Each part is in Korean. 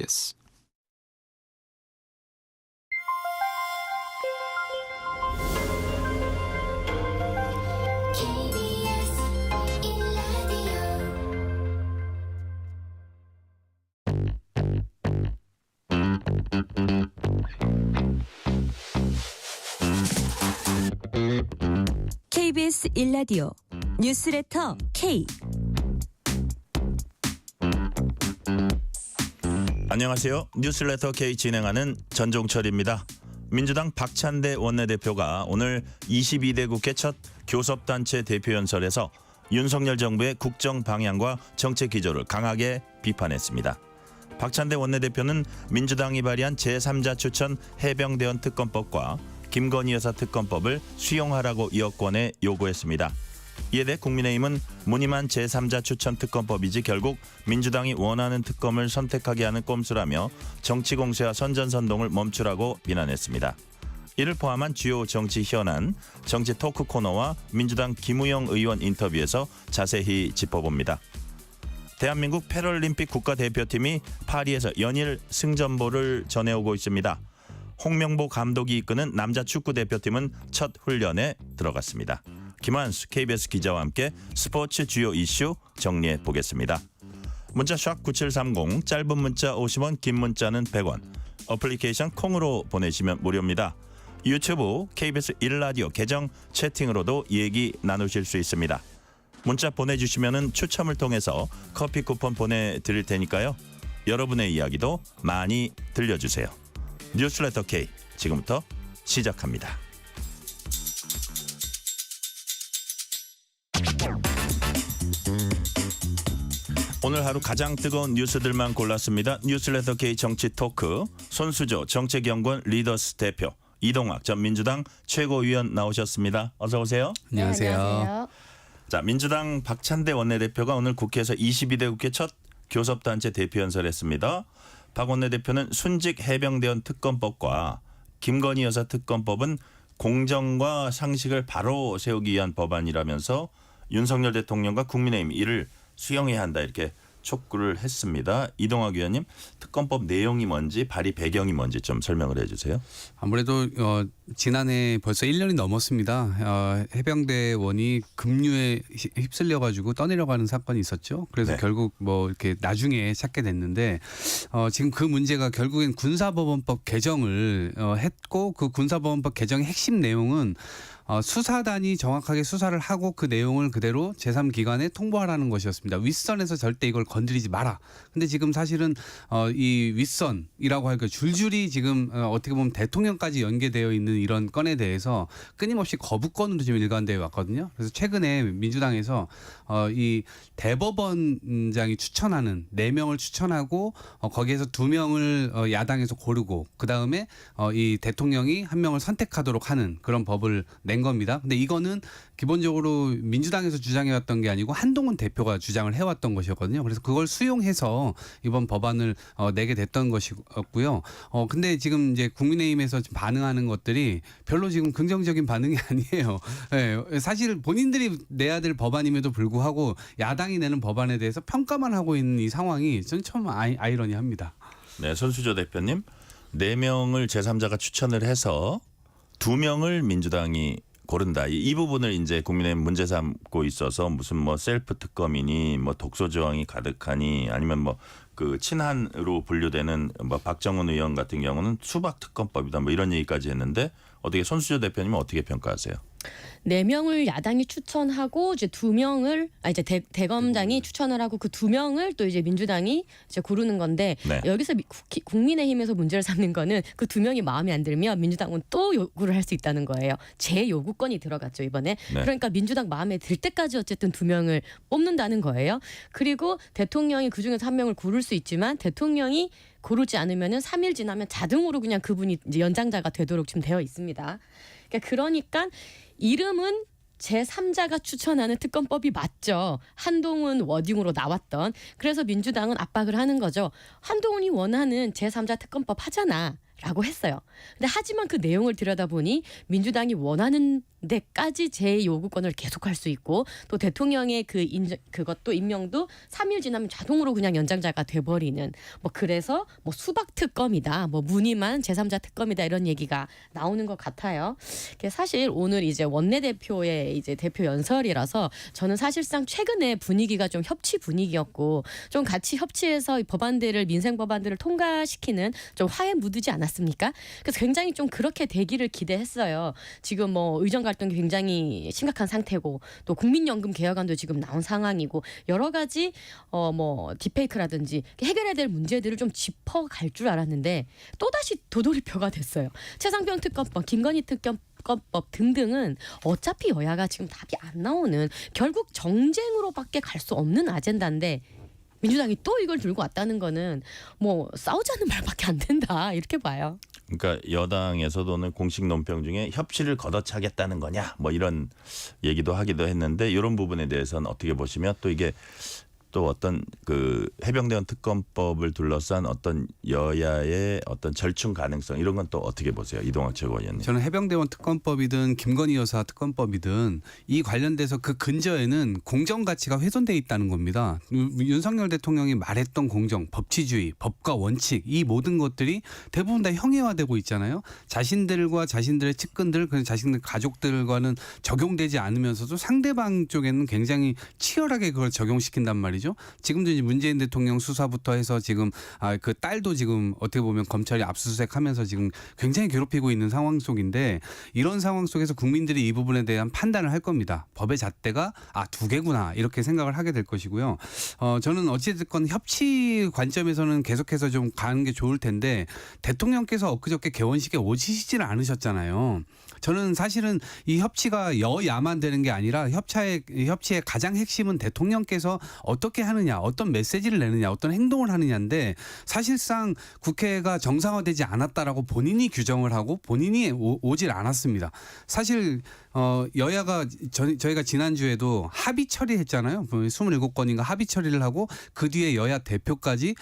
Yes. KBS 1라디오 KBS 1라디오 뉴스레터 K. 안녕하세요. 뉴스레터 K 진행하는 전종철입니다. 민주당 박찬대 원내대표가 오늘 22대 국회 첫 교섭단체 대표연설에서 윤석열 정부의 국정 방향과 정책 기조를 강하게 비판했습니다. 박찬대 원내대표는 민주당이 발의한 제3자 추천 해병대원 특검법과 김건희 여사 특검법을 수용하라고 여권에 요구했습니다. 이에 대해 국민의힘은 무늬만 제3자 추천 특검법이지 결국 민주당이 원하는 특검을 선택하게 하는 꼼수라며 정치 공세와 선전선동을 멈추라고 비난했습니다. 이를 포함한 주요 정치 현안, 정치 토크 코너와 민주당 김우영 의원 인터뷰에서 자세히 짚어봅니다. 대한민국 패럴림픽 국가대표팀이 파리에서 연일 승전보를 전해오고 있습니다. 홍명보 감독이 이끄는 남자 축구대표팀은 첫 훈련에 들어갔습니다. 김한수 KBS 기자와 함께 스포츠 주요 이슈 정리해 보겠습니다. 문자 샵 9730, 짧은 문자 50원, 긴 문자는 100원. 어플리케이션 콩으로 보내시면 무료입니다. 유튜브 KBS 1라디오 계정 채팅으로도 얘기 나누실 수 있습니다. 문자 보내주시면 추첨을 통해서 커피 쿠폰 보내드릴 테니까요. 여러분의 이야기도 많이 들려주세요. 뉴스레터 K 지금부터 시작합니다. 오늘 하루 가장 뜨거운 뉴스들만 골랐습니다. 뉴스레터 K 정치 토크 손수조 정책연구원 리더스 대표 이동학 전 민주당 최고위원 나오셨습니다. 어서 오세요. 안녕하세요. 네, 안녕하세요. 자, 민주당 박찬대 원내대표가 오늘 국회에서 22대 국회 첫 교섭단체 대표연설했습니다. 박 원내대표는 순직 해병대원 특검법과 김건희 여사 특검법은 공정과 상식을 바로 세우기 위한 법안이라면서 윤석열 대통령과 국민의힘 이를 수용해야 한다 이렇게 촉구를 했습니다. 이동학 의원님, 특검법 내용이 뭔지 발의 배경이 뭔지 좀 설명을 해주세요. 아무래도 지난해 벌써 1년이 넘었습니다. 해병대원이 급류에 휩쓸려 가지고 떠내려가는 사건이 있었죠. 그래서 네. 결국 뭐 이렇게 나중에 찾게 됐는데 지금 그 문제가 결국엔 군사법원법 개정을 했고 그 군사법원법 개정의 핵심 내용은 수사단이 정확하게 수사를 하고 그 내용을 그대로 제3기관에 통보하라는 것이었습니다. 윗선에서 절대 이걸 건드리지 마라. 근데 지금 사실은 이 윗선이라고 할까 줄줄이 지금 어떻게 보면 대통령까지 연계되어 있는 이런 건에 대해서 끊임없이 거부권으로 지금 일관되어 왔거든요. 그래서 최근에 민주당에서 이 대법원장이 추천하는 4명을 추천하고 거기에서 2명을 야당에서 고르고 그다음에 이 대통령이 1명을 선택하도록 하는 그런 법을 낸 겁니다. 근데 이거는 기본적으로 민주당에서 주장해왔던 게 아니고 한동훈 대표가 주장을 해왔던 것이었거든요. 그래서 그걸 수용해서 이번 법안을 내게 됐던 것이었고요. 근데 지금 이제 국민의힘에서 지금 반응하는 것들이 별로 지금 긍정적인 반응이 아니에요. 네, 사실 본인들이 내야 될 법안임에도 불구하고 야당이 내는 법안에 대해서 평가만 하고 있는 이 상황이 전 참 아이러니합니다. 네, 손수조 대표님, 4명을 제3자가 추천을 해서 2명을 민주당이 고른다. 이 부분을 이제 국민의힘 문제 삼고 있어서 무슨 뭐 셀프 특검이니 뭐 독소 조항이 가득하니 아니면 뭐 그 친한으로 분류되는 뭐 박정훈 의원 같은 경우는 수박 특검법이다 뭐 이런 얘기까지 했는데 어떻게 손수조 대표님은 어떻게 평가하세요? 4명을 야당이 추천하고 이제 2명을 이제 대검장이 추천을 하고 그 2명을 또 이제 민주당이 이제 고르는 건데 네. 여기서 국민의힘에서 문제를 삼는 거는 그 2명이 마음에 안 들면 민주당은 또 요구를 할 수 있다는 거예요. 제 요구권이 들어갔죠 이번에. 네. 그러니까 민주당 마음에 들 때까지 어쨌든 2명을 뽑는다는 거예요. 그리고 대통령이 그중에서 1명을 고를 수 있지만 대통령이 고르지 않으면은 3일 지나면 자동으로 그냥 그분이 이제 연장자가 되도록 지금 되어 있습니다. 그러니까 이름은 제3자가 추천하는 특검법이 맞죠. 한동훈 워딩으로 나왔던. 그래서 민주당은 압박을 하는 거죠. 한동훈이 원하는 제3자 특검법 하잖아 라고 했어요. 근데 하지만 그 내용을 들여다보니 민주당이 원하는 데까지 제 요구권을 계속할 수 있고 또 대통령의 그것도 임명도 3일 지나면 자동으로 그냥 연장자가 돼버리는 뭐 그래서 뭐 수박 특검이다, 뭐 무늬만 제3자 특검이다 이런 얘기가 나오는 것 같아요. 사실 오늘 이제 원내대표의 이제 대표 연설이라서 저는 사실상 최근에 분위기가 좀 협치 분위기였고 좀 같이 협치해서 이 법안들을 민생 법안들을 통과시키는 좀 화해 무드지 않았습니까? 그래서 굉장히 좀 그렇게 되기를 기대했어요. 지금 뭐 의정 갈등이 굉장히 심각한 상태고 또 국민연금 개혁안도 지금 나온 상황이고 여러 가지 뭐 딥페이크라든지 해결해야 될 문제들을 좀 짚어갈 줄 알았는데 또다시 도돌이표가 됐어요. 최상병 특검법, 김건희 특검법 등등은 어차피 여야가 지금 답이 안 나오는 결국 정쟁으로밖에 갈 수 없는 아젠다인데 민주당이 또 이걸 들고 왔다는 거는 뭐 싸우자는 말밖에 안 된다 이렇게 봐요. 그러니까 여당에서도 오늘 공식 논평 중에 협치를 걷어차겠다는 거냐 뭐 이런 얘기도 하기도 했는데 이런 부분에 대해서는 어떻게 보시면 또 이게 또 어떤 그 해병대원 특검법을 둘러싼 어떤 여야의 어떤 절충 가능성 이런 건 또 어떻게 보세요, 이동학 최고위원님? 저는 해병대원 특검법이든 김건희 여사 특검법이든 이 관련돼서 그 근저에는 공정 가치가 훼손돼 있다는 겁니다. 윤석열 대통령이 말했던 공정, 법치주의, 법과 원칙 이 모든 것들이 대부분 다 형해화되고 있잖아요. 자신들과 자신들의 측근들, 자신들 가족들과는 적용되지 않으면서도 상대방 쪽에는 굉장히 치열하게 그걸 적용시킨단 말이죠. 지금도 이제 문재인 대통령 수사부터 해서 지금 그 딸도 지금 어떻게 보면 검찰이 압수수색하면서 지금 굉장히 괴롭히고 있는 상황 속인데 이런 상황 속에서 국민들이 이 부분에 대한 판단을 할 겁니다. 법의 잣대가 두 개구나 이렇게 생각을 하게 될 것이고요. 저는 어찌됐건 협치 관점에서는 계속해서 좀 가는 게 좋을 텐데 대통령께서 엊그저께 개원식에 오시지를 않으셨잖아요. 저는 사실은 이 협치가 여야만 되는 게 아니라 협치의 가장 핵심은 대통령께서 어떻게 하느냐, 어떤 메시지를 내느냐, 어떤 행동을 하느냐인데 사실상 국회가 정상화되지 않았다라고 본인이 규정을 하고 본인이 오질 않았습니다. 사실 여야가 저희가 지난주에도 합의 처리했잖아요. 27건인가 합의 처리를 하고 그 뒤에 여야 대표까지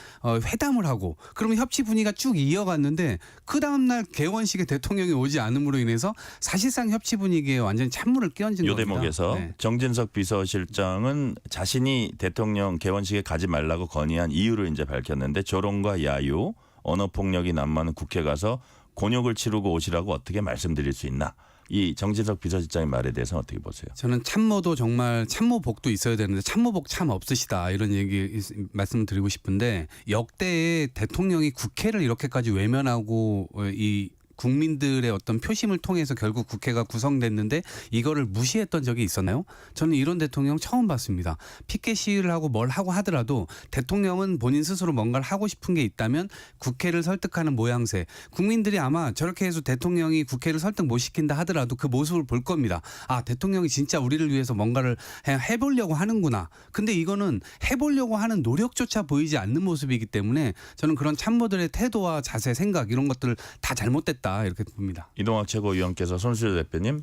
회담을 하고 그러면 협치 분위기가 쭉 이어갔는데 그 다음날 개원식에 대통령이 오지 않음으로 인해서 사실상 협치 분위기에 완전히 찬물을 끼얹은 이 겁니다. 대목에서 네. 정진석 비서실장은 자신이 대통령 개원식에 가지 말라고 건의한 이유를 이제 밝혔는데 조롱과 야유, 언어폭력이 난무하는 국회 가서 곤욕을 치르고 오시라고 어떻게 말씀드릴 수 있나. 이 정진석 비서실장의 말에 대해서는 어떻게 보세요? 저는 참모도 정말 참모복도 있어야 되는데 참모복 참 없으시다 이런 얘기 말씀드리고 싶은데 역대의 대통령이 국회를 이렇게까지 외면하고 이 국민들의 어떤 표심을 통해서 결국 국회가 구성됐는데 이거를 무시했던 적이 있었나요? 저는 이런 대통령 처음 봤습니다. 피켓 시위를 하고 뭘 하고 하더라도 대통령은 본인 스스로 뭔가를 하고 싶은 게 있다면 국회를 설득하는 모양새. 국민들이 아마 저렇게 해서 대통령이 국회를 설득 못 시킨다 하더라도 그 모습을 볼 겁니다. 대통령이 진짜 우리를 위해서 뭔가를 해보려고 하는구나. 근데 이거는 해보려고 하는 노력조차 보이지 않는 모습이기 때문에 저는 그런 참모들의 태도와 자세, 생각 이런 것들을 다 잘못됐다. 이렇게 봅니다. 이동학 최고위원께서 손수조 대표님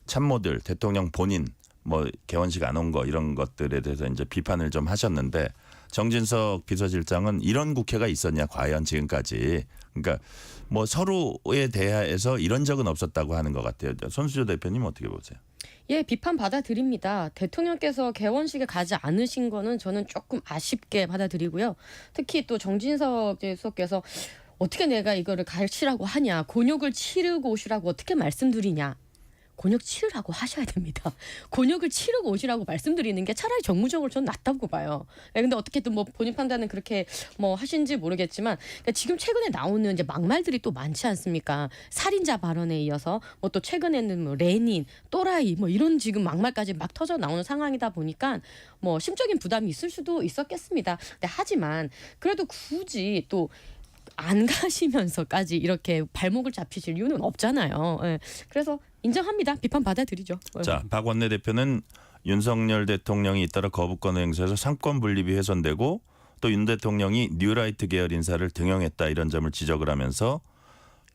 참모들 대통령 본인 뭐 개원식 안 온 거 이런 것들에 대해서 이제 비판을 좀 하셨는데 정진석 비서실장은 이런 국회가 있었냐 과연 지금까지 그러니까 뭐 서로에 대해서 이런 적은 없었다고 하는 것 같아요. 손수조 대표님 어떻게 보세요? 예, 비판 받아들입니다. 대통령께서 개원식에 가지 않으신 거는 저는 조금 아쉽게 받아들이고요. 특히 또 정진석 비서께서 어떻게 내가 이거를 가르치라고 하냐, 곤욕을 치르고 오시라고 어떻게 말씀드리냐. 곤욕 치르라고 하셔야 됩니다. 곤욕을 치르고 오시라고 말씀드리는 게 차라리 정무적으로 저는 낫다고 봐요. 근데 어떻게든 뭐 본인 판단은 그렇게 뭐 하신지 모르겠지만 그러니까 지금 최근에 나오는 이제 막말들이 또 많지 않습니까? 살인자 발언에 이어서 뭐 또 최근에는 뭐 레닌, 또라이 뭐 이런 지금 막말까지 막 터져 나오는 상황이다 보니까 뭐 심적인 부담이 있을 수도 있었겠습니다. 근데 하지만 그래도 굳이 또 안 가시면서까지 이렇게 발목을 잡히실 이유는 없잖아요. 예. 그래서 인정합니다. 비판 받아들이죠. 자, 박 원내대표는 윤석열 대통령이 잇따라 거부권 행사에서 상권 분립이 훼손되고 또 윤 대통령이 뉴라이트 계열 인사를 등용했다 이런 점을 지적을 하면서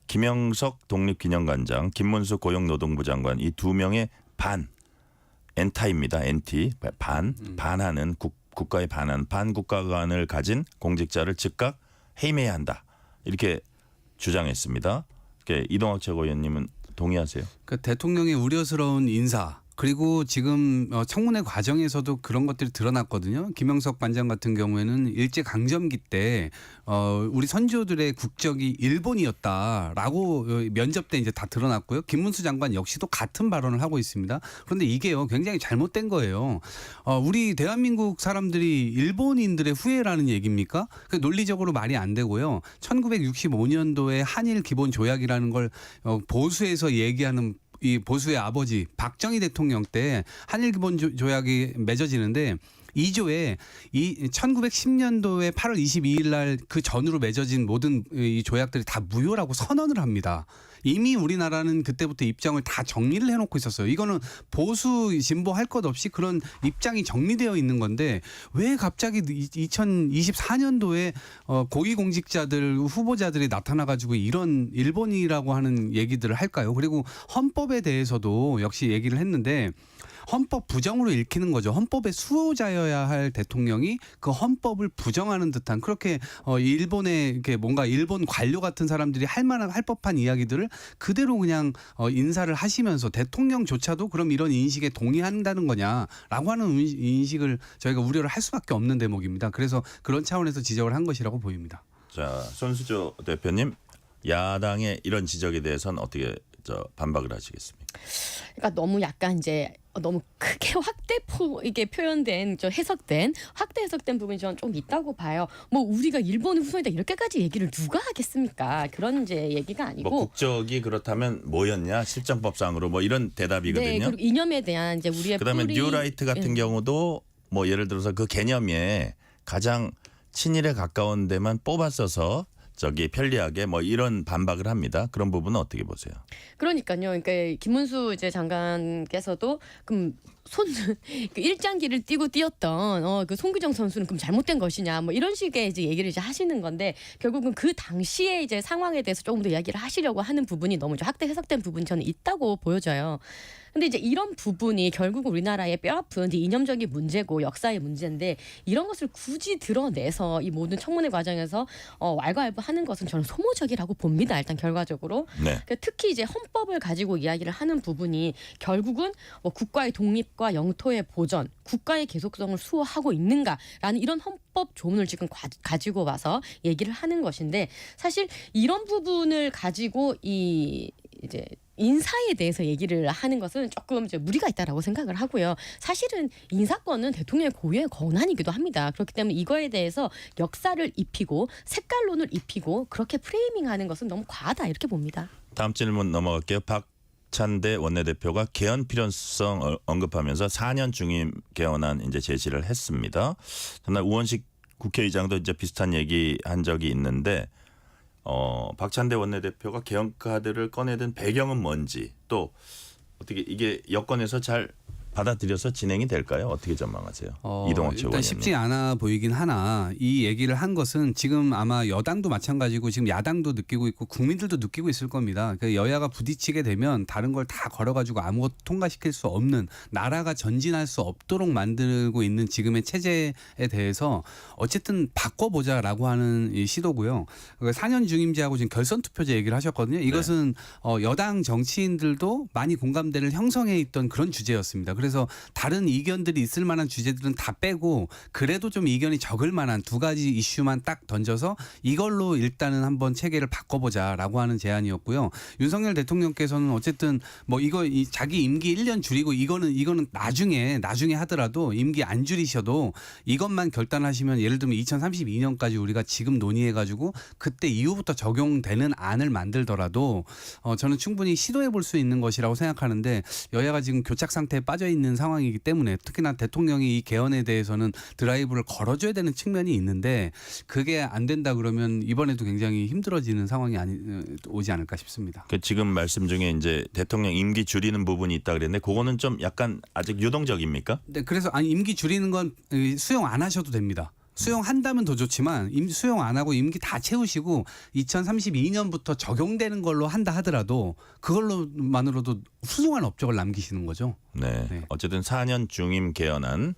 김영석 독립기념관장, 김문수 고용노동부 장관 이 두 명의 엔타입니다. 엔티 반하는 국가에 반한 반국가관을 가진 공직자를 즉각 해임해야 한다. 이렇게 주장했습니다. 이동학 최고위원님은 동의하세요? 그 대통령의 우려스러운 인사 그리고 지금 청문회 과정에서도 그런 것들이 드러났거든요. 김영석 관장 같은 경우에는 일제 강점기 때 우리 선조들의 국적이 일본이었다라고 면접 때 이제 다 드러났고요. 김문수 장관 역시도 같은 발언을 하고 있습니다. 그런데 이게요 굉장히 잘못된 거예요. 우리 대한민국 사람들이 일본인들의 후예라는 얘기입니까? 그 논리적으로 말이 안 되고요. 1965년도에 한일 기본 조약이라는 걸 보수에서 얘기하는 이 보수의 아버지 박정희 대통령 때 한일 기본 조약이 맺어지는데 2조에 이 1910년도에 8월 22일 날 그 전후로 맺어진 모든 이 조약들이 다 무효라고 선언을 합니다. 이미 우리나라는 그때부터 입장을 다 정리를 해놓고 있었어요. 이거는 보수 진보 할 것 없이 그런 입장이 정리되어 있는 건데 왜 갑자기 2024년도에 고위공직자들 후보자들이 나타나가지고 이런 일본이라고 하는 얘기들을 할까요? 그리고 헌법에 대해서도 역시 얘기를 했는데 헌법 부정으로 읽히는 거죠. 헌법의 수호자여야 할 대통령이 그 헌법을 부정하는 듯한 그렇게 일본의 이렇게 뭔가 일본 관료 같은 사람들이 할 법한 이야기들을 그대로 그냥 인사를 하시면서 대통령조차도 그럼 이런 인식에 동의한다는 거냐라고 하는 인식을 저희가 우려를 할 수밖에 없는 대목입니다. 그래서 그런 차원에서 지적을 한 것이라고 보입니다. 자, 손수조 대표님, 야당의 이런 지적에 대해서는 어떻게 반박을 하시겠습니까? 그러니까 너무 약간 이제 너무 크게 이게 표현된 해석된 확대 해석된 부분이 저는 좀 있다고 봐요. 뭐 우리가 일본의 후손이다 이렇게까지 얘기를 누가 하겠습니까? 그런 이제 얘기가 아니고 뭐 국적이 그렇다면 뭐였냐 실정법상으로 뭐 이런 대답이거든요. 네, 그리고 이념에 대한 이제 우리의 그다음에 뿌리 뉴라이트 같은 경우도 뭐 예를 들어서 그 개념에 가장 친일에 가까운 데만 뽑았어서 편리하게 뭐 이런 반박을 합니다. 그런 부분은 어떻게 보세요? 그러니까요. 그러니까 김문수 이제 장관께서도 그럼 그 일장기를 띄고 뛰었던 그 송규정 선수는 그럼 잘못된 것이냐 뭐 이런 식의 이제 얘기를 이제 하시는 건데 결국은 그 당시에 이제 상황에 대해서 조금 더 이야기를 하시려고 하는 부분이 너무 좀 확대 해석된 부분이 저는 있다고 보여져요. 근데 이제 이런 부분이 결국 우리나라의 뼈아픈 이제 이념적인 문제고 역사의 문제인데 이런 것을 굳이 드러내서 이 모든 청문회 과정에서 왈가왈부하는 것은 저는 소모적이라고 봅니다. 일단 결과적으로 네. 그러니까 특히 이제 헌법을 가지고 이야기를 하는 부분이 결국은 뭐 국가의 독립과 영토의 보전, 국가의 계속성을 수호하고 있는가라는 이런 헌법 조문을 지금 가지고 와서 얘기를 하는 것인데 사실 이런 부분을 가지고 이제 인사에 대해서 얘기를 하는 것은 조금 이제 무리가 있다라고 생각을 하고요. 사실은 인사권은 대통령의 고유의 권한이기도 합니다. 그렇기 때문에 이거에 대해서 역사를 입히고 색깔론을 입히고 그렇게 프레이밍하는 것은 너무 과하다 이렇게 봅니다. 다음 질문 넘어갈게요. 박찬대 원내대표가 개헌 필요성 언급하면서 4년 중임 개헌안 이제 제시를 했습니다. 전날 우원식 국회의장도 이제 비슷한 얘기 한 적이 있는데 박찬대 원내대표가 개헌 카드를 꺼내든 배경은 뭔지 또 어떻게 이게 여권에서 잘 받아들여서 진행이 될까요? 어떻게 전망하세요? 이동욱 최고위원님. 일단 쉽지 않아 보이긴 하나 이 얘기를 한 것은 지금 아마 여당도 마찬가지고 지금 야당도 느끼고 있고 국민들도 느끼고 있을 겁니다. 그러니까 여야가 부딪히게 되면 다른 걸 다 걸어가지고 아무것도 통과시킬 수 없는 나라가 전진할 수 없도록 만들고 있는 지금의 체제에 대해서 어쨌든 바꿔보자라고 하는 이 시도고요. 4년 중임제하고 지금 결선 투표제 얘기를 하셨거든요. 이것은 여당 정치인들도 많이 공감대를 형성해 있던 그런 주제였습니다. 그래서 다른 이견들이 있을 만한 주제들은 다 빼고 그래도 좀 이견이 적을 만한 두 가지 이슈만 딱 던져서 이걸로 일단은 한번 체계를 바꿔보자라고 하는 제안이었고요. 윤석열 대통령께서는 어쨌든 뭐 이거 자기 임기 1년 줄이고 이거는 나중에 하더라도 임기 안 줄이셔도 이것만 결단하시면 예를 들면 2032년까지 우리가 지금 논의해가지고 그때 이후부터 적용되는 안을 만들더라도 저는 충분히 시도해 볼 수 있는 것이라고 생각하는데 여야가 지금 교착 상태에 빠져 있는 상황이기 때문에 특히나 대통령이 이 개헌에 대해서는 드라이브를 걸어줘야 되는 측면이 있는데 그게 안 된다 그러면 이번에도 굉장히 힘들어지는 상황이 오지 않을까 싶습니다. 지금 말씀 중에 이제 대통령 임기 줄이는 부분이 있다 그랬는데 그거는 좀 약간 아직 유동적입니까? 네, 그래서 임기 줄이는 건 수용 안 하셔도 됩니다. 수용한다면 더 좋지만 수용 안 하고 임기 다 채우시고 2032년부터 적용되는 걸로 한다 하더라도 그걸로만으로도 훌륭한 업적을 남기시는 거죠. 네. 네. 어쨌든 4년 중임 개헌안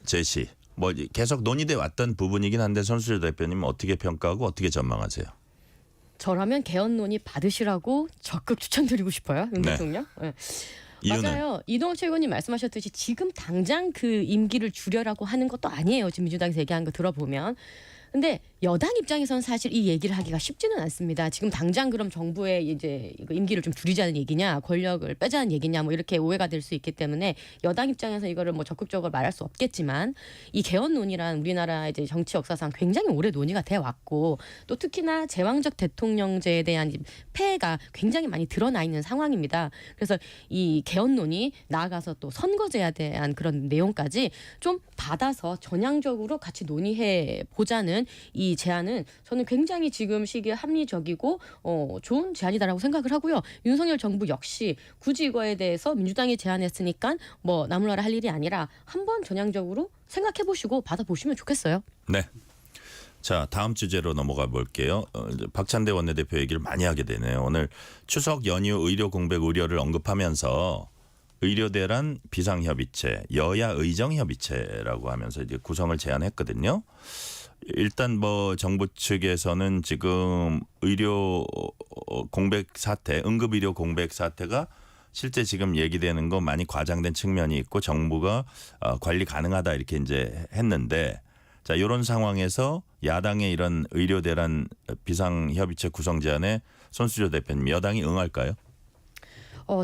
제시 뭐 계속 논의돼 왔던 부분이긴 한데 손수조 대표님 어떻게 평가하고 어떻게 전망하세요? 저라면 개헌 논의 받으시라고 적극 추천드리고 싶어요, 윤 네. 대통령. 네. 이유는 맞아요. 이동욱 최고님 말씀하셨듯이 지금 당장 그 임기를 줄여라고 하는 것도 아니에요. 지금 민주당에서 얘기한 거 들어보면. 근데 여당 입장에서는 사실 이 얘기를 하기가 쉽지는 않습니다. 지금 당장 그럼 정부의 이제 이거 임기를 좀 줄이자는 얘기냐, 권력을 빼자는 얘기냐, 뭐 이렇게 오해가 될 수 있기 때문에 여당 입장에서 이거를 뭐 적극적으로 말할 수 없겠지만 이 개헌 논의란 우리나라 이제 정치 역사상 굉장히 오래 논의가 돼 왔고 또 특히나 제왕적 대통령제에 대한 폐해가 굉장히 많이 드러나 있는 상황입니다. 그래서 이 개헌 논의 나아가서 또 선거제에 대한 그런 내용까지 좀 받아서 전향적으로 같이 논의해 보자는 이 제안은 저는 굉장히 지금 시기에 합리적이고 좋은 제안이다라고 생각을 하고요. 윤석열 정부 역시 굳이 이거에 대해서 민주당이 제안했으니까 뭐 나무라라 할 일이 아니라 한번 전향적으로 생각해 보시고 받아보시면 좋겠어요. 네. 자, 다음 주제로 넘어가 볼게요. 이제 박찬대 원내대표 얘기를 많이 하게 되네요. 오늘 추석 연휴 의료 공백 우려를 언급하면서 의료대란 비상협의체, 여야 의정협의체라고 하면서 이제 구성을 제안했거든요. 일단 뭐 정부 측에서는 지금 의료 공백 사태, 응급 의료 공백 사태가 실제 지금 얘기되는 거 많이 과장된 측면이 있고 정부가 관리 가능하다 이렇게 이제 했는데 자, 이런 상황에서 야당의 이런 의료 대란 비상협의체 구성 제안에 손수조 대표님 여당이 응할까요?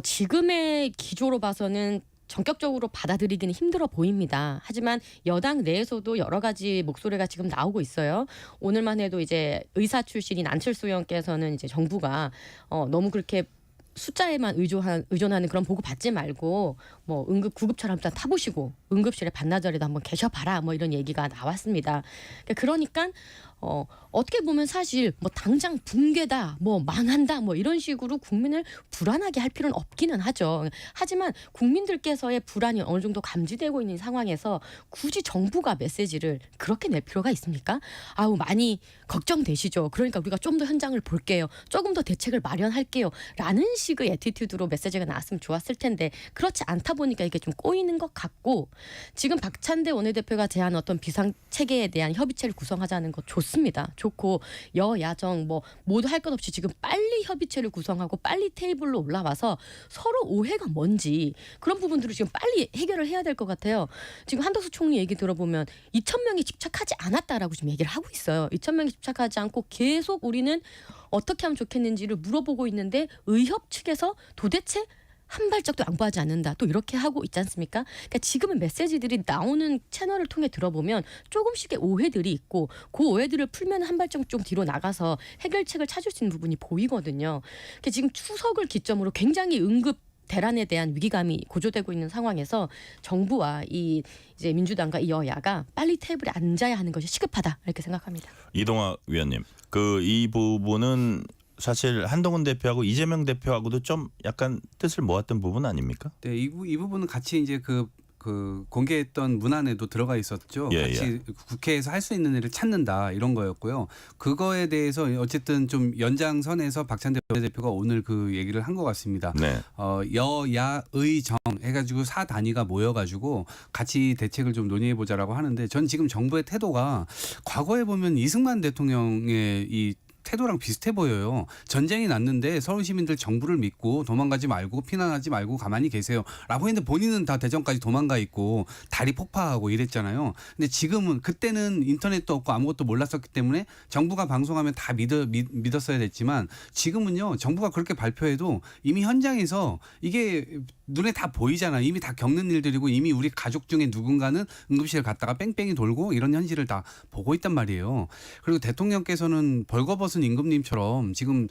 지금의 기조로 봐서는 전격적으로 받아들이기는 힘들어 보입니다. 하지만 여당 내에서도 여러 가지 목소리가 지금 나오고 있어요. 오늘만 해도 이제 의사 출신인 안철수 의원께서는 이제 정부가 너무 그렇게 숫자에만 의존하는 그런 보고 받지 말고 뭐 응급 구급차를 한번 타보시고 응급실에 반나절에도 한번 계셔봐라 뭐 이런 얘기가 나왔습니다. 그러니까 어떻게 보면 사실 뭐 당장 붕괴다 뭐 망한다 뭐 이런 식으로 국민을 불안하게 할 필요는 없기는 하죠. 하지만 국민들께서의 불안이 어느 정도 감지되고 있는 상황에서 굳이 정부가 메시지를 그렇게 낼 필요가 있습니까? 아우 많이 걱정되시죠. 그러니까 우리가 좀 더 현장을 볼게요. 조금 더 대책을 마련할게요. 라는 식의 애티튜드로 메시지가 나왔으면 좋았을 텐데 그렇지 않다 보니까 이게 좀 꼬이는 것 같고 지금 박찬대 원내대표가 제안한 어떤 비상체계에 대한 협의체를 구성하자는 거 좋습니다. 좋고 여야정 뭐 모두 할 것 없이 지금 빨리 협의체를 구성하고 빨리 테이블로 올라와서 서로 오해가 뭔지 그런 부분들을 지금 빨리 해결을 해야 될 것 같아요. 지금 한덕수 총리 얘기 들어보면 2,000명이 집착하지 않았다라고 지금 얘기를 하고 있어요. 2,000명이 집착하지 않고 계속 우리는 어떻게 하면 좋겠는지를 물어보고 있는데 의협 측에서 도대체 한 발짝도 양보하지 않는다. 또 이렇게 하고 있지 않습니까? 그러니까 지금은 메시지들이 나오는 채널을 통해 들어보면 조금씩의 오해들이 있고 그 오해들을 풀면 한 발짝 좀 뒤로 나가서 해결책을 찾을 수 있는 부분이 보이거든요. 그러니까 지금 추석을 기점으로 굉장히 응급 대란에 대한 위기감이 고조되고 있는 상황에서 정부와 이제 민주당과 이 여야가 빨리 테이블에 앉아야 하는 것이 시급하다 이렇게 생각합니다. 이동학 위원님, 이 부분은 사실 한동훈 대표하고 이재명 대표하고도 좀 약간 뜻을 모았던 부분 아닙니까? 네, 이 부분은 같이 이제 그 공개했던 문안에도 들어가 있었죠. 예, 같이 국회에서 할 수 있는 일을 찾는다 이런 거였고요. 그거에 대해서 어쨌든 좀 연장선에서 박찬대 대표가 오늘 그 얘기를 한 것 같습니다. 네. 여야의정 해가지고 4단위가 모여가지고 같이 대책을 좀 논의해보자라고 하는데 전 지금 정부의 태도가 과거에 보면 이승만 대통령의 이 태도랑 비슷해 보여요. 전쟁이 났는데 서울 시민들 정부를 믿고 도망가지 말고 피난하지 말고 가만히 계세요. 라고 했는데 본인은 다 대전까지 도망가 있고 다리 폭파하고 이랬잖아요. 근데 지금은 그때는 인터넷도 없고 아무것도 몰랐었기 때문에 정부가 방송하면 다 믿었어야 됐지만 지금은요. 정부가 그렇게 발표해도 이미 현장에서 이게 눈에 다 보이잖아. 이미 다 겪는 일들이고 이미 우리 가족 중에 누군가는 응급실에 갔다가 뺑뺑이 돌고 이런 현실을 다 보고 있단 말이에요. 그리고 대통령께서는 벌거벗은 임금님처럼 지금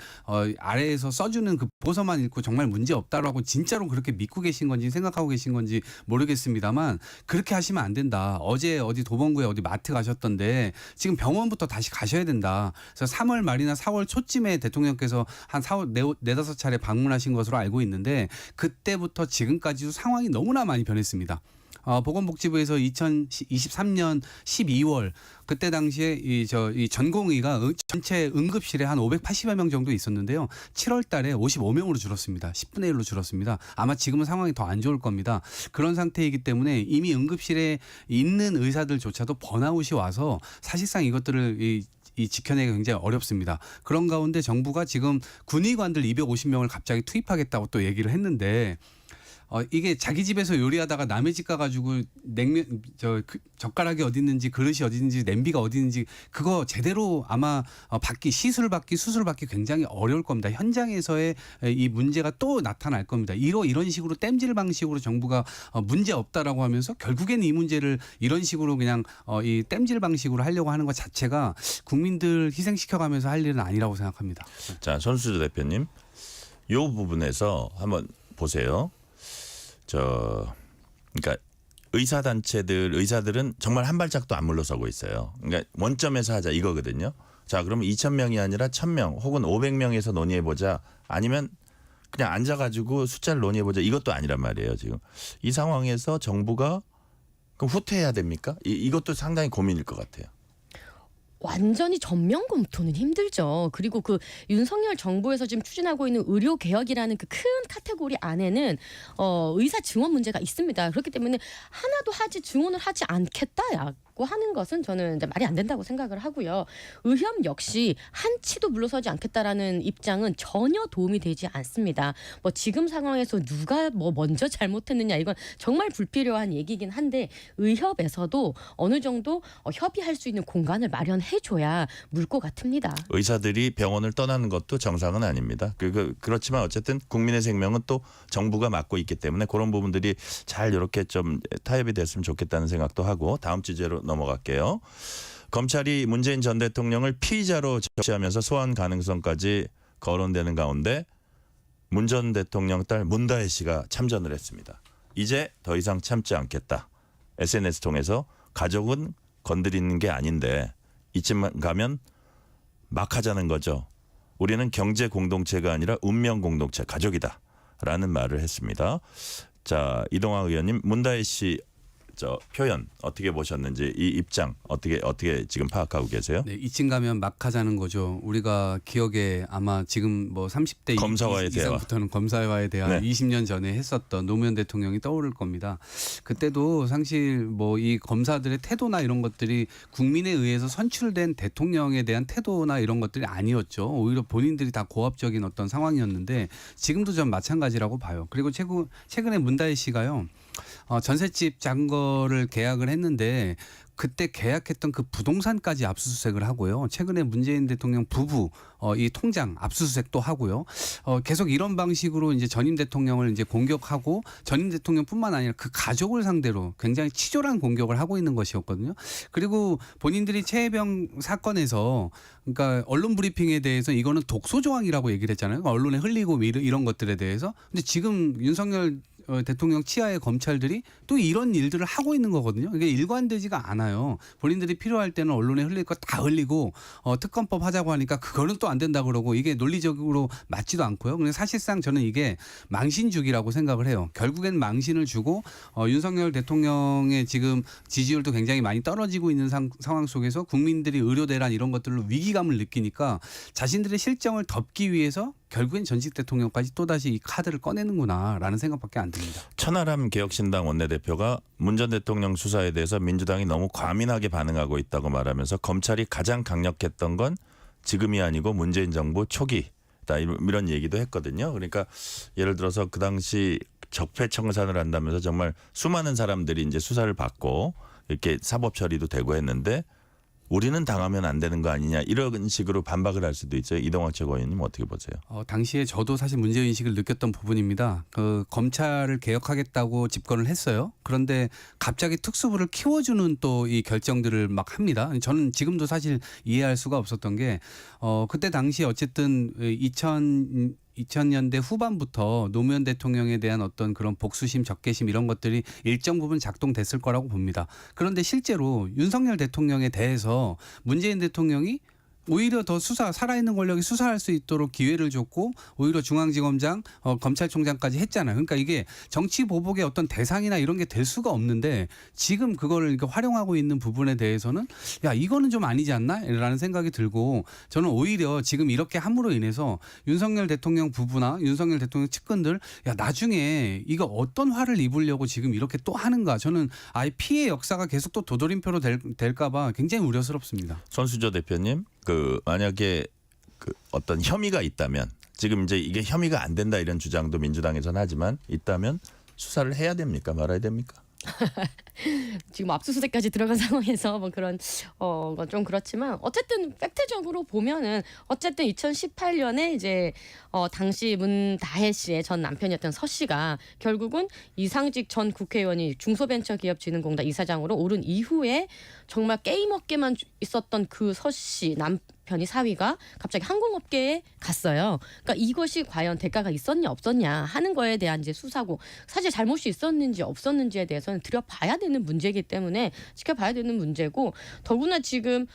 아래에서 써주는 그 보고서만 읽고 정말 문제 없다라고 진짜로 그렇게 믿고 계신 건지 생각하고 계신 건지 모르겠습니다만 그렇게 하시면 안 된다. 어제 어디 도봉구에 어디 마트 가셨던데 지금 병원부터 다시 가셔야 된다. 그래서 3월 말이나 4월 초쯤에 대통령께서 한 4-5차례 방문하신 것으로 알고 있는데 그때부터 지금까지도 상황이 너무나 많이 변했습니다. 보건복지부에서 2023년 12월 그때 당시에 이 전공의가 전체 응급실에 한 580여 명 정도 있었는데요. 7월 달에 55명으로 줄었습니다. 10분의 1로 줄었습니다. 아마 지금은 상황이 더 안 좋을 겁니다. 그런 상태이기 때문에 이미 응급실에 있는 의사들조차도 번아웃이 와서 사실상 이것들을 이 지켜내기가 굉장히 어렵습니다. 그런 가운데 정부가 지금 군의관들 250명을 갑자기 투입하겠다고 또 얘기를 했는데 이게 자기 집에서 요리하다가 남의 집 가가지고 냉면 젓가락이 어디 있는지 그릇이 어디 있는지 냄비가 어디 있는지 그거 제대로 아마 수술 받기 굉장히 어려울 겁니다. 현장에서의 이 문제가 또 나타날 겁니다. 이런 식으로 땜질 방식으로 정부가 문제 없다라고 하면서 결국엔 이 문제를 이런 식으로 그냥 이 땜질 방식으로 하려고 하는 것 자체가 국민들 희생시켜가면서 할 일은 아니라고 생각합니다. 자, 손수조 대표님, 이 부분에서 한번 보세요. 그러니까 의사들은 정말 한 발짝도 안 물러서고 있어요. 그러니까 원점에서 하자 이거거든요. 자, 그러면 2,000명이 아니라 1,000명 혹은 500명에서 논의해 보자. 아니면 그냥 앉아가지고 숫자를 논의해 보자. 이것도 아니란 말이에요. 지금 이 상황에서 정부가 그럼 후퇴해야 됩니까? 이것도 상당히 고민일 것 같아요. 완전히 전면 검토는 힘들죠. 그리고 그 윤석열 정부에서 지금 추진하고 있는 의료 개혁이라는 그 큰 카테고리 안에는 의사 증원 문제가 있습니다. 그렇기 때문에 하나도 증원을 하지 않겠다고 하는 것은 저는 이제 말이 안 된다고 생각을 하고요. 의협 역시 한치도 물러서지 않겠다라는 입장은 전혀 도움이 되지 않습니다. 뭐 지금 상황에서 누가 뭐 먼저 잘못했느냐 이건 정말 불필요한 얘기긴 한데 의협에서도 어느 정도 협의할 수 있는 공간을 마련해줘야 물 것 같습니다. 의사들이 병원을 떠나는 것도 정상은 아닙니다. 그렇지만 어쨌든 국민의 생명은 또 정부가 맡고 있기 때문에 그런 부분들이 잘 이렇게 좀 타협이 됐으면 좋겠다는 생각도 하고 다음 주제로 넘어갈게요. 검찰이 문재인 전 대통령을 피의자로 적시하면서 소환 가능성까지 거론되는 가운데 문 전 대통령 딸 문다혜 씨가 참전을 했습니다. 이제 더 이상 참지 않겠다. SNS 통해서 가족은 건드리는 게 아닌데 이쯤 가면 막 하자는 거죠. 우리는 경제 공동체가 아니라 운명 공동체 가족이다. 라는 말을 했습니다. 자, 이동환 의원님, 문다혜 씨 표현 어떻게 보셨는지 이 입장 어떻게 지금 파악하고 계세요? 네, 이쯤 가면 막 하자는 거죠. 우리가 기억에 아마 지금 뭐 30대 검사와의 이상부터는 검사와의 대화 네. 20년 전에 했었던 노무현 대통령이 떠오를 겁니다. 그때도 사실 뭐 이 검사들의 태도나 이런 것들이 국민에 의해서 선출된 대통령에 대한 태도나 이런 것들이 아니었죠. 오히려 본인들이 다 고압적인 어떤 상황이었는데 지금도 전 마찬가지라고 봐요. 그리고 최근에 문다혜 씨가요. 전셋집 작은 거를 계약을 했는데 그때 계약했던 그 부동산까지 압수수색을 하고요. 최근에 문재인 대통령 부부 이 통장 압수수색도 하고요. 계속 이런 방식으로 이제 전임 대통령을 이제 공격하고 전임 대통령뿐만 아니라 그 가족을 상대로 굉장히 치졸한 공격을 하고 있는 것이었거든요. 그리고 본인들이 최혜병 사건에서 그러니까 언론 브리핑에 대해서 이거는 독소 조항이라고 얘기를 했잖아요. 언론에 흘리고 이런 것들에 대해서. 근데 지금 윤석열 대통령 치하의 검찰들이 또 이런 일들을 하고 있는 거거든요. 이게 일관되지가 않아요. 본인들이 필요할 때는 언론에 흘릴 거 다 흘리고 특검법 하자고 하니까 그거는 또 안 된다 그러고 이게 논리적으로 맞지도 않고요. 근데 사실상 저는 이게 망신주기라고 생각을 해요. 결국엔 망신을 주고 윤석열 대통령의 지금 지지율도 굉장히 많이 떨어지고 있는 상황 속에서 국민들이 의료 대란 이런 것들로 위기감을 느끼니까 자신들의 실정을 덮기 위해서 결국엔 전직 대통령까지 또다시 이 카드를 꺼내는구나라는 생각밖에 안 듭니다. 천하람 개혁신당 원내대표가 문 전 대통령 수사에 대해서 민주당이 너무 과민하게 반응하고 있다고 말하면서 검찰이 가장 강력했던 건 지금이 아니고 문재인 정부 초기다 이런 얘기도 했거든요. 그러니까 예를 들어서 그 당시 적폐청산을 한다면서 정말 수많은 사람들이 이제 수사를 받고 이렇게 사법 처리도 되고 했는데 우리는 당하면 안 되는 거 아니냐 이런 식으로 반박을 할 수도 있어요. 이동학 최고위원님 어떻게 보세요? 당시에 저도 사실 문제인식을 느꼈던 부분입니다. 그 검찰을 개혁하겠다고 집권을 했어요. 그런데 갑자기 특수부를 키워주는 또 이 결정들을 막 합니다. 저는 지금도 사실 이해할 수가 없었던 게 그때 당시 어쨌든 2000년대 후반부터 노무현 대통령에 대한 어떤 그런 복수심, 적개심 이런 것들이 일정 부분 작동됐을 거라고 봅니다. 그런데 실제로 윤석열 대통령에 대해서 문재인 대통령이 오히려 더 살아있는 권력이 수사할 수 있도록 기회를 줬고 오히려 중앙지검장, 검찰총장까지 했잖아요. 그러니까 이게 정치 보복의 어떤 대상이나 이런 게 될 수가 없는데 지금 그거를 이렇게 활용하고 있는 부분에 대해서는 야 이거는 좀 아니지 않나? 라는 생각이 들고 저는 오히려 지금 이렇게 함으로 인해서 윤석열 대통령 부부나 윤석열 대통령 측근들 야 나중에 이거 어떤 화를 입으려고 지금 이렇게 또 하는가? 저는 아예 피해 역사가 계속 또 도돌림표로 될까 봐 굉장히 우려스럽습니다. 손수조 대표님. 만약에 어떤 혐의가 있다면 지금 이제 이게 혐의가 안 된다 이런 주장도 민주당에서는 하지만 있다면 수사를 해야 됩니까? 말아야 됩니까? 지금 압수수색까지 들어간 상황에서 뭐 그런 건 좀 그렇지만 어쨌든 팩트적으로 보면은 어쨌든 2018년에 이제 당시 문다혜 씨의 전 남편이었던 서 씨가 결국은 이상직 전 국회의원이 중소벤처기업진흥공단 이사장으로 오른 이후에 정말 게임 업계만 있었던 그 서 씨 남편이 사위가 갑자기 항공업계에 갔어요. 그러니까 이것이 과연 대가가 있었냐 없었냐 하는 거에 대한 이제 수사고 사실 잘못이 있었는지 없었는지에 대해서는 들여봐야 되는 문제이기 때문에 지켜봐야 되는 문제고 더구나 지금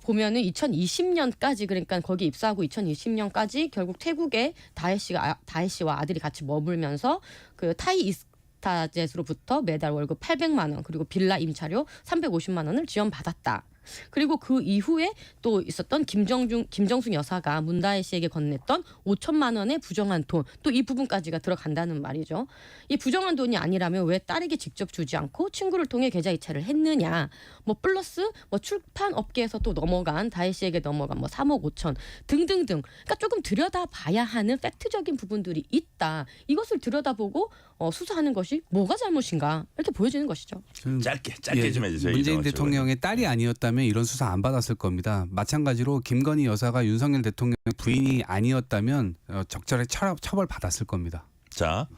보면은 2020년까지 그러니까 거기 입사하고 2020년까지 결국 태국에 다혜 씨와 아들이 같이 머물면서 그 타이 이스타젯으로부터 매달 월급 800만 원 그리고 빌라 임차료 350만 원을 지원받았다. 그리고 그 이후에 또 있었던 김정숙 여사가 문다혜 씨에게 건넸던 5천만 원의 부정한 돈, 또 이 부분까지가 들어간다는 말이죠. 이 부정한 돈이 아니라면 왜 딸에게 직접 주지 않고 친구를 통해 계좌 이체를 했느냐? 뭐 플러스 뭐 출판 업계에서 또 넘어간 다혜 씨에게 넘어간 뭐 3억 5천 등등등. 그러니까 조금 들여다봐야 하는 팩트적인 부분들이 있다. 이것을 들여다보고 수사하는 것이 뭐가 잘못인가 이렇게 보여지는 것이죠. 짧게 좀 해주세요. 문재인 이정호 대통령의 딸이 아니었다면 이런 수사 안 받았을 겁니다. 마찬가지로 김건희 여사가 윤석열 대통령의 부인이 아니었다면 적절히 처벌 받았을 겁니다. 자,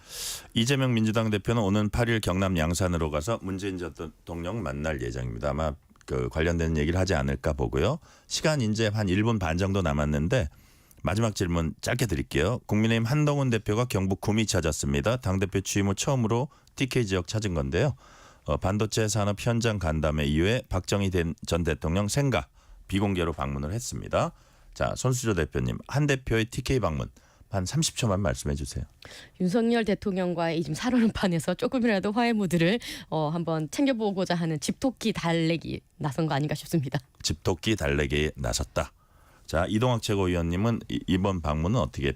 이재명 민주당 대표는 오는 8일 경남 양산으로 가서 문재인 전 대통령 만날 예정입니다. 아마 관련된 얘기를 하지 않을까 보고요. 시간 이제 한 1분 반 정도 남았는데 마지막 질문 짧게 드릴게요. 국민의힘 한동훈 대표가 경북 구미 찾았습니다. 당대표 취임 후 처음으로 TK 지역 찾은 건데요. 반도체 산업 현장 간담회 이후에 박정희 전 대통령 생가 비공개로 방문을 했습니다. 자, 손수조 대표님, 한 대표의 TK 방문 한 30초만 말씀해 주세요. 윤석열 대통령과의 지금 살얼음판에서 조금이라도 화해 무드를 한번 챙겨보고자 하는 집토끼 달래기 나선 거 아닌가 싶습니다. 집토끼 달래기에 나섰다. 자, 이동학 최고위원님은 이번 방문은 어떻게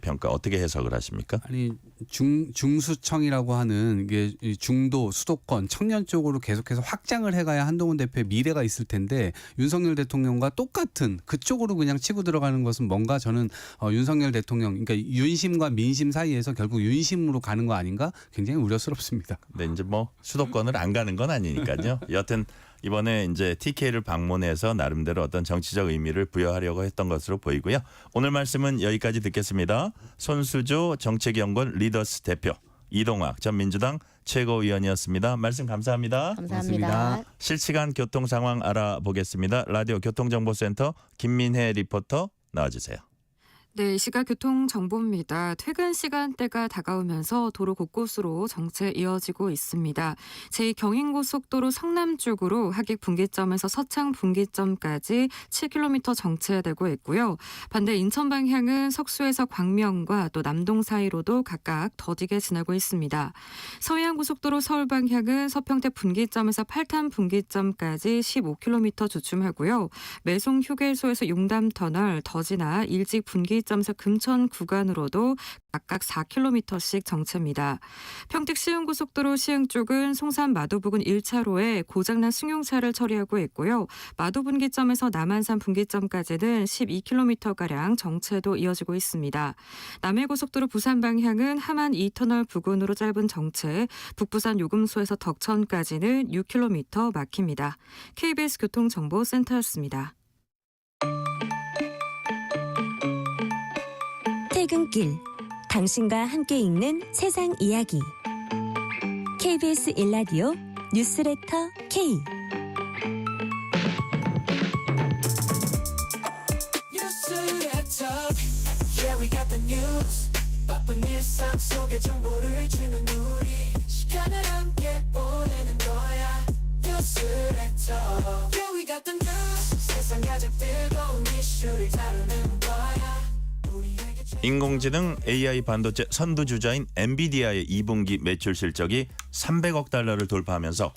해석을 하십니까? 아니 중수청이라고 하는 이게 중도 수도권 청년 쪽으로 계속해서 확장을 해가야 한동훈 대표의 미래가 있을 텐데 윤석열 대통령과 똑같은 그쪽으로 그냥 치고 들어가는 것은 뭔가 저는 윤석열 대통령 그러니까 윤심과 민심 사이에서 결국 윤심으로 가는 거 아닌가 굉장히 우려스럽습니다. 네, 이제 뭐 수도권을 안 가는 건 아니니까요. 여하튼 이번에 이제 TK를 방문해서 나름대로 어떤 정치적 의미를 부여하려고 했던 것으로 보이고요. 오늘 말씀은 여기까지 듣겠습니다. 손수조 정책연구원 리더스 대표, 이동학 전 민주당 최고위원이었습니다. 말씀 감사합니다. 감사합니다. 고맙습니다. 실시간 교통 상황 알아보겠습니다. 라디오 교통정보센터 김민혜 리포터 나와주세요. 네, 이 시각 교통정보입니다. 퇴근 시간대가 다가오면서 도로 곳곳으로 정체 이어지고 있습니다. 제2경인고속도로 성남 쪽으로 하객 분기점에서 서창 분기점까지 7km 정체되고 있고요. 반대 인천 방향은 석수에서 광명과 또 남동 사이로도 각각 더디게 지나고 있습니다. 서해안고속도로 서울 방향은 서평택 분기점에서 팔탄 분기점까지 15km 주춤하고요. 매송 휴게소에서 용담터널 더 지나 일직 분기점에서 금천 구간으로도 각각 4km씩 정체입니다. 평택 시흥고속도로 시흥 쪽은 송산 마도 부근 1차로에 고장난 승용차를 처리하고 있고요. 마도 분기점에서 남한산 분기점까지는 12km가량 정체도 이어지고 있습니다. 남해고속도로 부산 방향은 함안 2터널 부근으로 짧은 정체, 북부산 요금소에서 덕천까지는 6km 막힙니다. KBS 교통정보센터였습니다. 퇴근길 당신과 함께 읽는 세상 이야기 KBS 1라디오 뉴스레터 K 뉴스레터 Yeah we got the news 바쁜 일상 속에 정보를 주는 우리 시간을 함께 보내는 거야 뉴스레터 Yeah we got the news 세상 가장 뜨거운 이슈를 다루는 거야 인공지능 AI 반도체 선두주자인 엔비디아의 2분기 매출 실적이 300억 달러를 돌파하면서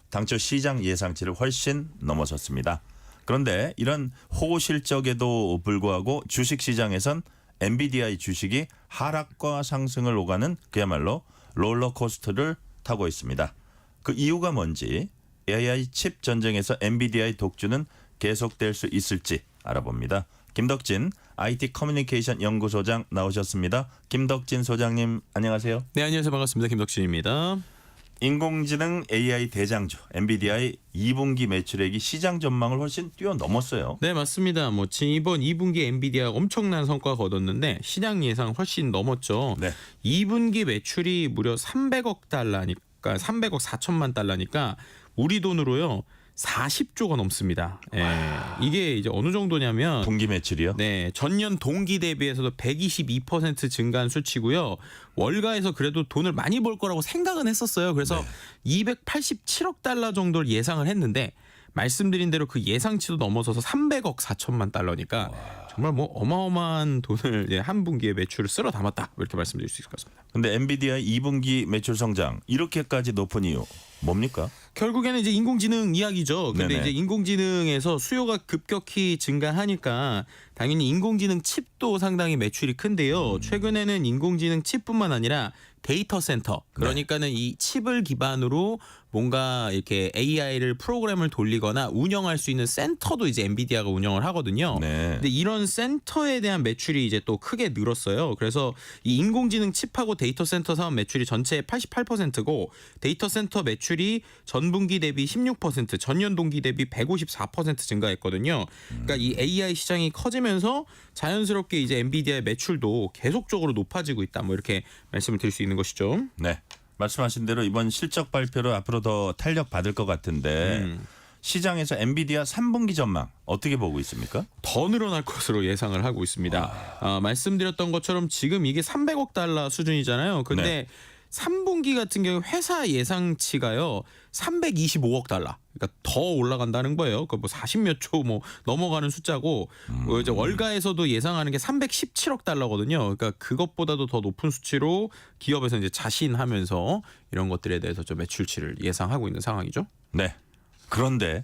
당초 시장 예상치를 훨씬 넘어섰습니다. 그런데 이런 호실적에도 불구하고 주식시장에선 엔비디아의 주식이 하락과 상승을 오가는 그야말로 롤러코스터를 타고 있습니다. 그 이유가 뭔지 AI 칩 전쟁에서 엔비디아의 독주는 계속될 수 있을지 알아봅니다. 김덕진 IT 커뮤니케이션 연구소장 나오셨습니다. 김덕진 소장님 안녕하세요. 네, 안녕하세요. 반갑습니다. 김덕진입니다. 인공지능 AI 대장주 엔비디아의 2분기 매출액이 시장 전망을 훨씬 뛰어넘었어요. 네, 맞습니다. 뭐 이번 2분기 엔비디아 엄청난 성과 거뒀는데 시장 예상 훨씬 넘었죠. 네. 2분기 매출이 무려 300억 달러니까 300억 4천만 달러니까 우리 돈으로요 40조가 넘습니다. 예, 이게 이제 어느 정도냐면 분기 매출이요? 네, 전년 동기 대비해서도 122% 증가한 수치고요. 월가에서 그래도 돈을 많이 벌 거라고 생각은 했었어요. 그래서 287억 달러 정도를 예상을 했는데 말씀드린 대로 그 예상치도 넘어서서 300억 4천만 달러니까 정말 뭐 어마어마한 돈을 이제 한 분기에 매출을 쓸어 담았다 이렇게 말씀드릴 수 있을 것 같습니다. 근데 엔비디아 2분기 매출 성장 이렇게까지 높은 이유 뭡니까? 결국에는 이제 인공지능 이야기죠. 근데 네네. 이제 인공지능에서 수요가 급격히 증가하니까 당연히 인공지능 칩도 상당히 매출이 큰데요. 최근에는 인공지능 칩뿐만 아니라 데이터 센터, 그러니까는 이 칩을 기반으로 뭔가 이렇게 AI를 프로그램을 돌리거나 운영할 수 있는 센터도 이제 엔비디아가 운영을 하거든요. 네. 근데 이런 센터에 대한 매출이 이제 또 크게 늘었어요. 그래서 이 인공지능 칩하고 데이터 센터 사업 매출이 전체의 88%고 데이터 센터 매출이 전분기 대비 16%, 전년 동기 대비 154% 증가했거든요. 그러니까 이 AI 시장이 커지면서 자연스럽게 이제 엔비디아의 매출도 계속적으로 높아지고 있다. 뭐 이렇게 말씀을 드릴 수 있는 것이죠. 네. 말씀하신 대로 이번 실적 발표로 앞으로 더 탄력 받을 것 같은데 시장에서 엔비디아 3분기 전망 어떻게 보고 있습니까? 더 늘어날 것으로 예상을 하고 있습니다. 말씀드렸던 것처럼 지금 이게 300억 달러 수준이잖아요. 근데 네. 3분기 같은 경우 회사 예상치가요 325억 달러. 그러니까 더 올라간다는 거예요. 그 뭐 40몇 조 뭐 넘어가는 숫자고 이제 월가에서도 예상하는 게 317억 달러거든요. 그러니까 그것보다도 더 높은 수치로 기업에서 이제 자신하면서 이런 것들에 대해서 좀 매출치를 예상하고 있는 상황이죠. 네. 그런데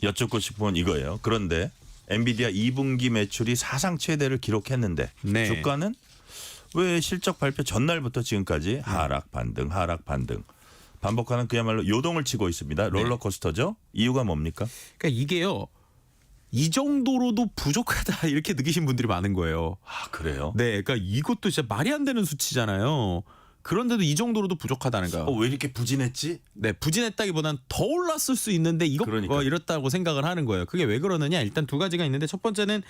여쭙고 싶은 건 이거예요. 그런데 엔비디아 2분기 매출이 사상 최대를 기록했는데 네. 주가는 왜 실적 발표 전날부터 지금까지 하락 반등 하락 반등 반복하는 그야말로 요동을 치고 있습니다. 롤러코스터죠. 이유가 뭡니까? 그러니까 이게요. 이 정도로도 부족하다 이렇게 느끼신 분들이 많은 거예요. 아 그래요? 네, 그러니까 이것도 진짜 말이 안 되는 수치잖아요. 그런데도 이 정도로도 부족하다는 거예요. 왜 이렇게 부진했지? 네, 부진했다기보단 더 올랐을 수 있는데 이거 그러니까. 이렇다고 생각을 하는 거예요. 그게 왜 그러느냐? 일단 두 가지가 있는데 첫 번째는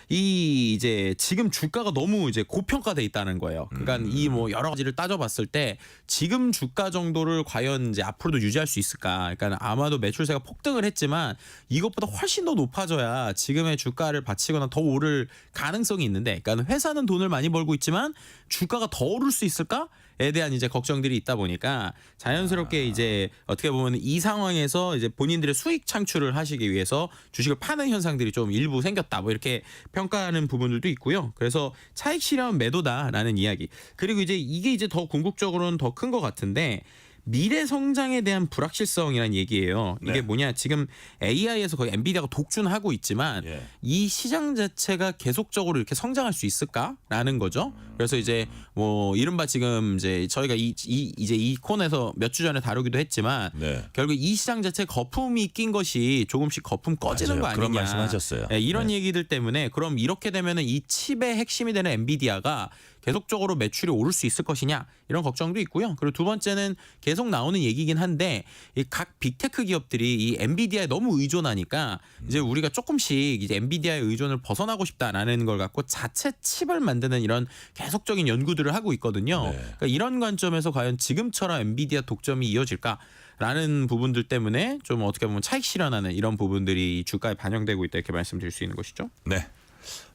이 이제 지금 주가가 너무 이제 고평가돼 있다는 거예요. 그러니까 이 뭐 여러 가지를 따져봤을 때 지금 주가 정도를 과연 이제 앞으로도 유지할 수 있을까? 그러니까 아마도 매출세가 폭등을 했지만 이것보다 훨씬 더 높아져야 지금의 주가를 바치거나 더 오를 가능성이 있는데, 그러니까 회사는 돈을 많이 벌고 있지만 주가가 더 오를 수 있을까? 에 대한 이제 걱정들이 있다 보니까 자연스럽게 이제 어떻게 보면 이 상황에서 이제 본인들의 수익 창출을 하시기 위해서 주식을 파는 현상들이 좀 일부 생겼다. 뭐 이렇게 평가하는 부분들도 있고요. 그래서 차익 실현 매도다라는 이야기. 그리고 이제 이게 이제 더 궁극적으로는 더 큰 것 같은데 미래 성장에 대한 불확실성이라는 얘기예요. 이게 네. 뭐냐? 지금 AI에서 거의 엔비디아가 독준하고 있지만 예. 이 시장 자체가 계속적으로 이렇게 성장할 수 있을까라는 거죠. 그래서 이제 뭐 이른바 지금 이제 저희가 이제 이 코너에서 몇 주 전에 다루기도 했지만 네. 결국 이 시장 자체 거품이 낀 것이 조금씩 거품 꺼지는 맞아요. 거 아니냐. 그런 말씀하셨어요. 네, 이런 네. 얘기들 때문에 그럼 이렇게 되면은 이 칩의 핵심이 되는 엔비디아가 계속적으로 매출이 오를 수 있을 것이냐 이런 걱정도 있고요. 그리고 두 번째는 계속 나오는 얘기긴 한데 이 각 빅테크 기업들이 이 엔비디아에 너무 의존하니까 이제 우리가 조금씩 이제 엔비디아의 의존을 벗어나고 싶다라는 걸 갖고 자체 칩을 만드는 이런 계속적인 연구들을 하고 있거든요. 네. 그러니까 이런 관점에서 과연 지금처럼 엔비디아 독점이 이어질까라는 부분들 때문에 좀 어떻게 보면 차익 실현하는 이런 부분들이 주가에 반영되고 있다 이렇게 말씀드릴 수 있는 것이죠. 네.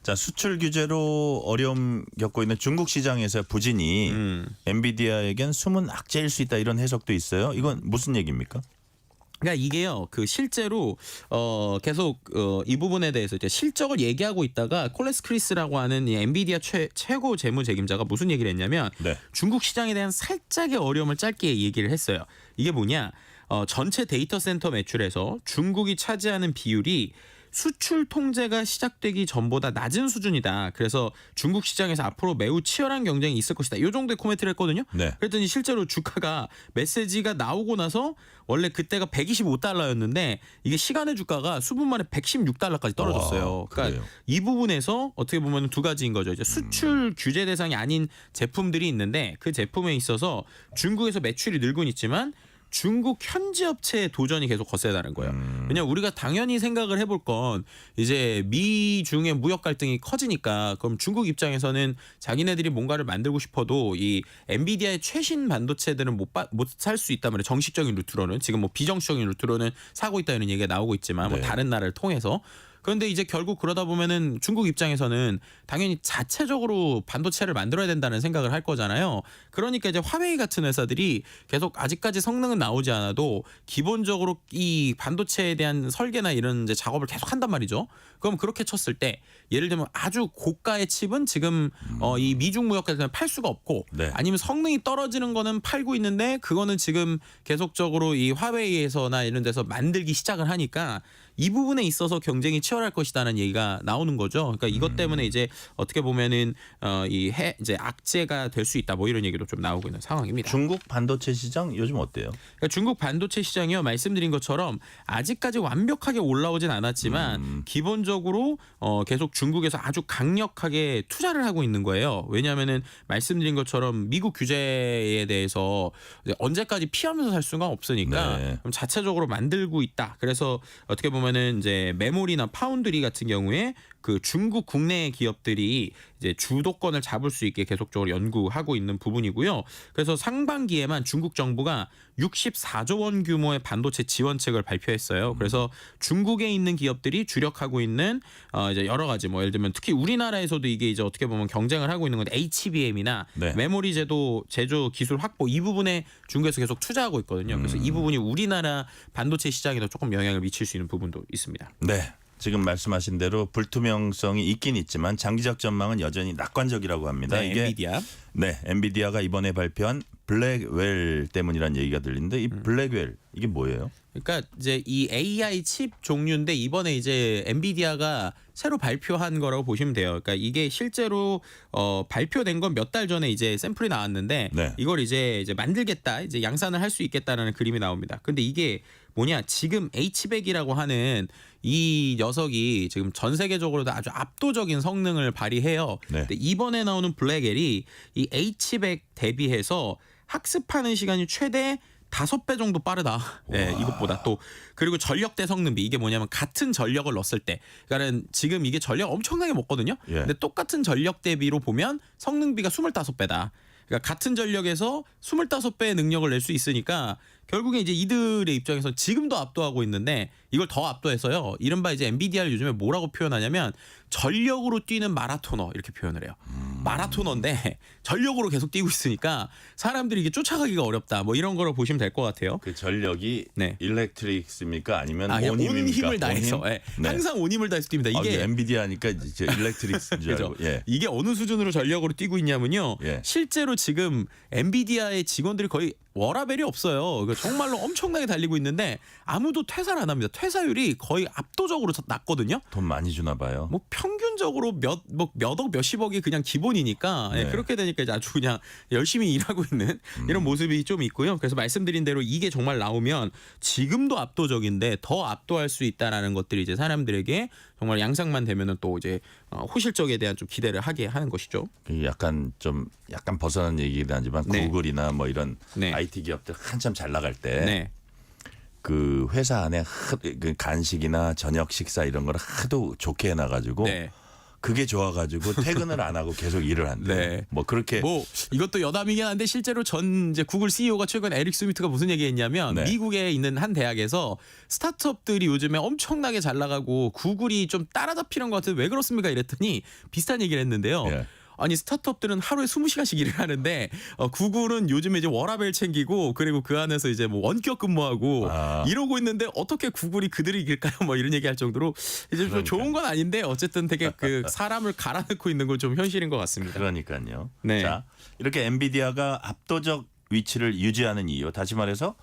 자, 수출 규제로 어려움 겪고 있는 중국 시장에서 부진이 엔비디아에겐 숨은 악재일 수 있다 이런 해석도 있어요. 이건 무슨 얘기입니까? 그러니까 이게요, 그 실제로 계속 이 부분에 대해서 이제 실적을 얘기하고 있다가 콜레스 크리스라고 하는 이 엔비디아 최고 재무 책임자가 무슨 얘기를 했냐면 네. 중국 시장에 대한 살짝의 어려움을 짧게 얘기를 했어요. 이게 뭐냐? 전체 데이터 센터 매출에서 중국이 차지하는 비율이 수출 통제가 시작되기 전보다 낮은 수준이다. 그래서 중국 시장에서 앞으로 매우 치열한 경쟁이 있을 것이다. 이 정도의 코멘트를 했거든요. 네. 그랬더니 실제로 주가가 메시지가 나오고 나서 원래 그때가 125달러였는데 이게 시간의 주가가 수분 만에 116달러까지 떨어졌어요. 와, 그러니까 그래요? 이 부분에서 어떻게 보면 두 가지인 거죠. 이제 수출 규제 대상이 아닌 제품들이 있는데 그 제품에 있어서 중국에서 매출이 늘고는 있지만 중국 현지 업체의 도전이 계속 거세다는 거예요. 왜냐면 우리가 당연히 생각을 해볼 건 이제 미중의 무역 갈등이 커지니까 그럼 중국 입장에서는 자기네들이 뭔가를 만들고 싶어도 이 엔비디아의 최신 반도체들은 못 살 수 있단 말이에요. 정식적인 루트로는 지금 뭐 비정식적인 루트로는 사고 있다 이런 얘기가 나오고 있지만 뭐 네. 다른 나라를 통해서. 그런데 이제 결국 그러다 보면은 중국 입장에서는 당연히 자체적으로 반도체를 만들어야 된다는 생각을 할 거잖아요. 그러니까 이제 화웨이 같은 회사들이 계속 아직까지 성능은 나오지 않아도 기본적으로 이 반도체에 대한 설계나 이런 이제 작업을 계속 한단 말이죠. 그럼 그렇게 쳤을 때 예를 들면 아주 고가의 칩은 지금 이 미중 무역 갈등에 팔 수가 없고 네. 아니면 성능이 떨어지는 거는 팔고 있는데 그거는 지금 계속적으로 이 화웨이에서나 이런 데서 만들기 시작을 하니까 이 부분에 있어서 경쟁이 치열할 것이다는 얘기가 나오는 거죠. 그러니까 이것 때문에 이제 어떻게 보면은 이제 악재가 될 수 있다 뭐 이런 얘기도 좀 나오고 있는 상황입니다. 중국 반도체 시장 요즘 어때요? 그러니까 중국 반도체 시장이요 말씀드린 것처럼 아직까지 완벽하게 올라오진 않았지만 기본적으로 계속 중국에서 아주 강력하게 투자를 하고 있는 거예요. 왜냐하면은 말씀드린 것처럼 미국 규제에 대해서 이제 언제까지 피하면서 살 수가 없으니까 네. 그럼 자체적으로 만들고 있다. 그래서 어떻게 보면은 이제 메모리나 파운드리 같은 경우에 그 중국 국내 기업들이 이제 주도권을 잡을 수 있게 계속적으로 연구하고 있는 부분이고요. 그래서 상반기에만 중국 정부가 64조 원 규모의 반도체 지원책을 발표했어요. 그래서 중국에 있는 기업들이 주력하고 있는 이제 여러 가지 뭐 예를 들면 특히 우리나라에서도 이게 이제 어떻게 보면 경쟁을 하고 있는 건데 HBM이나 네. 메모리 제조 기술 확보 이 부분에 중국에서 계속 투자하고 있거든요. 그래서 이 부분이 우리나라 반도체 시장에도 조금 영향을 미칠 수 있는 부분도 있습니다. 네. 지금 말씀하신 대로 불투명성이 있긴 있지만 장기적 전망은 여전히 낙관적이라고 합니다. 네, 이게 엔비디아. 네, 엔비디아가 이번에 발표한 블랙웰 때문이라는 얘기가 들리는데 이 블랙웰 이게 뭐예요? 그러니까 이제 이 AI 칩 종류인데 이번에 이제 엔비디아가 새로 발표한 거라고 보시면 돼요. 그러니까 이게 실제로 발표된 건 몇 달 전에 이제 샘플이 나왔는데 네. 이걸 이제 만들겠다, 이제 양산을 할 수 있겠다라는 그림이 나옵니다. 근데 이게 뭐냐? 지금 H백이라고 하는 이 녀석이 지금 전 세계적으로도 아주 압도적인 성능을 발휘해요. 네. 근데 이번에 나오는 블랙웰이 이 H백 대비해서 학습하는 시간이 최대 5배 정도 빠르다. 예, 이것보다 또 그리고 전력대 성능비 이게 뭐냐면 같은 전력을 넣었을 때, 그러니까는 지금 이게 전력 엄청나게 먹거든요. 예. 근데 똑같은 전력 대비로 보면 성능비가 25배다. 그러니까 같은 전력에서 25배의 능력을 낼 수 있으니까 결국에 이제 이들의 입장에서 지금도 압도하고 있는데 이걸 더 압도해서요. 이른바 이제 엔비디아를 요즘에 뭐라고 표현하냐면 전력으로 뛰는 마라토너 이렇게 표현을 해요. 마라토너인데 전력으로 계속 뛰고 있으니까 사람들이 이게 쫓아가기가 어렵다. 뭐 이런 거로 보시면 될 것 같아요. 그 전력이 네. 일렉트릭입니까 아니면 아, 온 온 힘입니까? 힘을 다해서 온 힘? 예. 네. 항상 온 힘을 다해서 뜁니다. 이게 이게 엔비디아니까 이제 일렉트릭인 줄 알고. 그죠? 예. 이게 어느 수준으로 전력으로 뛰고 있냐면요. 예. 실제로 지금 엔비디아의 직원들이 거의 워라벨이 없어요. 정말로 엄청나게 달리고 있는데 아무도 퇴사를 안 합니다. 퇴사율이 거의 압도적으로 낮거든요. 돈 많이 주나 봐요. 뭐 평균적으로 몇억 몇십억이 그냥 기본이니까 예, 네. 그렇게 되니까 이제 아주 그냥 열심히 일하고 있는 이런 모습이 좀 있고요. 그래서 말씀드린 대로 이게 정말 나오면 지금도 압도적인데 더 압도할 수 있다라는 것들이 이제 사람들에게 정말 양상만 되면은 또 이제 호실적에 대한 좀 기대를 하게 하는 것이죠. 약간 벗어난 얘기긴 하지만 네. 구글이나 뭐 이런 네. IT 기업들 한참 잘 나갈 때 네. 그 회사 안에 그 간식이나 저녁 식사 이런 걸 하도 좋게 해놔가지고 네. 그게 좋아가지고 퇴근을 안 하고 계속 일을 한대. 네. 뭐 그렇게 뭐 이것도 여담이긴 한데 실제로 전 이제 구글 CEO가 최근 에릭 스미트가 무슨 얘기했냐면 네. 미국에 있는 한 대학에서 스타트업들이 요즘에 엄청나게 잘 나가고 구글이 좀 따라잡히는 것 같은데 왜 그렇습니까? 이랬더니 비슷한 얘기를 했는데요. 예. 아니 스타트업들은 하루에 20시간씩 일을 하는데 구글은 요즘에 이제 워라벨 챙기고 그리고 그 안에서 이제 뭐 원격 근무하고 아. 이러고 있는데 어떻게 구글이 그들이 이길까요? 뭐 이런 얘기할 정도로 이제 좀 좋은 건 아닌데 어쨌든 되게 그 사람을 갈아넣고 있는 건 좀 현실인 것 같습니다. 그러니까요. 네. 자, 이렇게 엔비디아가 압도적 위치를 유지하는 이유, 다시 말해서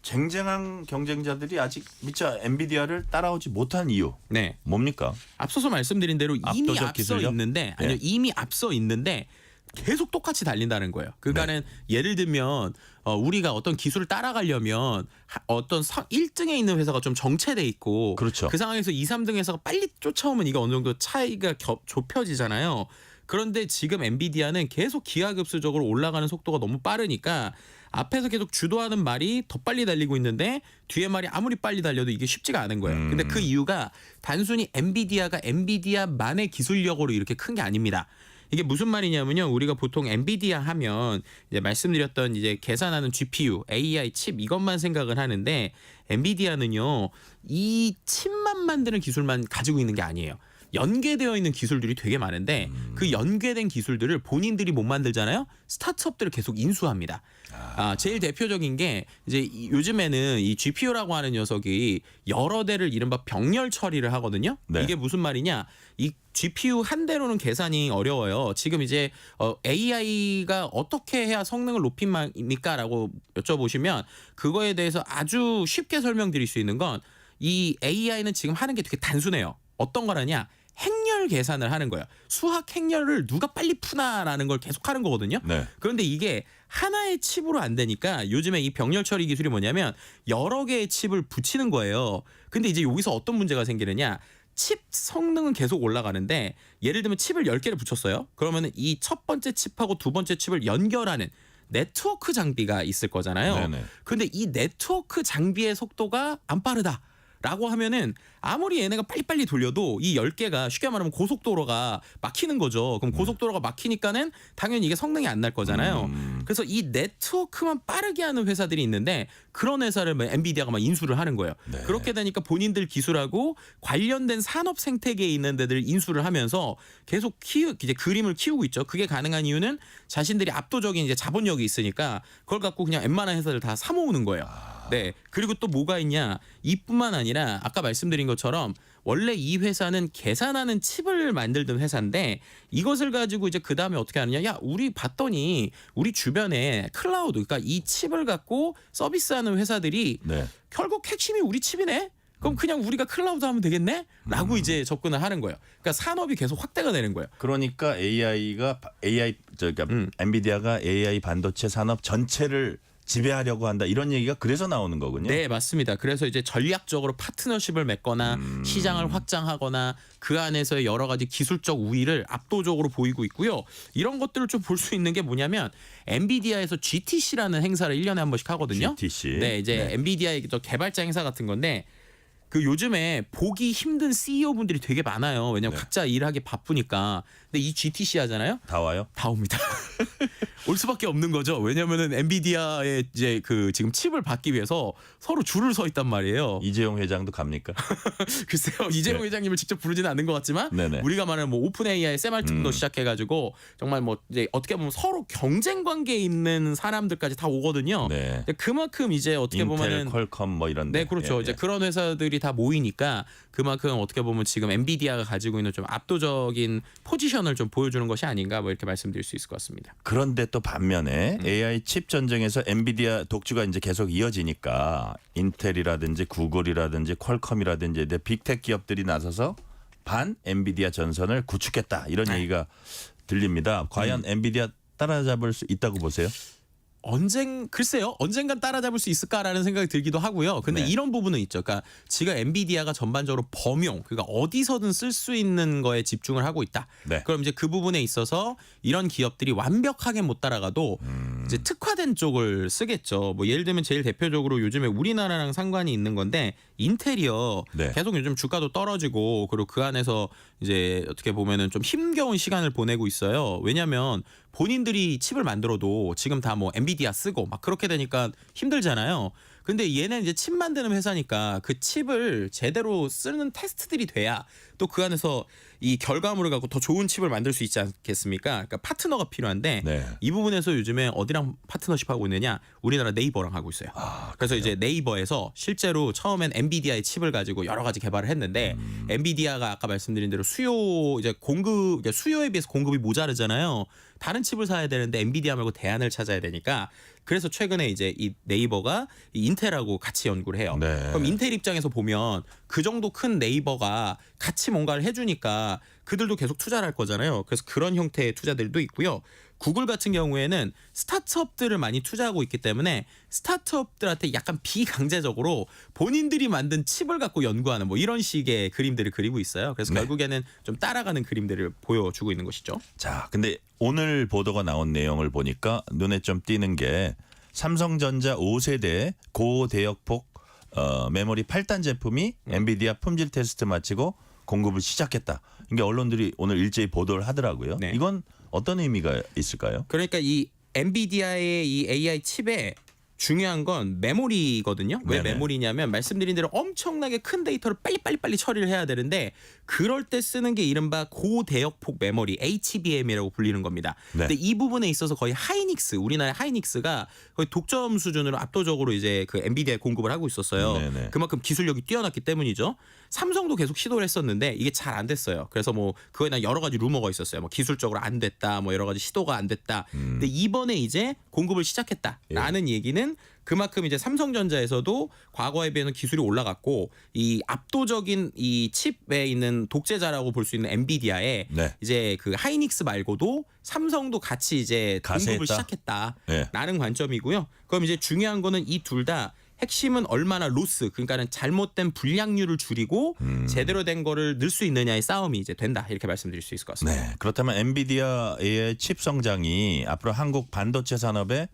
쟁쟁한 경쟁자들이 아직 미처 엔비디아를 따라오지 못한 이유 네. 뭡니까? 앞서서 말씀드린 대로 이미 압도적 앞서 기술력? 있는데 아니요 예. 이미 앞서 있는데 계속 똑같이 달린다는 거예요. 그러니까는 예를 들면 우리가 어떤 기술을 따라가려면 어떤 1등에 있는 회사가 좀 정체돼 있고 그렇죠. 그 상황에서 2, 3등 회사가 빨리 쫓아오면 이게 어느 정도 차이가 좁혀지잖아요. 그런데 지금 엔비디아는 계속 기하급수적으로 올라가는 속도가 너무 빠르니까 앞에서 계속 주도하는 말이 더 빨리 달리고 있는데 뒤에 말이 아무리 빨리 달려도 이게 쉽지가 않은 거예요. 근데 그 이유가 단순히 엔비디아가 엔비디아만의 기술력으로 이렇게 큰 게 아닙니다. 이게 무슨 말이냐면요. 우리가 보통 엔비디아 하면 이제 말씀드렸던 이제 계산하는 GPU, AI 칩 이것만 생각을 하는데 엔비디아는요. 이 칩만 만드는 기술만 가지고 있는 게 아니에요. 연계되어 있는 기술들이 되게 많은데 그 연계된 기술들을 본인들이 못 만들잖아요. 스타트업들을 계속 인수합니다. 제일 대표적인 게 이제 요즘에는 이 GPU라고 하는 녀석이 여러 대를 이른바 병렬 처리를 하거든요. 네. 이게 무슨 말이냐? 이 GPU 한 대로는 계산이 어려워요. 지금 이제 AI가 어떻게 해야 성능을 높입니까라고 여쭤보시면 그거에 대해서 아주 쉽게 설명드릴 수 있는 건 이 AI는 지금 하는 게 되게 단순해요. 어떤 거라냐? 행렬 계산을 하는 거예요. 수학 행렬을 누가 빨리 푸나라는 걸 계속 하는 거거든요. 네. 그런데 이게 하나의 칩으로 안 되니까 요즘에 이 병렬 처리 기술이 뭐냐면 여러 개의 칩을 붙이는 거예요. 근데 이제 여기서 어떤 문제가 생기느냐? 칩 성능은 계속 올라가는데 예를 들면 칩을 10개를 붙였어요. 그러면 이 첫 번째 칩하고 두 번째 칩을 연결하는 네트워크 장비가 있을 거잖아요. 네네. 근데 이 네트워크 장비의 속도가 안 빠르다. 라고 하면은 아무리 얘네가 빨리빨리 돌려도 이 10개가 쉽게 말하면 고속도로가 막히는 거죠. 그럼 고속도로가 막히니까는 당연히 이게 성능이 안 날 거잖아요. 그래서 이 네트워크만 빠르게 하는 회사들이 있는데 그런 회사를 엔비디아가 막 인수를 하는 거예요. 네. 그렇게 되니까 본인들 기술하고 관련된 산업 생태계에 있는 데들 인수를 하면서 계속 이제 그림을 키우고 있죠. 그게 가능한 이유는 자신들이 압도적인 이제 자본력이 있으니까 그걸 갖고 그냥 웬만한 회사들 다 사모으는 거예요. 네. 그리고 또 뭐가 있냐? 이뿐만 아니라 아까 말씀드린 것처럼 원래 이 회사는 계산하는 칩을 만들던 회사인데 이것을 가지고 이제 그 다음에 어떻게 하느냐? 야, 우리 봤더니 우리 주변에 클라우드, 그러니까 이 칩을 갖고 서비스하는 회사들이 네. 결국 핵심이 우리 칩이네. 그럼 그냥 우리가 클라우드 하면 되겠네? 라고 이제 접근을 하는 거예요. 그러니까 산업이 계속 확대가 되는 거예요. 그러니까 엔비디아가 AI 반도체 산업 전체를 지배하려고 한다 이런 얘기가 그래서 나오는 거군요. 네, 맞습니다. 그래서 이제 전략적으로 파트너십을 맺거나 시장을 확장하거나 그 안에서의 여러 가지 기술적 우위를 압도적으로 보이고 있고요. 이런 것들을 좀 볼 수 있는 게 뭐냐면 엔비디아에서 GTC라는 행사를 1년에 한 번씩 하거든요. GTC. 네, 이제 엔비디아의 저 개발자 행사 같은 건데 그 요즘에 보기 힘든 CEO 분들이 되게 많아요. 왜냐면 네. 각자 일하기 바쁘니까. 근데 이 GTC 하잖아요. 다 와요? 다 옵니다. 올 수밖에 없는 거죠. 왜냐면은 엔비디아의 이제 그 지금 칩을 받기 위해서 서로 줄을 서 있단 말이에요. 이재용 회장도 갑니까? 글쎄요, 이재용 네. 회장님을 직접 부르지는 않는 것 같지만 네네. 우리가 말하는 뭐 오픈 AI, 샘알튼도 시작해가지고 정말 뭐 이제 어떻게 보면 서로 경쟁 관계에 있는 사람들까지 다 오거든요. 네. 근데 그만큼 이제 어떻게 인텔, 보면은 퀄컴 뭐 이런 네, 데. 그렇죠. 예, 이제 예. 그런 회사들이 다 모이니까 그만큼 어떻게 보면 지금 엔비디아가 가지고 있는 좀 압도적인 포지션을 좀 보여주는 것이 아닌가 뭐 이렇게 말씀드릴 수 있을 것 같습니다. 그런데 또 반면에 AI 칩 전쟁에서 엔비디아 독주가 이제 계속 이어지니까 인텔이라든지 구글이라든지 퀄컴이라든지 이제 빅텍 기업들이 나서서 반 엔비디아 전선을 구축했다 이런 얘기가 들립니다. 과연 엔비디아 따라잡을 수 있다고 보세요? 글쎄요. 언젠간 따라잡을 수 있을까라는 생각이 들기도 하고요. 근데 네. 이런 부분은 있죠. 그러니까 지금 엔비디아가 전반적으로 범용, 그러니까 어디서든 쓸 수 있는 거에 집중을 하고 있다. 네. 그럼 이제 그 부분에 있어서 이런 기업들이 완벽하게 못 따라가도 이제 특화된 쪽을 쓰겠죠. 뭐 예를 들면 제일 대표적으로 요즘에 우리나라랑 상관이 있는 건데 인텔이요. 네. 계속 요즘 주가도 떨어지고 그리고 그 안에서 이제 어떻게 보면은 좀 힘겨운 시간을 보내고 있어요. 왜냐하면 본인들이 칩을 만들어도 지금 다 뭐 엔비디아 쓰고 막 그렇게 되니까 힘들잖아요. 근데 얘는 이제 칩 만드는 회사니까 그 칩을 제대로 쓰는 테스트들이 돼야 또 그 안에서 이 결과물을 갖고 더 좋은 칩을 만들 수 있지 않겠습니까? 그러니까 파트너가 필요한데 네. 이 부분에서 요즘에 어디랑 파트너십 하고 있느냐? 우리나라 네이버랑 하고 있어요. 그래서 이제 네이버에서 실제로 처음엔 엔비디아의 칩을 가지고 여러 가지 개발을 했는데 엔비디아가 아까 말씀드린 대로 수요에 비해서 공급이 모자르잖아요. 다른 칩을 사야 되는데 엔비디아 말고 대안을 찾아야 되니까 그래서 최근에 이제 이 네이버가 이 인텔하고 같이 연구를 해요. 네. 그럼 인텔 입장에서 보면 그 정도 큰 네이버가 같이 뭔가를 해주니까 그들도 계속 투자를 할 거잖아요. 그래서 그런 형태의 투자들도 있고요. 구글 같은 경우에는 스타트업들을 많이 투자하고 있기 때문에 스타트업들한테 약간 비강제적으로 본인들이 만든 칩을 갖고 연구하는 뭐 이런 식의 그림들을 그리고 있어요. 그래서 네. 결국에는 좀 따라가는 그림들을 보여주고 있는 것이죠. 자, 근데 오늘 보도가 나온 내용을 보니까 눈에 좀 띄는 게 삼성전자 5세대 고대역폭 메모리 8단 제품이 엔비디아 품질 테스트 마치고 공급을 시작했다. 이게 언론들이 오늘 일제히 보도를 하더라고요. 네. 이건 어떤 의미가 있을까요? 그러니까 이 엔비디아의 이 AI 칩에 중요한 건 메모리거든요. 왜 네네. 메모리냐면 말씀드린 대로 엄청나게 큰 데이터를 빨리 처리를 해야 되는데 그럴 때 쓰는 게 이른바 고대역폭 메모리 HBM이라고 불리는 겁니다. 네. 근데 이 부분에 있어서 거의 하이닉스, 우리나라의 하이닉스가 거의 독점 수준으로 압도적으로 이제 그 엔비디아에 공급을 하고 있었어요. 네네. 그만큼 기술력이 뛰어났기 때문이죠. 삼성도 계속 시도를 했었는데 이게 잘 안 됐어요. 그래서 뭐 그거에 대한 여러 가지 루머가 있었어요. 뭐 기술적으로 안 됐다, 뭐 여러 가지 시도가 안 됐다. 근데 이번에 이제 공급을 시작했다라는 얘기는 그만큼 이제 삼성전자에서도 과거에 비해서 기술이 올라갔고 이 압도적인 이 칩에 있는 독재자라고 볼 수 있는 엔비디아에 네. 이제 그 하이닉스 말고도 삼성도 같이 이제 가세했다? 공급을 시작했다라는 네. 관점이고요. 그럼 이제 중요한 거는 이 둘 다 핵심은 얼마나 로스, 그러니까는 잘못된 불량률을 줄이고 제대로 된 거를 넣을 수 있느냐의 싸움이 이제 된다, 이렇게 말씀드릴 수 있을 것 같습니다. 네. 그렇다면 엔비디아의 칩 성장이 앞으로 한국 반도체 산업에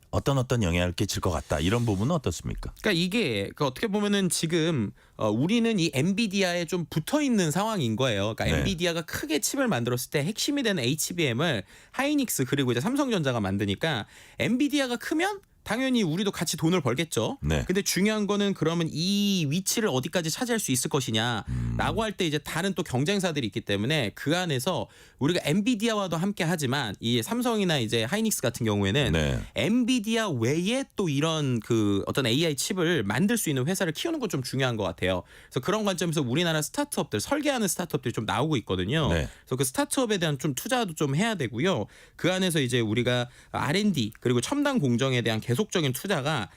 어떤 영향을 끼칠 것 같다. 이런 부분은 어떻습니까? 그러니까 이게 어떻게 보면은 지금 우리는 이 엔비디아에 좀 붙어 있는 상황인 거예요. 그러니까 네. 엔비디아가 크게 칩을 만들었을 때 핵심이 되는 HBM을 하이닉스 그리고 이제 삼성전자가 만드니까 엔비디아가 크면 당연히 우리도 같이 돈을 벌겠죠. 네. 근데 중요한 거는 그러면 이 위치를 어디까지 차지할 수 있을 것이냐라고 할 때 이제 다른 또 경쟁사들이 있기 때문에 그 안에서 우리가 엔비디아와도 함께 하지만 이 삼성이나 이제 하이닉스 같은 경우에는 네. 엔비디아 외에 또 이런 그 어떤 AI 칩을 만들 수 있는 회사를 키우는 건 좀 중요한 것 같아요. 그래서 그런 관점에서 우리나라 스타트업들, 설계하는 스타트업들이 좀 나오고 있거든요. 네. 그래서 그 스타트업에 대한 좀 투자도 좀 해야 되고요. 그 안에서 이제 우리가 R&D 그리고 첨단 공정에 대한 계속적인 투자가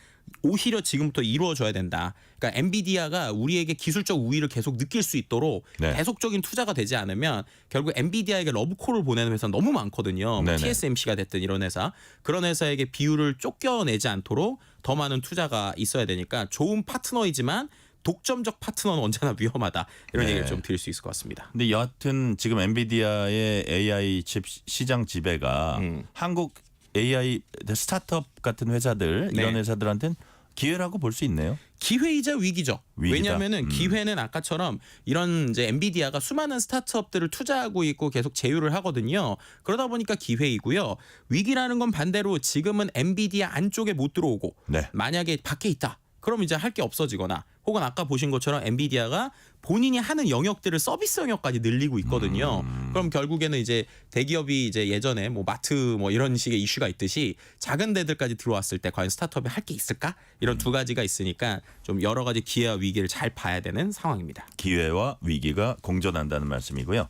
오히려 지금부터 이루어져야 된다. 그러니까 엔비디아가 우리에게 기술적 우위를 계속 느낄 수 있도록 네. 계속적인 투자가 되지 않으면 결국 엔비디아에게 러브콜을 보내는 회사는 너무 많거든요. 뭐 네네. TSMC가 됐든 이런 회사. 그런 회사에게 비율을 쫓겨내지 않도록 더 많은 투자가 있어야 되니까 좋은 파트너이지만 독점적 파트너는 언제나 위험하다. 이런 네. 얘기를 좀 드릴 수 있을 것 같습니다. 근데 여하튼 지금 엔비디아의 AI 칩 시장 지배가 한국 AI 스타트업 같은 회사들 이런 네. 회사들한테는 기회라고 볼 수 있네요. 기회이자 위기죠. 위기다. 왜냐하면은 기회는 아까처럼 이런 이제 엔비디아가 수많은 스타트업들을 투자하고 있고 계속 제휴를 하거든요. 그러다 보니까 기회이고요. 위기라는 건 반대로 지금은 엔비디아 안쪽에 못 들어오고 네. 만약에 밖에 있다. 그럼 이제 할 게 없어지거나 혹은 아까 보신 것처럼 엔비디아가 본인이 하는 영역들을 서비스 영역까지 늘리고 있거든요. 그럼 결국에는 이제 대기업이 이제 예전에 뭐 마트 뭐 이런 식의 이슈가 있듯이 작은 데들까지 들어왔을 때 과연 스타트업이 할 게 있을까? 이런 두 가지가 있으니까 좀 여러 가지 기회와 위기를 잘 봐야 되는 상황입니다. 기회와 위기가 공존한다는 말씀이고요.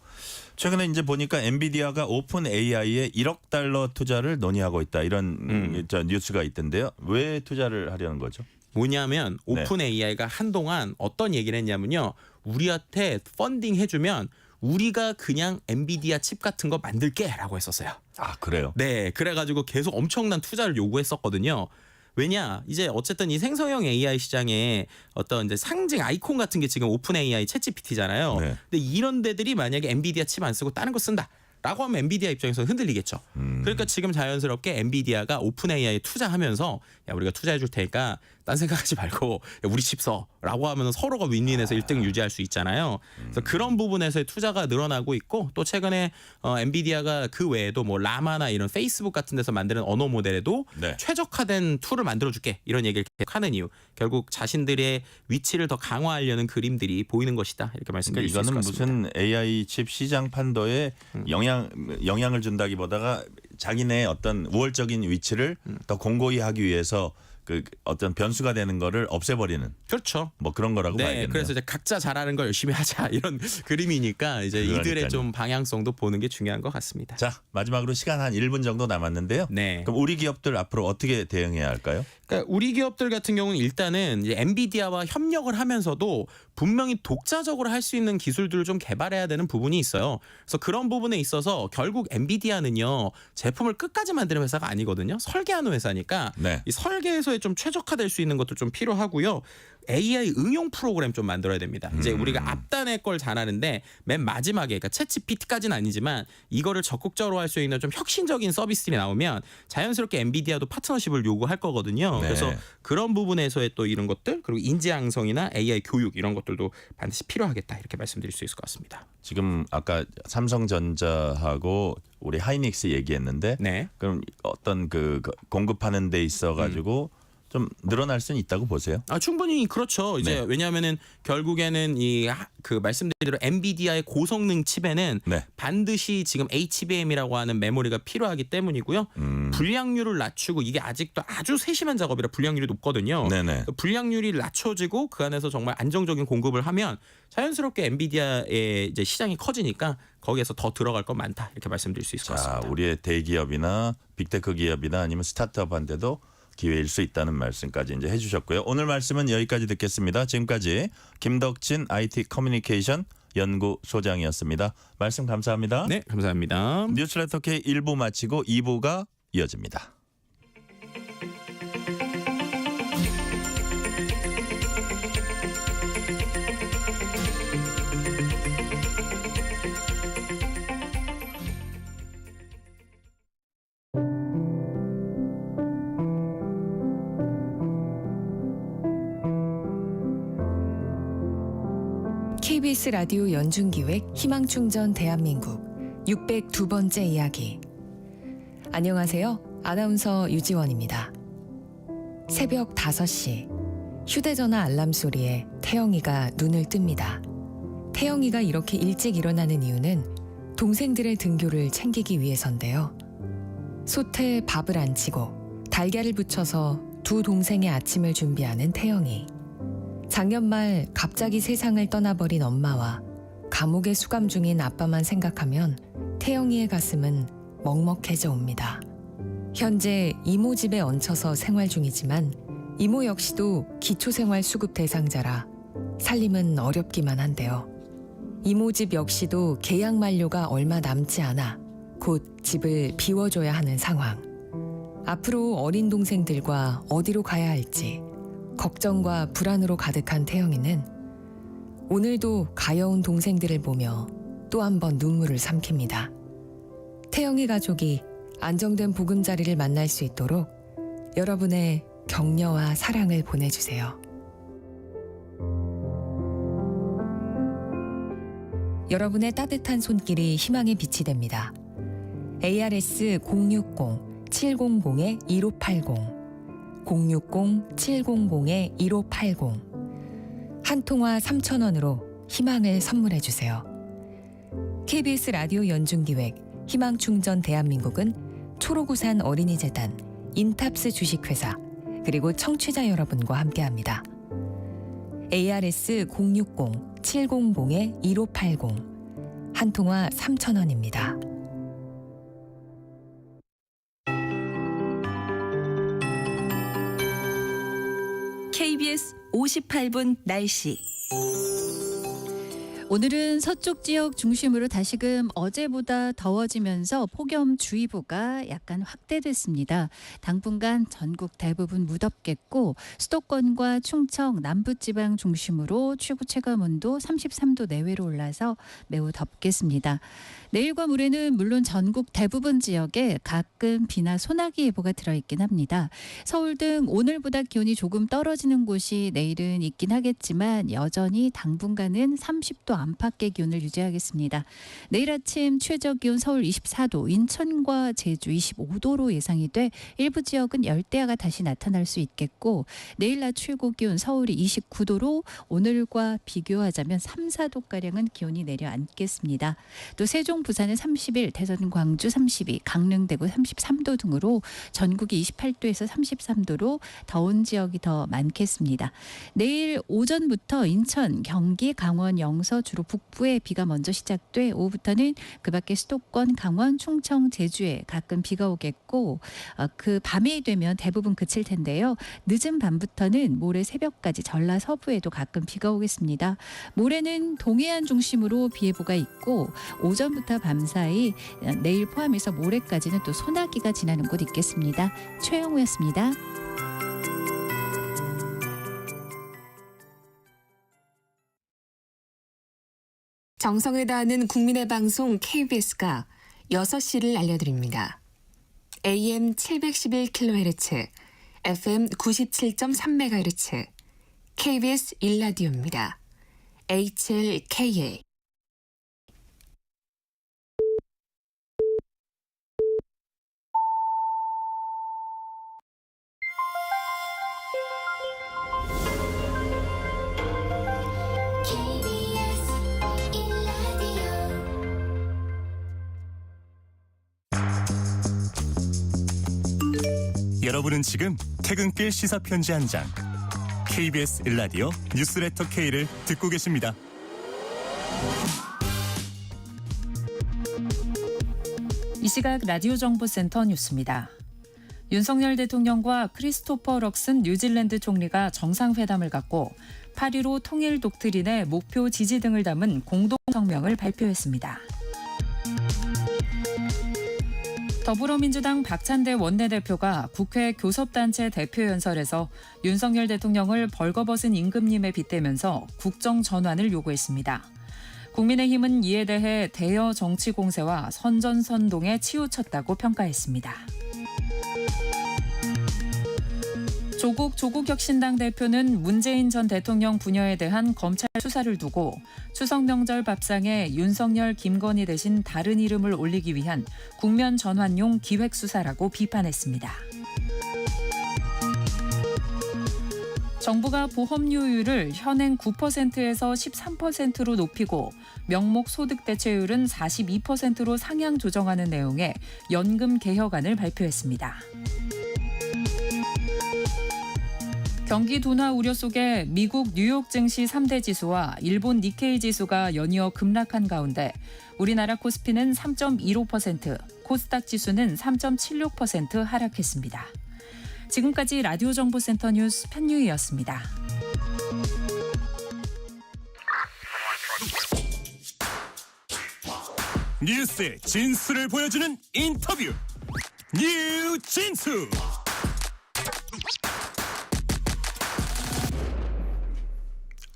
최근에 이제 보니까 엔비디아가 오픈 AI에 1억 달러 투자를 논의하고 있다. 이런 저 뉴스가 있던데요. 왜 투자를 하려는 거죠? 뭐냐면 네. 오픈 AI가 한동안 어떤 얘기를 했냐면요. 우리한테 펀딩 해주면 우리가 그냥 엔비디아 칩 같은 거 만들게라고 했었어요. 아, 그래요? 네, 그래가지고 계속 엄청난 투자를 요구했었거든요. 왜냐, 이제 어쨌든 이 생성형 AI 시장에 어떤 이제 상징 아이콘 같은 게 지금 오픈 AI 챗GPT잖아요. 네. 근데 이런 데들이 만약에 엔비디아 칩 안 쓰고 다른 거 쓴다. 라고 하면 엔비디아 입장에서 흔들리겠죠. 그러니까 지금 자연스럽게 엔비디아가 오픈 AI에 투자하면서 야, 우리가 투자해 줄 테니까 딴 생각하지 말고 야, 우리 칩 써라고 하면 서로가 윈윈해서 1등 유지할 수 있잖아요. 그래서 그런 부분에서의 투자가 늘어나고 있고 또 최근에 엔비디아가 그 외에도 뭐 라마나 이런 페이스북 같은 데서 만드는 언어 모델에도 네. 최적화된 툴을 만들어 줄게 이런 얘기를 계속 하는 이유. 결국 자신들의 위치를 더 강화하려는 그림들이 보이는 것이다. 이렇게 말씀드릴 수 있을 그러니까 것 이거는 같습니다. 무슨 AI 칩 시장 판도에 영향을 준다기보다가 자기네 어떤 우월적인 위치를 더 공고히 하기 위해서 그 어떤 변수가 되는 거를 없애버리는 그렇죠. 뭐 그런 거라고 네, 봐야겠네요. 그래서 이제 각자 잘하는 거 열심히 하자 이런 그림이니까 이제 이들의 그러니까요. 좀 방향성도 보는 게 중요한 것 같습니다. 자, 마지막으로 시간 한 1분 정도 남았는데요. 네. 그럼 우리 기업들 앞으로 어떻게 대응해야 할까요? 그러니까 우리 기업들 같은 경우는 일단은 이제 엔비디아와 협력을 하면서도 분명히 독자적으로 할 수 있는 기술들을 좀 개발해야 되는 부분이 있어요. 그래서 그런 부분에 있어서 결국 엔비디아는요 제품을 끝까지 만드는 회사가 아니거든요. 설계하는 회사니까 네. 이 설계에서의 좀 최적화될 수 있는 것도 좀 필요하고요. AI 응용 프로그램 좀 만들어야 됩니다. 이제 우리가 앞단의 걸 잘하는데 맨 마지막에 그러니까 챗GPT까지는 아니지만 이거를 적극적으로 할 수 있는 좀 혁신적인 서비스들이 나오면 자연스럽게 엔비디아도 파트너십을 요구할 거거든요. 네. 그래서 그런 부분에서의 또 이런 것들 그리고 인재양성이나 AI 교육 이런 것들도 반드시 필요하겠다 이렇게 말씀드릴 수 있을 것 같습니다. 지금 아까 삼성전자하고 우리 하이닉스 얘기했는데 네. 그럼 어떤 그 공급하는 데 있어 가지고 좀 늘어날 수는 있다고 보세요. 충분히 그렇죠. 이제 네. 왜냐하면은 결국에는 이 그 말씀드린 대로 엔비디아의 고성능 칩에는 네. 반드시 지금 HBM이라고 하는 메모리가 필요하기 때문이고요. 불량률을 낮추고 이게 아직도 아주 세심한 작업이라 불량률이 높거든요. 네네. 그 불량률이 낮춰지고 그 안에서 정말 안정적인 공급을 하면 자연스럽게 엔비디아의 이제 시장이 커지니까 거기에서 더 들어갈 건 많다 이렇게 말씀드릴 수 있을 것 자, 같습니다. 우리의 대기업이나 빅테크 기업이나 아니면 스타트업한테도 기회일 수 있다는 말씀까지 이제 해주셨고요. 오늘 말씀은 여기까지 듣겠습니다. 지금까지 김덕진 IT 커뮤니케이션 연구소장이었습니다. 말씀 감사합니다. 네, 감사합니다. 뉴스레터 K 1부 마치고 2부가 이어집니다. KBS 라디오 연중기획 희망충전 대한민국 602번째 이야기. 안녕하세요. 아나운서 유지원입니다. 새벽 5시 휴대전화 알람 소리에 태영이가 눈을 뜹니다. 태영이가 이렇게 일찍 일어나는 이유는 동생들의 등교를 챙기기 위해서인데요. 솥에 밥을 안 치고 달걀을 부쳐서 두 동생의 아침을 준비하는 태영이. 작년 말 갑자기 세상을 떠나버린 엄마와 감옥에 수감 중인 아빠만 생각하면 태영이의 가슴은 먹먹해져 옵니다. 현재 이모 집에 얹혀서 생활 중이지만 이모 역시도 기초생활 수급 대상자라 살림은 어렵기만 한데요. 이모 집 역시도 계약 만료가 얼마 남지 않아 곧 집을 비워줘야 하는 상황. 앞으로 어린 동생들과 어디로 가야 할지 걱정과 불안으로 가득한 태영이는 오늘도 가여운 동생들을 보며 또 한 번 눈물을 삼킵니다. 태영이 가족이 안정된 보금자리를 만날 수 있도록 여러분의 격려와 사랑을 보내주세요. 여러분의 따뜻한 손길이 희망의 빛이 됩니다. ARS 060-700-1580 060-700-1580 한 통화 3,000원으로 희망을 선물해 주세요. KBS 라디오 연중기획 희망충전 대한민국은 초록우산 어린이재단, 인탑스 주식회사 그리고 청취자 여러분과 함께합니다. ARS 060-700-1580 한 통화 3,000원입니다. KBS 58분 날씨. 오늘은 서쪽 지역 중심으로 다시금 어제보다 더워지면서 폭염주의보가 약간 확대됐습니다. 당분간 전국 대부분 무덥겠고 수도권과 충청 남부지방 중심으로 최고 체감온도 33도 내외로 올라서 매우 덥겠습니다. 내일과 모레는 물론 전국 대부분 지역에 가끔 비나 소나기 예보가 들어있긴 합니다. 서울 등 오늘보다 기온이 조금 떨어지는 곳이 내일은 있긴 하겠지만 여전히 당분간은 30도 안팎의 기온을 유지하겠습니다. 내일 아침 최저 기온 서울 24도, 인천과 제주 25도로 예상이 돼 일부 지역은 열대야가 다시 나타날 수 있겠고 내일 낮 최고 기온 서울이 29도로 오늘과 비교하자면 3, 4도가량은 기온이 내려앉겠습니다. 또 세종, 부산은 31, 대전, 광주 32, 강릉, 대구 33도 등으로 전국이 28도에서 33도로 더운 지역이 더 많겠습니다. 내일 오전부터 인천, 경기, 강원, 영서 주로 북부에 비가 먼저 시작돼 오후부터는 그 밖에 수도권, 강원, 충청, 제주에 가끔 비가 오겠고 그 밤이 되면 대부분 그칠 텐데요. 늦은 밤부터는 모레 새벽까지 전라 서부에도 가끔 비가 오겠습니다. 모레는 동해안 중심으로 비 예보가 있고 오전부터 밤 사이 내일 포함해서 모레까지는 또 소나기가 지나는 곳 있겠습니다. 최영우였습니다. 정성을 다하는 국민의 방송 KBS가 6시를 알려드립니다. AM 711kHz, FM 97.3MHz, KBS 1라디오입니다. HLKA. KBS 1라디오 여러분은 지금 퇴근길 시사편지 한 장 KBS 1라디오 뉴스레터 K를 듣고 계십니다. 이 시각 라디오 정보센터 뉴스입니다. 윤석열 대통령과 크리스토퍼 럭슨 뉴질랜드 총리가 정상회담을 갖고 8.15 통일 독트린의 목표 지지 등을 담은 공동 성명을 발표했습니다. 더불어민주당 박찬대 원내대표가 국회 교섭단체 대표연설에서 윤석열 대통령을 벌거벗은 임금님에 빗대면서 국정 전환을 요구했습니다. 국민의힘은 이에 대해 대여 정치 공세와 선전선동에 치우쳤다고 평가했습니다. 조국 혁신당 대표는 문재인 전 대통령 부녀에 대한 검찰 수사를 두고 추석 명절 밥상에 윤석열, 김건희 대신 다른 이름을 올리기 위한 국면 전환용 기획 수사라고 비판했습니다. 정부가 보험료율을 현행 9%에서 13%로 높이고 명목 소득 대체율은 42%로 상향 조정하는 내용의 연금 개혁안을 발표했습니다. 경기 둔화 우려 속에 미국 뉴욕 증시 3대 지수와 일본 니케이 지수가 연이어 급락한 가운데 우리나라 코스피는 3.15%, 코스닥 지수는 3.76% 하락했습니다. 지금까지 라디오 정보센터 뉴스 편유희였습니다. 뉴스의 진수를 보여주는 인터뷰 뉴진수.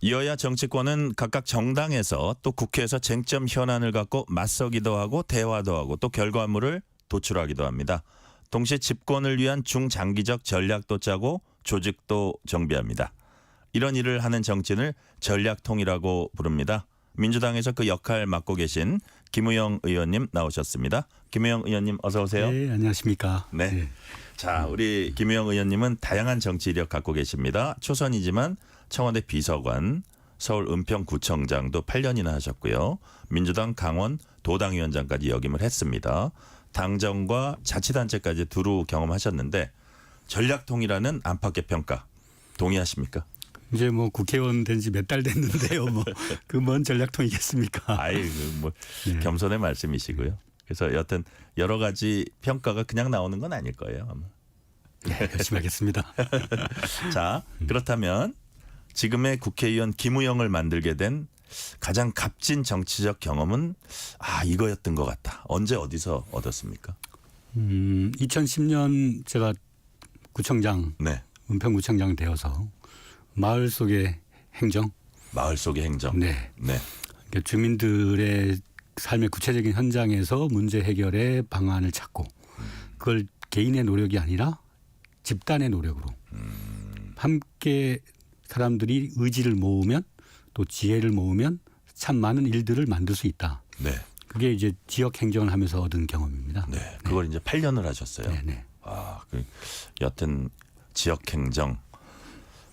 여야 정치권은 각각 정당에서 또 국회에서 쟁점 현안을 갖고 맞서기도 하고 대화도 하고 또 결과물을 도출하기도 합니다. 동시에 집권을 위한 중장기적 전략도 짜고 조직도 정비합니다. 이런 일을 하는 정치인을 전략통이라고 부릅니다. 민주당에서 그 역할 맡고 계신 김우영 의원님 나오셨습니다. 김우영 의원님 어서 오세요. 네, 안녕하십니까. 네. 네. 자, 우리 김우영 의원님은 다양한 정치 이력 갖고 계십니다. 초선이지만 청와대 비서관, 서울 은평구청장도 8년이나 하셨고요. 민주당 강원 도당위원장까지 역임을 했습니다. 당정과 자치단체까지 두루 경험하셨는데 전략통이라는 안팎의 평가 동의하십니까? 이제 뭐 국회의원 된 지 몇 달 됐는데요. 뭐 그 뭔 전략통이겠습니까? 아이 뭐 네. 겸손의 말씀이시고요. 그래서 여튼 여러 가지 평가가 그냥 나오는 건 아닐 거예요. 아마. 네, 열심히 하겠습니다. 자, 그렇다면 지금의 국회의원 김우영을 만들게 된 가장 값진 정치적 경험은 이거였던 것 같다. 언제 어디서 얻었습니까? 2010년 제가 구청장, 네. 은평구청장 되어서 마을 속의 행정. 마을 속의 행정. 네. 네. 그러니까 주민들의 삶의 구체적인 현장에서 문제 해결의 방안을 찾고 그걸 개인의 노력이 아니라 집단의 노력으로 함께 사람들이 의지를 모으면 또 지혜를 모으면 참 많은 일들을 만들 수 있다. 네. 그게 이제 지역 행정을 하면서 얻은 경험입니다. 네. 그걸 이제 8년을 하셨어요. 네네. 여튼 지역 행정을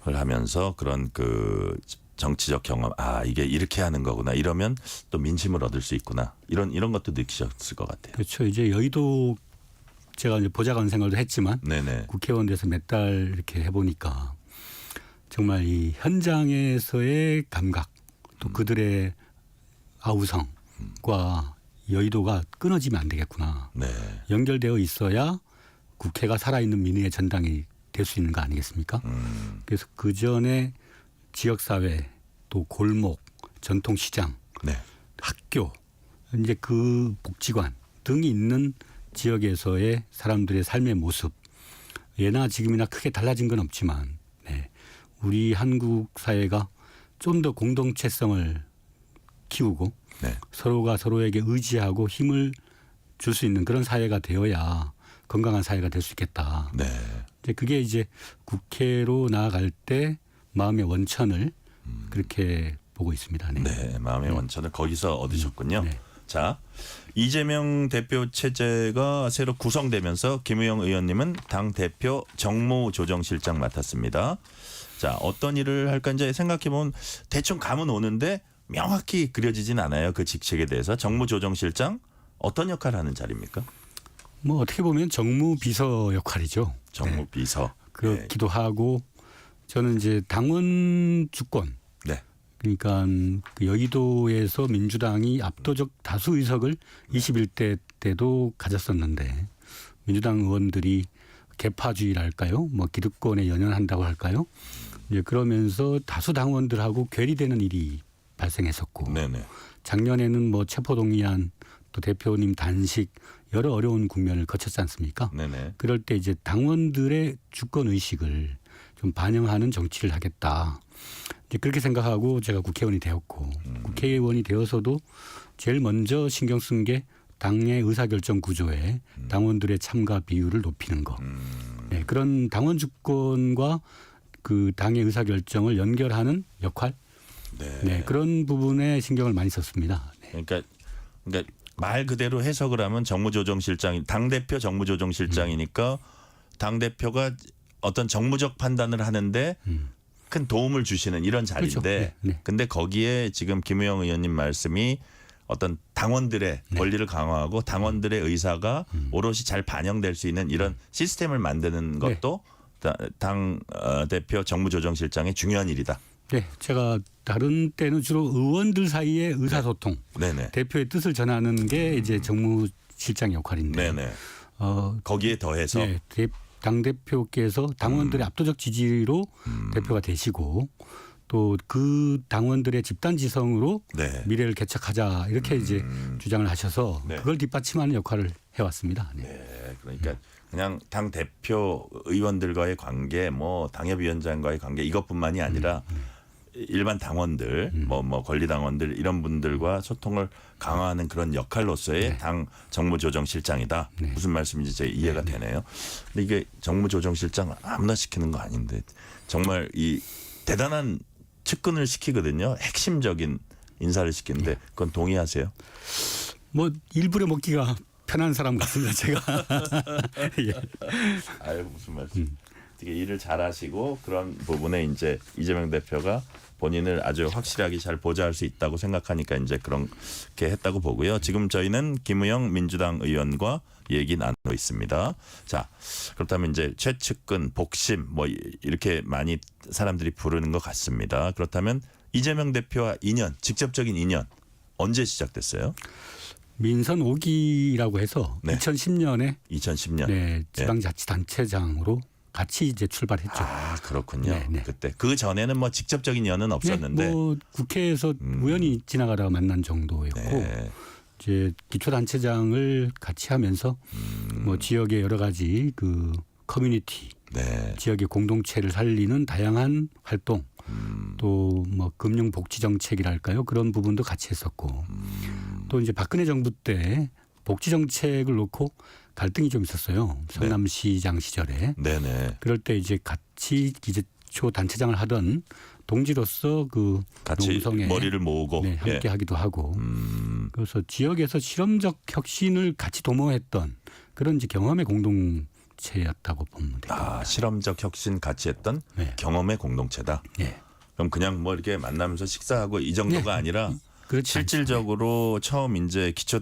하면서 그런 그 정치적 경험, 이게 이렇게 하는 거구나. 이러면 또 민심을 얻을 수 있구나. 이런 것도 느끼셨을 것 같아요. 그렇죠. 이제 여의도 제가 이제 보좌관 생활도 했지만 네네. 국회의원 돼서 몇 달 이렇게 해보니까 정말 이 현장에서의 감각 또 그들의 아우성과 여의도가 끊어지면 안 되겠구나. 네. 연결되어 있어야 국회가 살아있는 민의의 전당이 될 수 있는 거 아니겠습니까? 그래서 그 전에 지역사회 또 골목, 전통시장, 네. 학교, 이제 그 복지관 등이 있는 지역에서의 사람들의 삶의 모습 예나 지금이나 크게 달라진 건 없지만 우리 한국 사회가 좀 더 공동체성을 키우고 네. 서로가 서로에게 의지하고 힘을 줄 수 있는 그런 사회가 되어야 건강한 사회가 될 수 있겠다. 네. 이제 그게 이제 국회로 나아갈 때 마음의 원천을 그렇게 보고 있습니다. 네. 네, 마음의 원천을 거기서 얻으셨군요. 네. 자, 이재명 대표 체제가 새로 구성되면서 김우영 의원님은 당 대표 정무조정실장 맡았습니다. 자, 어떤 일을 할까 이제 생각해보면 대충 감은 오는데 명확히 그려지진 않아요. 그 직책에 대해서. 정무조정실장 어떤 역할을 하는 자리입니까? 뭐 어떻게 보면 정무비서 역할이죠. 정무비서. 그렇기도 하고 저는 이제 당원 주권. 네. 그러니까 그 여의도에서 민주당이 압도적 다수 의석을 21대 때도 가졌었는데 민주당 의원들이 개파주의랄까요? 뭐 기득권에 연연한다고 할까요? 이제 그러면서 다수 당원들하고 괴리되는 일이 발생했었고 네네. 작년에는 뭐 체포동의안 또 대표님 단식 여러 어려운 국면을 거쳤지 않습니까? 네네. 그럴 때 이제 당원들의 주권 의식을 좀 반영하는 정치를 하겠다. 이제 그렇게 생각하고 제가 국회의원이 되었고 국회의원이 되어서도 제일 먼저 신경 쓴 게 당의 의사결정 구조에 당원들의 참가 비율을 높이는 거. 네, 그런 당원 주권과 그 당의 의사결정을 연결하는 역할. 네, 그런 부분에 신경을 많이 썼습니다. 네. 그러니까 말 그대로 해석을 하면 정무조정실장이 당대표 정무조정실장이니까 당대표가 어떤 정무적 판단을 하는데 큰 도움을 주시는 이런 자리인데 그렇죠. 네. 근데 거기에 지금 김우영 의원님 말씀이 어떤 당원들의 권리를 강화하고 당원들의 의사가 오롯이 잘 반영될 수 있는 이런 시스템을 만드는 것도 당 대표 정무조정실장의 중요한 일이다. 네, 제가 다른 때는 주로 의원들 사이의 의사소통, 네네. 대표의 뜻을 전하는 게 이제 정무실장 역할인데, 네네. 거기에 더해서 네, 당 대표께서 당원들의 압도적 지지로 대표가 되시고 또 그 당원들의 집단 지성으로 네. 미래를 개척하자 이렇게 이제 주장을 하셔서 네. 그걸 뒷받침하는 역할을 해왔습니다. 네. 네, 그러니까 그냥 당 대표 의원들과의 관계, 뭐 당협위원장과의 관계 이것뿐만이 아니라 일반 당원들, 뭐 권리 당원들 이런 분들과 소통을 강화하는 그런 역할로서의 당 정무조정실장이다. 무슨 말씀인지 제 이해가 되네요. 근데 이게 정무조정실장 아무나 시키는 거 아닌데 정말 이 대단한 측근을 시키거든요. 핵심적인 인사를 시키는데 그건 동의하세요? 뭐 일부러 먹기가 편한 사람 같습니다. 제가. 예. 아유 무슨 말씀? 되게 일을 잘하시고 그런 부분에 이제 이재명 대표가 본인을 아주 확실하게 잘 보좌할 수 있다고 생각하니까 이제 그렇게 했다고 보고요. 지금 저희는 김우영 민주당 의원과 얘기 나누고 있습니다. 자, 그렇다면 이제 최측근, 복심 뭐 이렇게 많이 사람들이 부르는 것 같습니다. 그렇다면 이재명 대표와 인연, 직접적인 인연 언제 시작됐어요? 민선 5기라고 해서 네. 2010년에 네. 지방자치단체장으로 같이 이제 출발했죠. 아 그렇군요. 네. 그때 그 전에는 뭐 직접적인 연은 없었는데 네, 뭐 국회에서 우연히 지나가다가 만난 정도였고 네. 이제 기초단체장을 같이 하면서 뭐 지역의 여러 가지 그 커뮤니티, 네. 지역의 공동체를 살리는 다양한 활동, 또 뭐 금융복지정책이랄까요 그런 부분도 같이 했었고 또 이제 박근혜 정부 때 복지정책을 놓고 갈등이 좀 있었어요. 성남시장 시절에. 네네. 그럴 때 이제 같이 기초단체장을 하던 동지로서 그 같이 농성에 머리를 모으고 네, 함께 예. 하기도 하고 그래서 지역에서 실험적 혁신을 같이 도모했던 그런 이제 경험의 공동체였다고 보면 돼요. 아, 실험적 혁신 같이 했던 네. 경험의 공동체다. 네. 그럼 그냥 뭐 이렇게 만나면서 식사하고 이 정도가 네. 아니라 그렇지 실질적으로 처음 이제 기초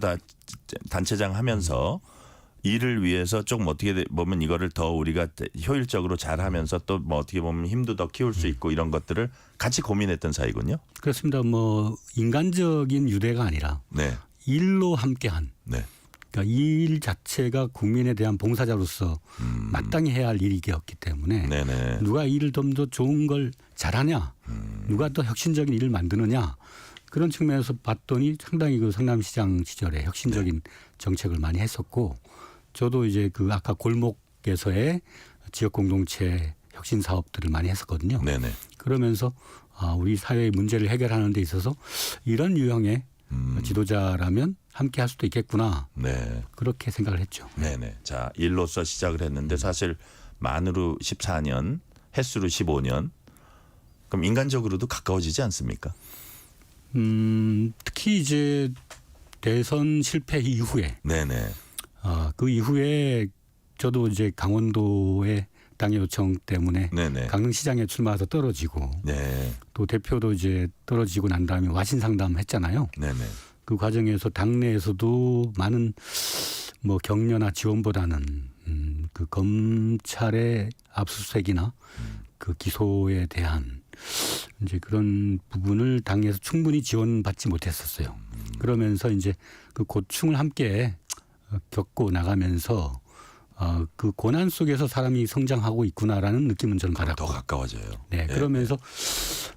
단체장 하면서 일을 위해서 조금 어떻게 보면 이거를 더 우리가 효율적으로 잘하면서 또 뭐 어떻게 보면 힘도 더 키울 수 있고 이런 것들을 같이 고민했던 사이군요. 그렇습니다. 뭐 인간적인 유대가 아니라 네, 일로 함께한. 네. 그러니까 이 일 자체가 국민에 대한 봉사자로서 마땅히 해야 할 일이었기 때문에 네네. 누가 일을 좀 더 좋은 걸 잘하냐, 누가 더 혁신적인 일을 만드느냐 그런 측면에서 봤더니 상당히 그 성남시장 시절에 혁신적인 정책을 많이 했었고 저도 이제 그 아까 골목에서의 지역 공동체 혁신 사업들을 많이 했었거든요. 네네. 그러면서 우리 사회의 문제를 해결하는 데 있어서 이런 유형의 지도자라면 함께 할 수도 있겠구나. 네. 그렇게 생각을 했죠. 네네. 자, 일로서 시작을 했는데 사실 만으로 14년, 횟수로 15년. 그럼 인간적으로도 가까워지지 않습니까? 특히 이제 대선 실패 이후에 네네. 그 이후에 저도 이제 강원도의 당의 요청 때문에 네네. 강릉시장에 출마해서 떨어지고 네. 또 대표도 이제 떨어지고 난 다음에 와신 상담했잖아요. 네네. 그 과정에서 당내에서도 많은 뭐 격려나 지원보다는 그 검찰의 압수수색이나 그 기소에 대한 이제 그런 부분을 당에서 충분히 지원받지 못했었어요. 그러면서 이제 그 고충을 함께 겪고 나가면서 그 고난 속에서 사람이 성장하고 있구나라는 느낌은 저는 받았고 더 가까워져요. 네, 예. 그러면서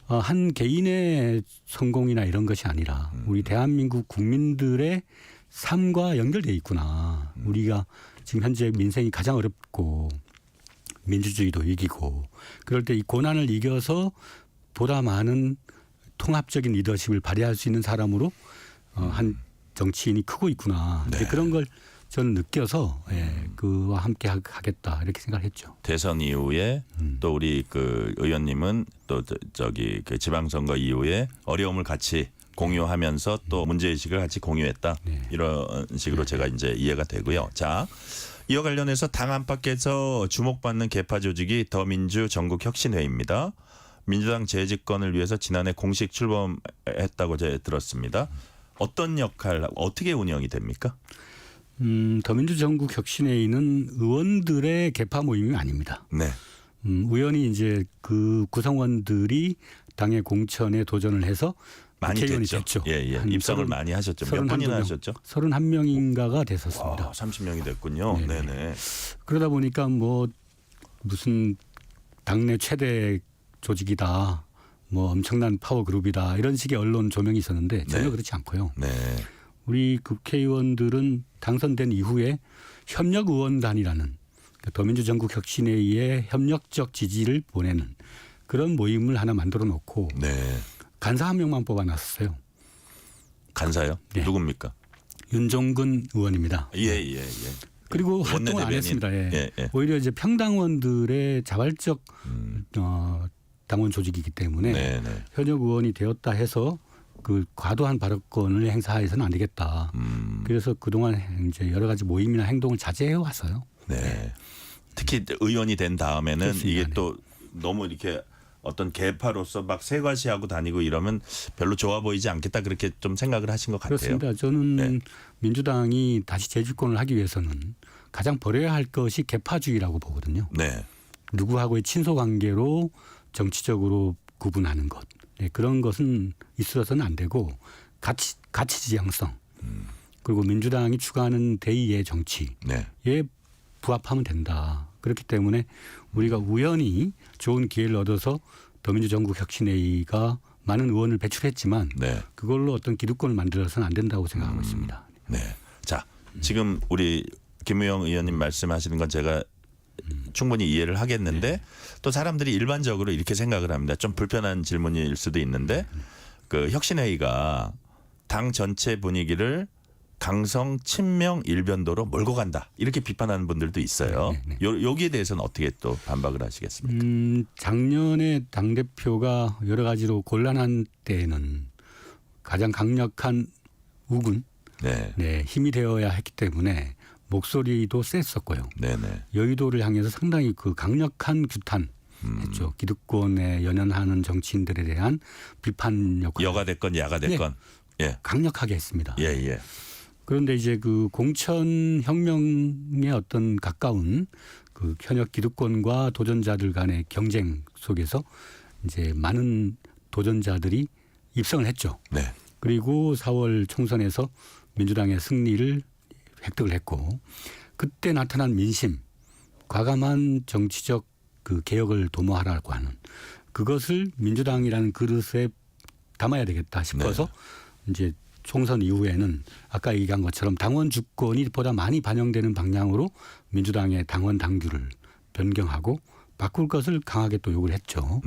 한 개인의 성공이나 이런 것이 아니라 우리 대한민국 국민들의 삶과 연결돼 있구나. 우리가 지금 현재 민생이 가장 어렵고 민주주의도 이기고 그럴 때 이 고난을 이겨서 보다 많은 통합적인 리더십을 발휘할 수 있는 사람으로 한 정치인이 크고 있구나. 네. 이제 그런 걸 저는 느껴서 그와 함께 하겠다 이렇게 생각했죠. 대선 이후에 또 우리 그 의원님은 또 저기 그 지방선거 이후에 어려움을 같이 공유하면서 또 문제의식을 같이 공유했다. 네. 이런 식으로 제가 이제 이해가 되고요. 자, 이와 관련해서 당 안팎에서 주목받는 개파 조직이 더민주 전국혁신회의입니다. 민주당 재집권을 위해서 지난해 공식 출범했다고 제가 들었습니다. 어떤 역할, 어떻게 운영이 됩니까? 더민주 전국혁신회의는 의원들의 개파 모임이 아닙니다. 네. 우연히 이제 그 구성원들이 당의 공천에 도전을 해서 많이 국회의원이 됐죠. 됐죠. 예, 예. 한 입성을 많이 하셨죠. 몇 분이나 하셨죠? 31명인가가 됐었습니다. 30명이 됐군요. 네네. 네네. 그러다 보니까 뭐 무슨 당내 최대 조직이다. 뭐 엄청난 파워 그룹이다. 이런 식의 언론 조명이 있었는데 전혀 네. 그렇지 않고요. 네. 우리 국회의원들은 당선된 이후에 협력의원단이라는 더민주 전국혁신회의의 협력적 지지를 보내는 그런 모임을 하나 만들어 놓고 네. 간사 한 명만 뽑아놨어요. 간사요? 네. 누굽니까? 윤종근 의원입니다. 예. 그리고 활동을 안 원내대변인. 했습니다. 예. 예. 오히려 이제 평당원들의 자발적 당원 조직이기 때문에 네네. 현역 의원이 되었다 해서 그 과도한 발언권을 행사해서는 안 되겠다. 그래서 그동안 이제 여러 가지 모임이나 행동을 자제해 왔어요. 네. 특히 의원이 된 다음에는 그렇습니다. 이게 네. 또 너무 이렇게 어떤 개파로서 막 세과시하고 다니고 이러면 별로 좋아 보이지 않겠다 그렇게 좀 생각을 하신 것 같아요. 그렇습니다. 저는 네. 민주당이 다시 재집권을 하기 위해서는 가장 버려야 할 것이 개파주의라고 보거든요. 네. 누구하고의 친소 관계로 정치적으로 구분하는 것. 네, 그런 것은 있어서는 안 되고 가치 지향성 그리고 민주당이 추구하는 대2의 정치에 네. 부합하면 된다. 그렇기 때문에 우리가 우연히 좋은 기회를 얻어서 더민주 전국혁신회의가 많은 의원을 배출했지만 네. 그걸로 어떤 기득권을 만들어서는 안 된다고 생각하고 있습니다. 네. 자, 지금 우리 김우영 의원님 말씀하시는 건 제가 충분히 이해를 하겠는데 또 사람들이 일반적으로 이렇게 생각을 합니다. 좀 불편한 질문일 수도 있는데 그 혁신회의가 당 전체 분위기를 강성 친명 일변도로 몰고 간다 이렇게 비판하는 분들도 있어요. 여기에 대해서는 어떻게 또 반박을 하시겠습니까? 작년에 당 대표가 여러 가지로 곤란한 때에는 가장 강력한 우군, 힘이 되어야 했기 때문에 목소리도 셌었고요. 여의도를 향해서 상당히 그 강력한 규탄. 했죠. 기득권에 연연하는 정치인들에 대한 비판 역할. 여가 됐건 야가 됐건 강력하게 했습니다. 그런데 이제 그 공천 혁명의 어떤 가까운 그 현역 기득권과 도전자들 간의 경쟁 속에서 이제 많은 도전자들이 입성을 했죠. 그리고 4월 총선에서 민주당의 승리를 획득을 했고 그때 나타난 민심, 과감한 정치적 그 개혁을 도모하라고 하는 그것을 민주당이라는 그릇에 담아야 되겠다 싶어서 이제 총선 이후에는 아까 얘기한 것처럼 당원 주권이 보다 많이 반영되는 방향으로 민주당의 당원 당규를 변경하고 바꿀 것을 강하게 또 요구를 했죠.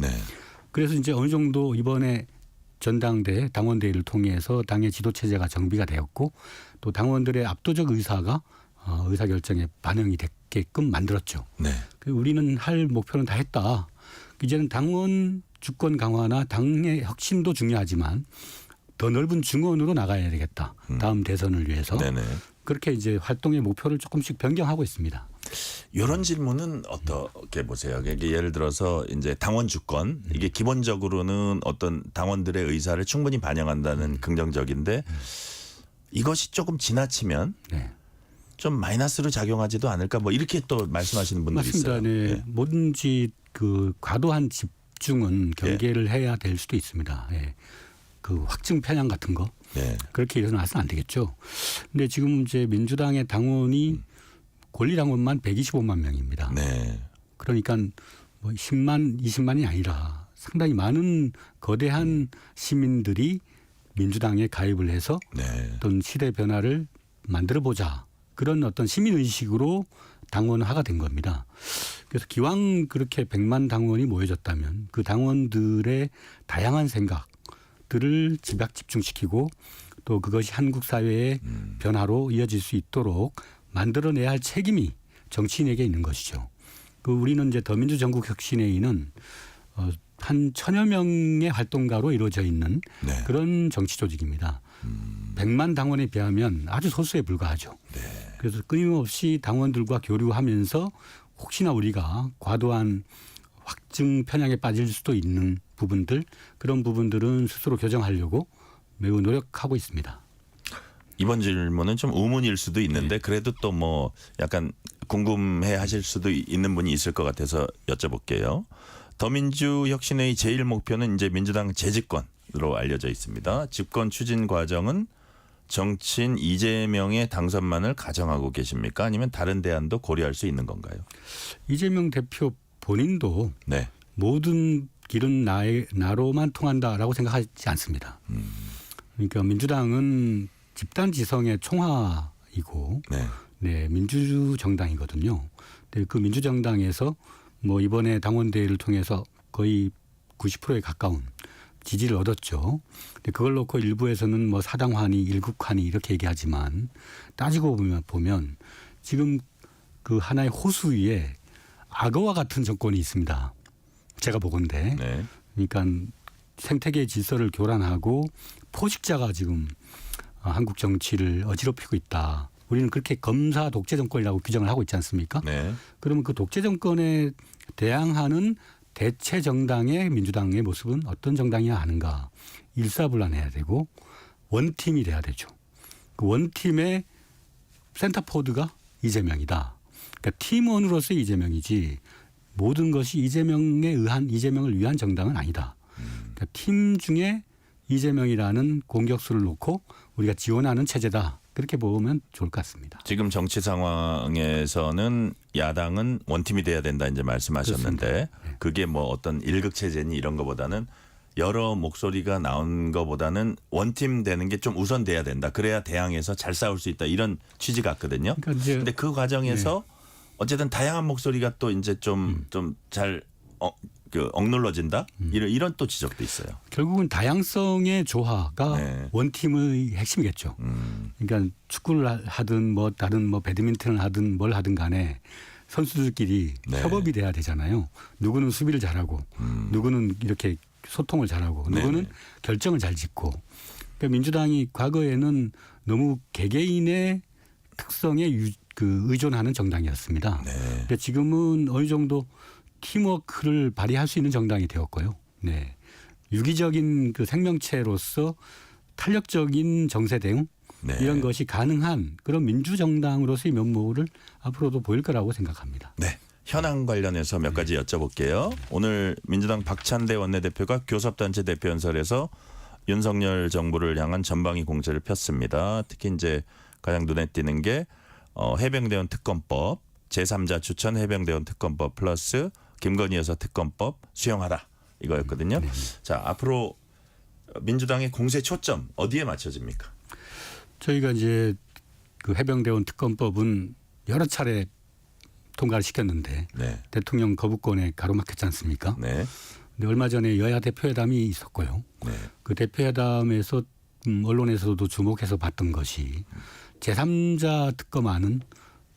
그래서 이제 어느 정도 이번에 전당대회 당원대회를 통해서 당의 지도체제가 정비가 되었고 또 당원들의 압도적 의사가 의사결정에 반영이 됐게끔 만들었죠. 우리는 할 목표는 다 했다. 이제는 당원 주권 강화나 당의 혁신도 중요하지만 더 넓은 중원으로 나가야 되겠다. 다음 대선을 위해서. 그렇게 이제 활동의 목표를 조금씩 변경하고 있습니다. 이런 질문은 어떻게 보세요? 예를 들어서 이제 당원 주권 이게 기본적으로는 어떤 당원들의 의사를 충분히 반영한다는 긍정적인데 이것이 조금 지나치면 좀 마이너스로 작용하지도 않을까 뭐 이렇게 또 말씀하시는 분들이 맞습니다. 있어요. 뭐든지 그 과도한 집중은 경계를 해야 될 수도 있습니다. 그 확증 편향 같은 거 그렇게 일어나서는 안 되겠죠. 근데 지금 이제 민주당의 당원이 권리 당원만 125만 명입니다. 그러니까 뭐 10만, 20만이 아니라 상당히 많은 거대한 시민들이 민주당에 가입을 해서 어떤 시대 변화를 만들어 보자. 그런 어떤 시민의식으로 당원화가 된 겁니다. 그래서 기왕 그렇게 100만 당원이 모여졌다면 그 당원들의 다양한 생각들을 집중시키고 또 그것이 한국 사회의 변화로 이어질 수 있도록 만들어내야 할 책임이 정치인에게 있는 것이죠. 우리는 이제 더민주 전국혁신회의는 한 1000여 명의 활동가로 이루어져 있는 그런 정치 조직입니다. 100만 당원에 비하면 아주 소수에 불과하죠. 그래서 끊임없이 당원들과 교류하면서 혹시나 우리가 과도한 확증 편향에 빠질 수도 있는 부분들 그런 부분들은 스스로 교정하려고 매우 노력하고 있습니다. 이번 질문은 좀 의문일 수도 있는데 그래도 또 뭐 약간 궁금해 하실 수도 있는 분이 있을 것 같아서 여쭤볼게요. 더민주혁신회의 제1 목표는 이제 민주당 재집권으로 알려져 있습니다. 집권 추진 과정은 정치인 이재명의 당선만을 가정하고 계십니까? 아니면 다른 대안도 고려할 수 있는 건가요? 이재명 대표 본인도 모든 길은 나로만 통한다라고 생각하지 않습니다. 그러니까 민주당은 집단 지성의 총화이고 민주정당이거든요. 그 민주정당에서 뭐 이번에 당원대회를 통해서 거의 90%에 가까운 지지를 얻었죠. 근데 그걸 놓고 일부에서는 뭐 사당환이 일국환이 이렇게 얘기하지만 따지고 보면 지금 그 하나의 호수 위에 악어와 같은 정권이 있습니다. 제가 보건대. 그러니까 생태계 질서를 교란하고 포식자가 지금 한국 정치를 어지럽히고 있다. 우리는 그렇게 검사 독재 정권이라고 규정을 하고 있지 않습니까? 그러면 그 독재 정권에 대항하는 대체 정당의 민주당의 모습은 어떤 정당이야 하는가. 일사불란해야 되고 원팀이 돼야 되죠. 그 원팀의 센터포드가 이재명이다. 그러니까 팀원으로서의 이재명이지 모든 것이 이재명을 위한 정당은 아니다. 그러니까 팀 중에 이재명이라는 공격수를 놓고 우리가 지원하는 체제다. 그렇게 보면 좋을 것 같습니다. 지금 정치 상황에서는 야당은 원팀이 돼야 된다 이제 말씀하셨는데 그게 뭐 어떤 일극 체제니 이런 거보다는 여러 목소리가 나온 거보다는 원팀 되는 게 좀 우선돼야 된다. 그래야 대항해서 잘 싸울 수 있다. 이런 취지 같거든요. 그런데 그 과정에서 어쨌든 다양한 목소리가 또 이제 좀 잘 그 억눌러진다 이런 또 지적도 있어요. 결국은 다양성의 조화가 네. 원팀의 핵심이겠죠. 그러니까 축구를 하든 뭐 다른 뭐 배드민턴을 하든 뭘 하든 간에 선수들끼리 네. 협업이 돼야 되잖아요. 누구는 수비를 잘하고 누구는 이렇게 소통을 잘하고 누구는 네. 결정을 잘 짓고. 그러니까 민주당이 과거에는 너무 개개인의 특성에 의존하는 정당이었습니다. 네. 근데 지금은 어느 정도 팀워크를 발휘할 수 있는 정당이 되었고요. 네. 유기적인 그 생명체로서 탄력적인 정세 대응 네. 이런 것이 가능한 그런 민주정당으로서의 면모를 앞으로도 보일 거라고 생각합니다. 네. 현안 관련해서 몇 가지 여쭤볼게요. 오늘 민주당 박찬대 원내대표가 교섭단체 대표연설에서 윤석열 정부를 향한 전방위 공세를 폈습니다. 특히 이제 가장 눈에 띄는 게 해병대원 특검법, 제3자 추천 해병대원 특검법 플러스 김건희 여사 특검법 수용하라 이거였거든요. 자, 앞으로 민주당의 공세 초점 어디에 맞춰집니까? 저희가 이제 그 해병대원 특검법은 여러 차례 통과를 시켰는데 네. 대통령 거부권에 가로막혔지 않습니까? 네. 근데 얼마 전에 여야 대표회담이 있었고요. 네. 그 대표회담에서 언론에서도 주목해서 봤던 것이 제3자 특검안은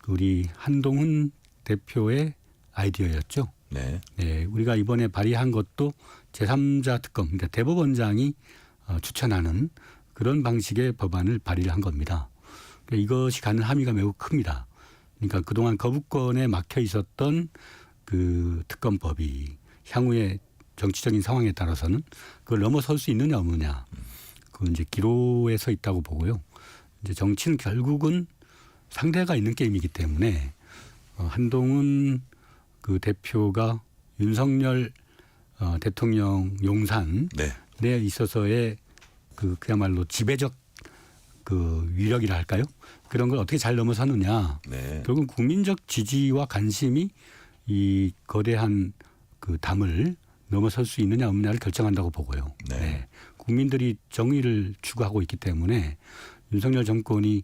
우리 한동훈 대표의 아이디어였죠. 네. 네, 우리가 이번에 발의한 것도 제3자 특검, 그러니까 대법원장이 추천하는 그런 방식의 법안을 발의를 한 겁니다. 그러니까 이것이 갖는 함의가 매우 큽니다. 그러니까 그동안 거부권에 막혀 있었던 그 특검법이 향후에 정치적인 상황에 따라서는 그걸 넘어설 수 있느냐 없느냐, 그건 이제 기로에 서 있다고 보고요. 이제 정치는 결국은 상대가 있는 게임이기 때문에 한동훈 그 대표가 윤석열 대통령 용산에 네. 있어서의 그야말로 지배적 그 위력이라 할까요? 그런 걸 어떻게 잘 넘어서느냐. 네. 결국 국민적 지지와 관심이 이 거대한 그 담을 넘어설 수 있느냐 없느냐를 결정한다고 보고요. 네. 네. 국민들이 정의를 추구하고 있기 때문에 윤석열 정권이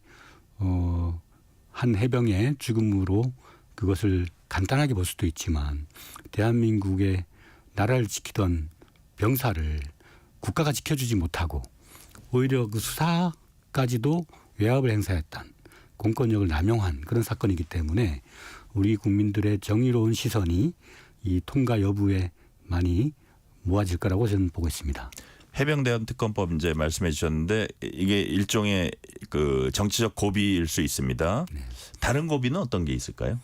한 해병의 죽음으로 그것을 간단하게 볼 수도 있지만 대한민국의 나라를 지키던 병사를 국가가 지켜주지 못하고 오히려 그 수사까지도 외압을 행사했던 공권력을 남용한 그런 사건이기 때문에 우리 국민들의 정의로운 시선이 이 통과 여부에 많이 모아질 거라고 저는 보고 있습니다. 해병대원 특검법 이제 말씀해 주셨는데 이게 일종의 그 정치적 고비일 수 있습니다. 네. 다른 고비는 어떤 게 있을까요?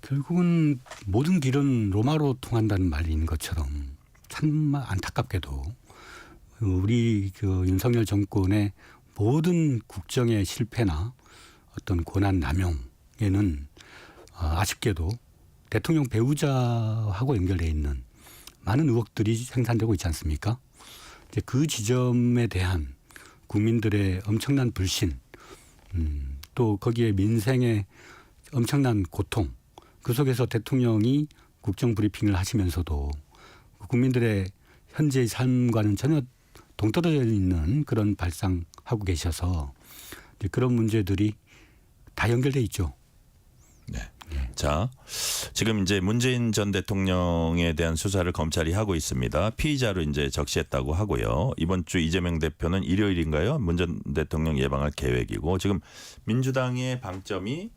결국은 모든 길은 로마로 통한다는 말인 것처럼 참 안타깝게도 우리 그 윤석열 정권의 모든 국정의 실패나 어떤 권한 남용에는 아쉽게도 대통령 배우자하고 연결되어 있는 많은 의혹들이 생산되고 있지 않습니까? 이제 그 지점에 대한 국민들의 엄청난 불신, 또 거기에 민생의 엄청난 고통, 그 속에서 대통령이 국정 브리핑을 하시면서도 국민들의 현재의 삶과는 전혀 동떨어져 있는 그런 발상하고 계셔서 이제 그런 문제들이 다 연결돼 있죠. 네. 자, 지금 이제 문재인 전 대통령에 대한 수사를 검찰이 하고 있습니다. 피의자로 이제 적시했다고 하고요. 이번 주 이재명 대표는 일요일인가요? 문 전 대통령 예방할 계획이고 지금 민주당의 방점이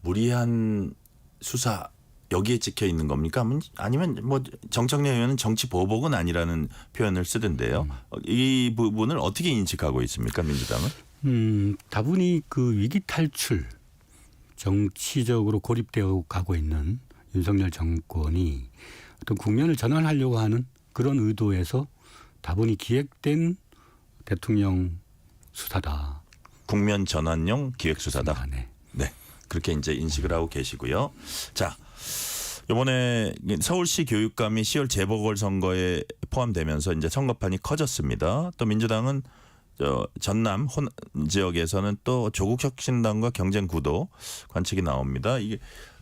무리한 수사 여기에 찍혀 있는 겁니까? 아니면 뭐 정청래 의원은 정치 보복은 아니라는 표현을 쓰던데요. 이 부분을 어떻게 인식하고 있습니까, 민주당은? 다분히 그 위기 탈출 정치적으로 고립되어 가고 있는 윤석열 정권이 어떤 국면을 전환하려고 하는 그런 의도에서 다분히 기획된 대통령 수사다. 국면 전환용 기획 수사다. 네. 네. 그렇게 이제 인식을 하고 계시고요. 자, 이번에 서울시 교육감이 10월 재보궐선거에 포함되면서 이제 선거판이 커졌습니다. 또 민주당은 전남 지역에서는 또 조국혁신당과 경쟁 구도 관측이 나옵니다. 이게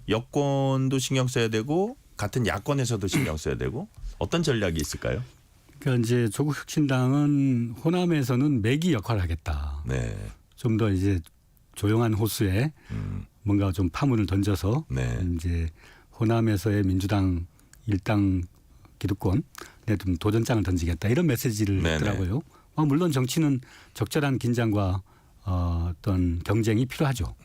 여권도 신경 써야 되고 같은 야권에서도 신경 써야 되고 어떤 전략이 있을까요? 그러니까 이제 조국혁신당은 호남에서는 매기 역할을 하겠다. 네. 좀 더 이제 조용한 호수에 뭔가 좀 파문을 던져서 네. 이제 호남에서의 민주당 일당 기득권에 좀 도전장을 던지겠다 이런 메시지를 네네. 냈더라고요. 물론 정치는 적절한 긴장과 어떤 경쟁이 필요하죠.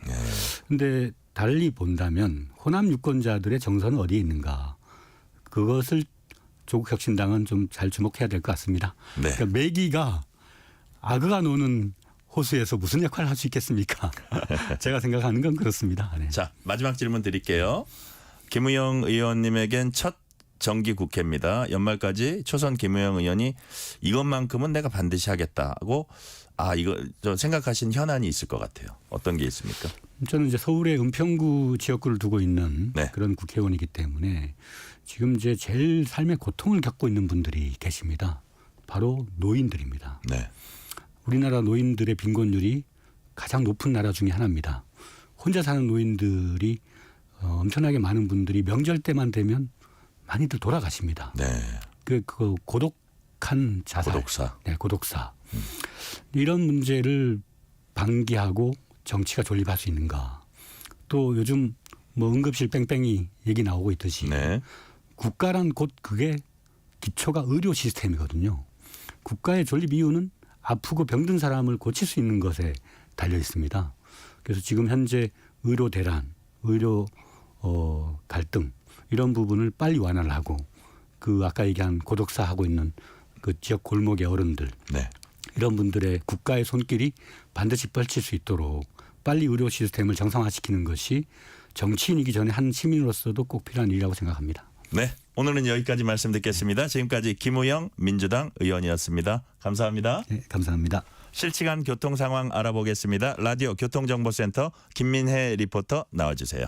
그런데 달리 본다면 호남 유권자들의 정서는 어디에 있는가? 그것을 조국혁신당은 좀 잘 주목해야 될 것 같습니다. 네. 그러니까 매기가 악어가 노는 호수에서 무슨 역할을 할 수 있겠습니까? 제가 생각하는 건 그렇습니다. 네. 자, 마지막 질문 드릴게요. 김우영 의원님에겐 첫 정기 국회입니다. 연말까지 초선 김우영 의원이 이것만큼은 내가 반드시 하겠다고 이거 저 생각하신 현안이 있을 것 같아요. 어떤 게 있습니까? 저는 이제 서울의 은평구 지역구를 두고 있는 네. 그런 국회의원이기 때문에 지금 이제 제일 삶의 고통을 겪고 있는 분들이 계십니다. 바로 노인들입니다. 네. 우리나라 노인들의 빈곤율이 가장 높은 나라 중에 하나입니다. 혼자 사는 노인들이 엄청나게 많은 분들이 명절 때만 되면 많이들 돌아가십니다. 네. 그 고독한 자살. 고독사. 네, 고독사. 이런 문제를 방기하고 정치가 존립할 수 있는가. 또 요즘 뭐 응급실 뺑뺑이 얘기 나오고 있듯이 네. 국가란 곧 그게 기초가 의료 시스템이거든요. 국가의 존립 이유는 아프고 병든 사람을 고칠 수 있는 것에 달려 있습니다. 그래서 지금 현재 의료 대란, 의료 갈등 이런 부분을 빨리 완화를 하고 그 아까 얘기한 고독사 하고 있는 그 지역 골목의 어른들 네. 이런 분들의 국가의 손길이 반드시 펼칠 수 있도록 빨리 의료 시스템을 정상화시키는 것이 정치인이기 전에 한 시민으로서도 꼭 필요한 일이라고 생각합니다. 네. 오늘은 여기까지 말씀 듣겠습니다. 지금까지 김우영 민주당 의원이었습니다. 감사합니다. 네, 감사합니다. 실시간 교통 상황 알아보겠습니다. 라디오 교통정보센터 김민혜 리포터 나와주세요.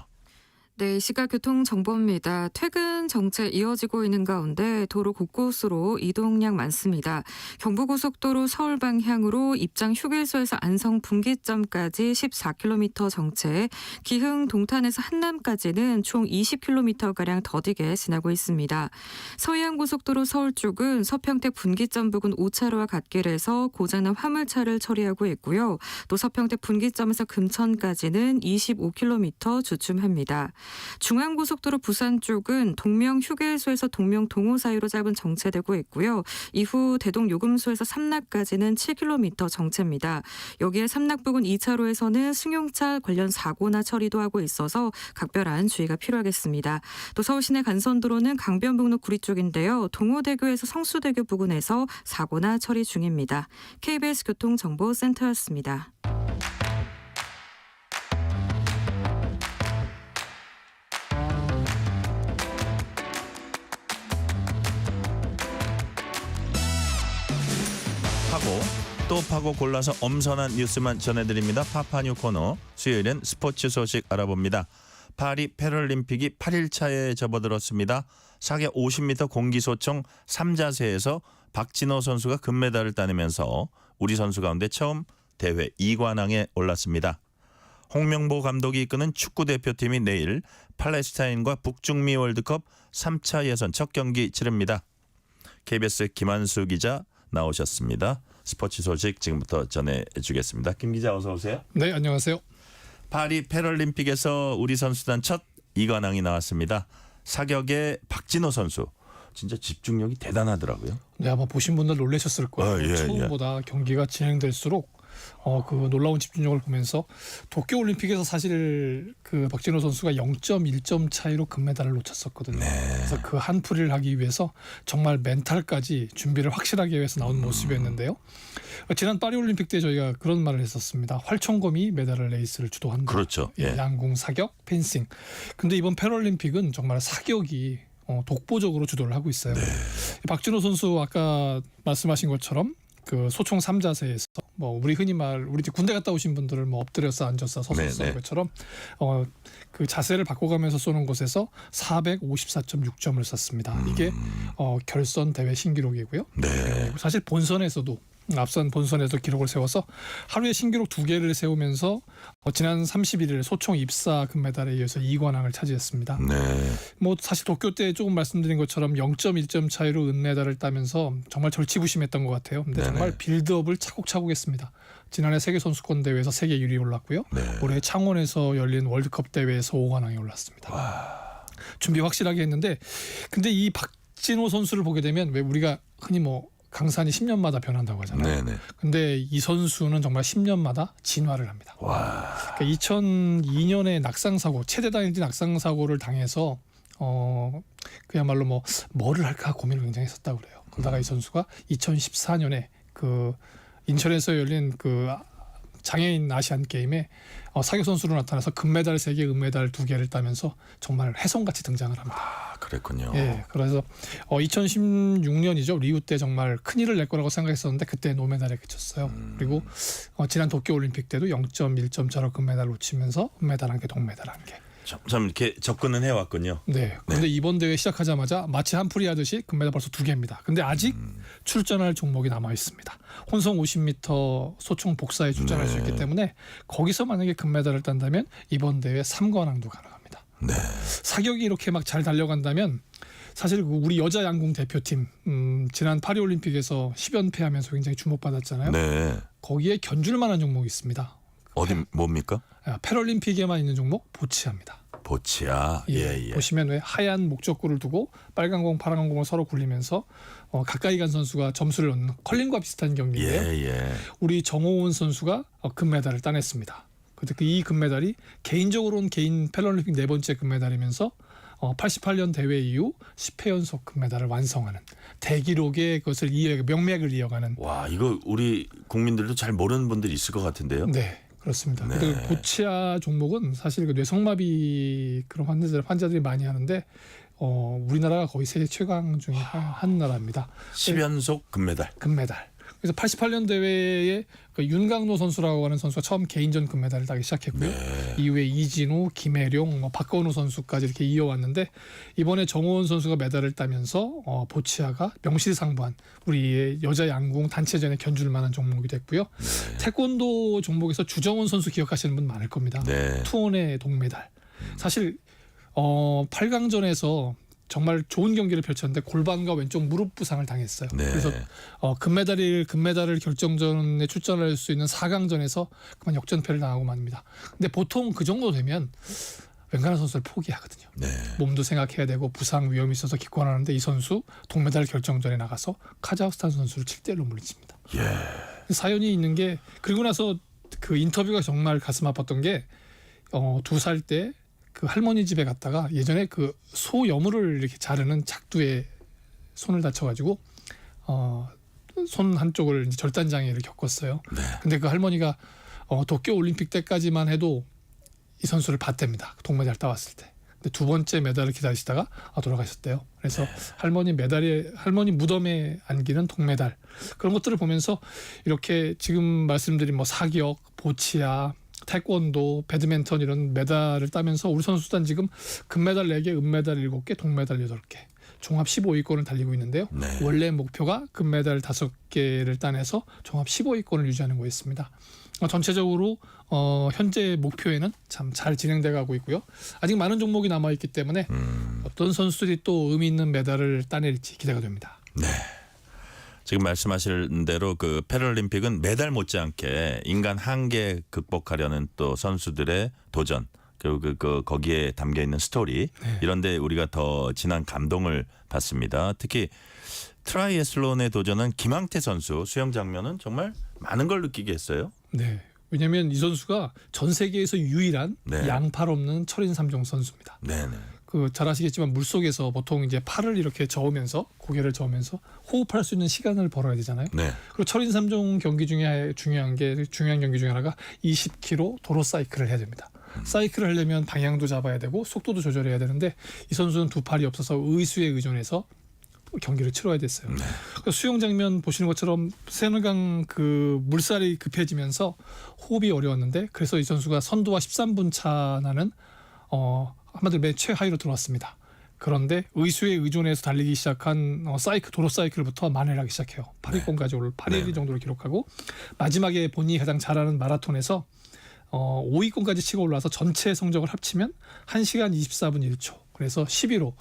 네, 시각 교통 정보입니다. 퇴근 정체 이어지고 있는 가운데 도로 곳곳으로 이동량 많습니다. 경부고속도로 서울 방향으로 입장 휴게소에서 안성 분기점까지 14km 정체, 기흥 동탄에서 한남까지는 총 20km가량 더디게 지나고 있습니다. 서해안고속도로 서울 쪽은 서평택 분기점 부근 5차로와 갓길에서 고장난 화물차를 처리하고 있고요. 또 서평택 분기점에서 금천까지는 25km 주춤합니다. 중앙고속도로 부산 쪽은 동명 휴게소에서 동명 동호 사이로 짧은 정체되고 있고요. 이후 대동 요금소에서 삼락까지는 7km 정체입니다. 여기에 삼락 부근 2차로에서는 승용차 관련 사고나 처리도 하고 있어서 각별한 주의가 필요하겠습니다. 또 서울시내 간선도로는 강변북로 구리 쪽인데요. 동호대교에서 성수대교 부근에서 사고나 처리 중입니다. KBS 교통정보센터였습니다. 또 파고 골라서 엄선한 뉴스만 전해드립니다. 파파뉴 코너 수요일엔 스포츠 소식 알아봅니다. 파리 패럴림픽이 8일차에 접어들었습니다. 사계 50m 공기소총 3자세에서 박진호 선수가 금메달을 따내면서 우리 선수 가운데 처음 대회 2관왕에 올랐습니다. 홍명보 감독이 이끄는 축구대표팀이 내일 팔레스타인과 북중미 월드컵 3차 예선 첫 경기 치릅니다. KBS 김한수 기자 나오셨습니다. 스포츠 소식 지금부터 전해주겠습니다. 김 기자 어서 오세요. 네, 안녕하세요. 파리 패럴림픽에서 우리 선수단 첫 2관왕이 나왔습니다. 사격의 박진호 선수. 진짜 집중력이 대단하더라고요. 네, 아마 보신 분들 놀라셨을 거예요. 처음보다 경기가 진행될수록 그 놀라운 집중력을 보면서 도쿄올림픽에서 사실 그 박진호 선수가 0.1점 차이로 금메달을 놓쳤었거든요. 그래서 그 한풀이를 하기 위해서 정말 멘탈까지 준비를 확실하게 위해서 나온 모습이었는데요. 지난 파리올림픽 때 저희가 그런 말을 했었습니다. 활총검이 메달 레이스를 주도한다. 그렇죠. 예, 양궁, 사격, 펜싱. 근데 이번 패럴림픽은 정말 사격이 독보적으로 주도를 하고 있어요. 박진호 선수 아까 말씀하신 것처럼 그 소총 3자세에서 뭐 우리 흔히 우리 군대 갔다 오신 분들을 뭐 엎드려서 앉아서 서서 쏘는 것처럼 그 자세를 바꿔가면서 쏘는 곳에서 454.6점을 쐈습니다. 이게 결선 대회 신기록이고요. 사실 본선에서도 앞선 본선에서 기록을 세워서 하루에 신기록 2개를 세우면서 지난 31일 소총 입사 금메달에 이어서 2관왕을 차지했습니다. 뭐 사실 도쿄 때 조금 말씀드린 것처럼 0.1점 차이로 은메달을 따면서 정말 절치부심했던 것 같아요. 근데 정말 빌드업을 차곡차곡 했습니다. 지난해 세계선수권 대회에서 세계 1위에 올랐고요. 올해 창원에서 열린 월드컵 대회에서 5관왕에 올랐습니다. 준비 확실하게 했는데 근데 이 박진호 선수를 보게 되면 왜 우리가 흔히 뭐 강산이 10년마다 변한다고 하잖아요. 네네. 근데 이 선수는 정말 10년마다 진화를 합니다. 와. 그러니까 2002년에 낙상 사고, 최대 단위지 낙상 사고를 당해서 그야말로 뭐를 할까 고민을 굉장히 했었다고 그래요. 그러다가 이 선수가 2014년에 그 인천에서 열린 그 장애인 아시안 게임에 사격 선수로 나타나서 금메달 3개, 은메달 2개를 따면서 정말 혜성같이 등장을 합니다. 아, 그랬군요. 예, 그래서 2016년이죠. 리우 때 정말 큰일을 낼 거라고 생각했었는데 그때 노메달에 그쳤어요. 그리고 지난 도쿄올림픽 때도 0.1점 차로 금메달 놓치면서 은메달 1개, 동메달 1개. 참 이렇게 접근은 해왔군요. 네. 그런데 이번 대회 시작하자마자 마치 한풀이 하듯이 금메달 벌써 2개입니다. 근데 아직 출전할 종목이 남아 있습니다. 혼성 50m 소총 복사에 출전할 수 있기 때문에 거기서 만약에 금메달을 딴다면 이번 대회 3관왕도 가능합니다. 네. 사격이 이렇게 막 잘 달려간다면 사실 우리 여자 양궁 대표팀 지난 파리올림픽에서 10연패하면서 굉장히 주목받았잖아요. 네. 거기에 견줄 만한 종목이 있습니다. 어디 뭡니까? 패럴림픽에만 있는 종목 보치아입니다. 보치아. 예. 보시면 왜 하얀 목적구를 두고 빨간 공, 파란 공을 서로 굴리면서 가까이 간 선수가 점수를 얻는 컬링과 비슷한 경기인데요. 예. 우리 정호원 선수가 금메달을 따냈습니다. 근데 이 금메달이 개인적으로는 개인 패럴림픽 4번째 금메달이면서 88년 대회 이후 10회 연속 금메달을 완성하는 대기록의 그것을 명맥을 이어가는. 와, 이거 우리 국민들도 잘 모르는 분들이 있을 것 같은데요. 네. 그렇습니다. 네. 근데 보치아 종목은 사실 그 뇌성마비 그런 환자들이 많이 하는데 우리나라가 거의 세계 최강 중에 한 나라입니다. 10연속 금메달. 그래서 88년 대회에 그 윤강로 선수라고 하는 선수가 처음 개인전 금메달을 따기 시작했고요. 네. 이후에 이진우, 김혜룡, 박건우 선수까지 이렇게 이어왔는데 이번에 정호원 선수가 메달을 따면서 보치아가 명실상부한 우리의 여자 양궁 단체전에 견줄 만한 종목이 됐고요. 네. 태권도 종목에서 주정훈 선수 기억하시는 분 많을 겁니다. 네. 투혼의 동메달. 사실 8강전에서 정말 좋은 경기를 펼쳤는데 골반과 왼쪽 무릎 부상을 당했어요. 네. 그래서 금메달을 결정전에 출전할 수 있는 4강전에서 그만 역전패를 당하고 맙니다. 근데 보통 그 정도 되면 웬간한 선수를 포기하거든요. 네. 몸도 생각해야 되고 부상 위험이 있어서 기권하는데 이 선수 동메달 결정전에 나가서 카자흐스탄 선수를 7대1로 물리칩니다. 예. 사연이 있는 게 그리고 나서 그 인터뷰가 정말 가슴 아팠던 게 2살 때 그 할머니 집에 갔다가 예전에 그 소 여물을 이렇게 자르는 작두에 손을 다쳐가지고 손 한쪽을 이제 절단장애를 겪었어요. 네. 근데 그 할머니가 도쿄 올림픽 때까지만 해도 이 선수를 봤답니다. 동메달 따왔을 때. 근데 2번째 메달을 기다리시다가 돌아가셨대요. 그래서 할머니 무덤에 안기는 동메달 그런 것들을 보면서 이렇게 지금 말씀드린 사격, 보치아, 태권도, 배드민턴 이런 메달을 따면서 우리 선수단 지금 금메달 4개, 은메달 7개, 동메달 8개 종합 15위권을 달리고 있는데요. 네. 원래 목표가 금메달 5개를 따내서 종합 15위권을 유지하는 거였습니다. 전체적으로 현재 목표에는 참 잘 진행돼 가고 있고요. 아직 많은 종목이 남아있기 때문에 어떤 선수들이 또 의미 있는 메달을 따낼지 기대가 됩니다. 네. 지금 말씀하신 대로 그 패럴림픽은 메달 못지않게 인간 한계 극복하려는 또 선수들의 도전 그리고 거기에 담겨 있는 스토리 이런데 우리가 더 진한 감동을 받습니다. 특히 트라이애슬론에 도전한 김항태 선수 수영 장면은 정말 많은 걸 느끼게 했어요. 네. 왜냐하면 이 선수가 전 세계에서 유일한 네. 양팔 없는 철인 3종 선수입니다. 네네. 잘 아시겠지만 물 속에서 보통 이제 팔을 이렇게 저으면서 고개를 저으면서 호흡할 수 있는 시간을 벌어야 되잖아요. 네. 그리고 철인 3종 경기 중에 중요한 경기 중에 하나가 20km 도로 사이클을 해야 됩니다. 사이클을 하려면 방향도 잡아야 되고 속도도 조절해야 되는데 이 선수는 2팔이 없어서 의수에 의존해서 경기를 치러야 됐어요. 네. 수영 장면 보시는 것처럼 세느강 그 물살이 급해지면서 호흡이 어려웠는데 그래서 이 선수가 선두와 13분 차 나는 한마디로 맨 최하위로 들어왔습니다. 그런데 의수에 의존해서 달리기 시작한 도로 사이클부터 만회하기 시작해요. 8위권까지 8위 정도를 기록하고 마지막에 본인이 가장 잘하는 마라톤에서 5위권까지 치고 올라와서 전체 성적을 합치면 1시간 24분 1초. 그래서 11호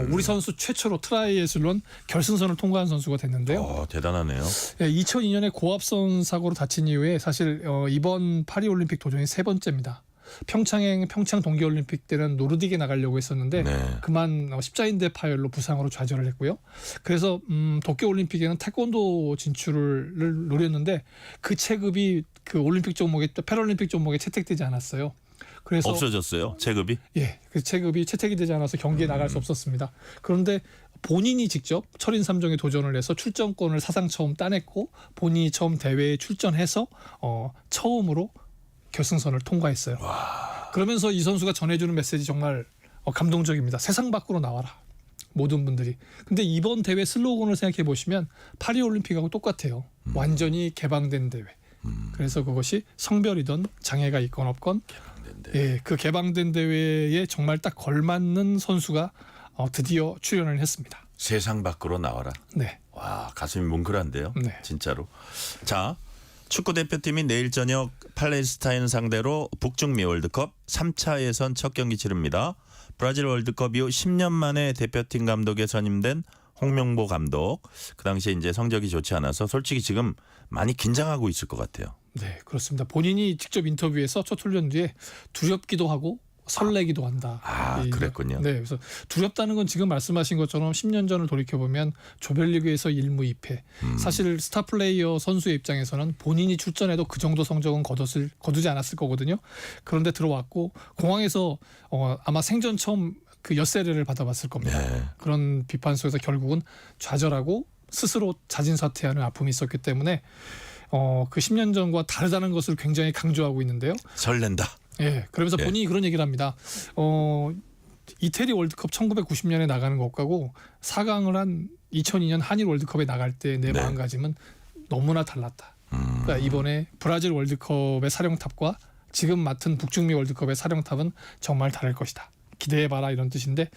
우리 선수 최초로 트라이애슬론 결승선을 통과한 선수가 됐는데요. 대단하네요. 2002년에 고압선 사고로 다친 이후에 사실 이번 파리올림픽 도전이 3번째입니다. 평창 동계올림픽 때는 노르딕에 나가려고 했었는데 네. 그만 십자인대 파열로 부상으로 좌절을 했고요. 그래서 도쿄올림픽에는 태권도 진출을 노렸는데 그 체급이 그 올림픽 종목에 패럴림픽 종목에 채택되지 않았어요. 그래서 없어졌어요. 체급이? 예, 그 체급이 채택이 되지 않아서 경기에 나갈 수 없었습니다. 그런데 본인이 직접 철인 3종에 도전을 해서 출전권을 사상 처음 따냈고 본인이 처음 대회에 출전해서 처음으로 결승선을 통과했어요. 그러면서 이 선수가 전해주는 메시지 정말 감동적입니다. 세상 밖으로 나와라. 모든 분들이. 근데 이번 대회 슬로건을 생각해 보시면 파리올림픽하고 똑같아요. 완전히 개방된 대회. 그래서 그것이 성별이든 장애가 있건 없건 예, 그 개방된 대회에 정말 딱 걸맞는 선수가 드디어 출연을 했습니다. 세상 밖으로 나와라. 네. 와, 가슴이 뭉클한데요. 네. 진짜로. 자, 축구 대표팀이 내일 저녁 팔레스타인 상대로 북중미 월드컵 3차 예선 첫 경기 치릅니다. 브라질 월드컵 이후 10년 만에 대표팀 감독에 선임된 홍명보 감독. 그 당시에 이제 성적이 좋지 않아서 솔직히 지금 많이 긴장하고 있을 것 같아요. 네, 그렇습니다. 본인이 직접 인터뷰에서 첫 훈련 뒤에 두렵기도 하고 설레기도 한다. 그랬군요. 네, 그래서 두렵다는 건 지금 말씀하신 것처럼 10년 전을 돌이켜보면 조별리그에서 1무 2패. 사실 스타 플레이어 선수의 입장에서는 본인이 출전해도 그 정도 성적은 거두지 않았을 거거든요. 그런데 들어왔고 공항에서 아마 생전 처음 그 엿세례를 받아봤을 겁니다. 네. 그런 비판 속에서 결국은 좌절하고 스스로 자진사퇴하는 아픔이 있었기 때문에 그 10년 전과 다르다는 것을 굉장히 강조하고 있는데요. 설렌다. 예, 그러면서 본인이 그런 얘기를 합니다. 이태리 월드컵 1990년에 나가는 것하고 4강을 한 2002년 한일 월드컵에 나갈 때 내 마음가짐은 너무나 달랐다. 그러니까 이번에 브라질 월드컵의 사령탑과 지금 맡은 북중미 월드컵의 사령탑은 정말 다를 것이다. 기대해봐라 이런 뜻인데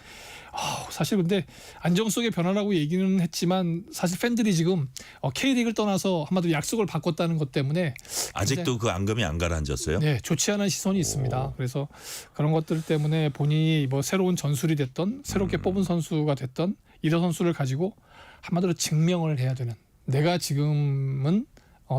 사실 근데 안정 속의 변화라고 얘기는 했지만 사실 팬들이 지금 K리그를 떠나서 한마디로 약속을 바꿨다는 것 때문에 아직도 그 앙금이 안 가라앉았어요? 네, 좋지 않은 시선이 있습니다. 그래서 그런 것들 때문에 본인이 뭐 새로운 전술이 됐던 새롭게 뽑은 선수가 됐던 이런 선수를 가지고 한마디로 증명을 해야 되는 내가 지금은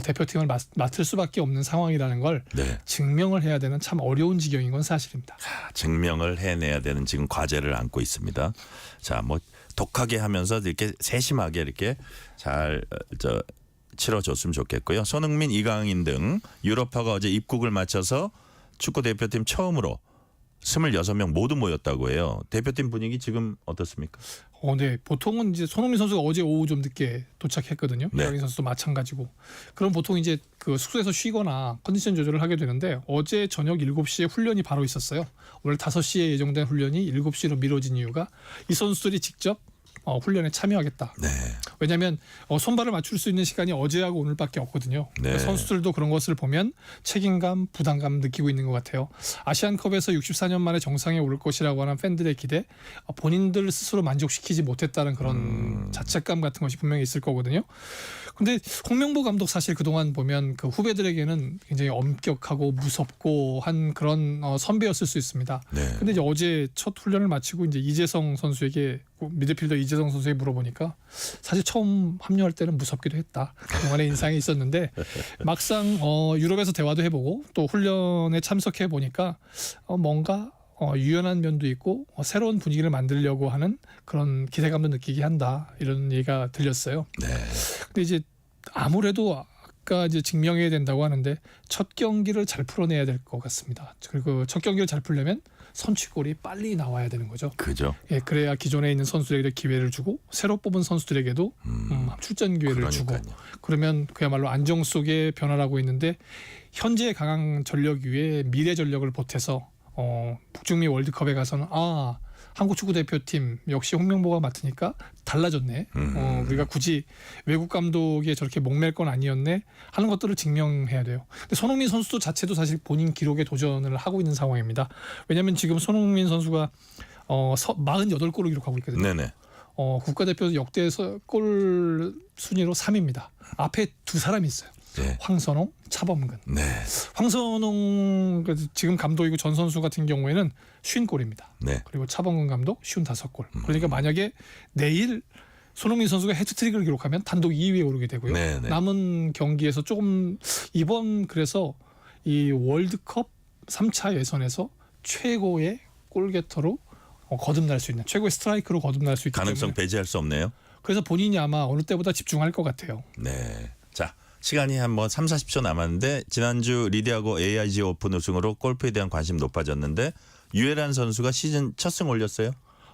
대표팀을 맡을 수밖에 없는 상황이라는 걸 증명을 해야 되는 참 어려운 지경인 건 사실입니다. 증명을 해내야 되는 지금 과제를 안고 있습니다. 자, 뭐 독하게 하면서 이렇게 세심하게 이렇게 잘 치러줬으면 좋겠고요. 손흥민, 이강인 등 유럽파가 어제 입국을 마쳐서 축구 대표팀 처음으로 26명 모두 모였다고 해요. 대표팀 분위기 지금 어떻습니까? 네, 보통은 이제 손흥민 선수가 어제 오후 좀 늦게 도착했거든요. 이강인 선수도 마찬가지고. 그럼 보통 이제 그 숙소에서 쉬거나 컨디션 조절을 하게 되는데 어제 저녁 7시에 훈련이 바로 있었어요. 원래 5시에 예정된 훈련이 7시로 미뤄진 이유가 이 선수들이 직접 훈련에 참여하겠다. 왜냐하면 손발을 맞출 수 있는 시간이 어제하고 오늘밖에 없거든요. 그러니까 선수들도 그런 것을 보면 책임감, 부담감 느끼고 있는 것 같아요. 아시안컵에서 64년 만에 정상에 오를 것이라고 하는 팬들의 기대, 본인들 스스로 만족시키지 못했다는 그런 자책감 같은 것이 분명히 있을 거거든요. 근데 홍명보 감독 사실 그동안 보면 그 후배들에게는 굉장히 엄격하고 무섭고 한 그런 선배였을 수 있습니다. 근데 이제 어제 첫 훈련을 마치고 이제 이재성 선수에게 미드필더 이재성 선수에게 물어보니까 사실 처음 합류할 때는 무섭기도 했다. 그동안의 인상이 있었는데 막상 유럽에서 대화도 해보고 또 훈련에 참석해 보니까 뭔가 유연한 면도 있고 새로운 분위기를 만들려고 하는 그런 기대감도 느끼게 한다. 이런 얘기가 들렸어요. 근데 이제 아무래도 아까 이제 증명해야 된다고 하는데 첫 경기를 잘 풀어내야 될 것 같습니다. 그리고 첫 경기를 잘 풀려면 선취골이 빨리 나와야 되는 거죠. 그죠. 예, 그래야 기존에 있는 선수들에게 기회를 주고 새로 뽑은 선수들에게도 출전 기회를 주고 그러면 그야말로 안정 속의 변화라고 있는데 현재 강한 전력 위에 미래 전력을 보태서 북중미 월드컵에 가서는 한국 축구 대표팀 역시 홍명보가 맡으니까 달라졌네. 우리가 굳이 외국 감독에 저렇게 목맬 건 아니었네 하는 것들을 증명해야 돼요. 근데 손흥민 선수도 자체도 사실 본인 기록에 도전을 하고 있는 상황입니다. 왜냐하면 지금 손흥민 선수가 48골을 기록하고 있거든요. 국가대표 역대 골 순위로 3위입니다. 앞에 두 사람이 있어요. 황선홍, 차범근. 황선홍 지금 감독이고 전 선수 같은 경우에는 50골입니다. 그리고 차범근 감독 55골. 그러니까 만약에 내일 손흥민 선수가 해트트릭을 기록하면 단독 2위에 오르게 되고요. 남은 경기에서 조금 이번 그래서 이 월드컵 3차 예선에서 최고의 골게터로 거듭날 수 있는 최고의 스트라이크로 거듭날 수 있기 가능성 때문에 배제할 수 없네요. 그래서 본인이 아마 어느 때보다 집중할 것 같아요. 네. 자, 시간이 한 뭐 3, 40초 남았는데 지난주 리디아고 AIG 오픈 우승으로 골프에 대한 관심 높아졌는데 유혜란 선수가 시즌 첫 승 올렸어요?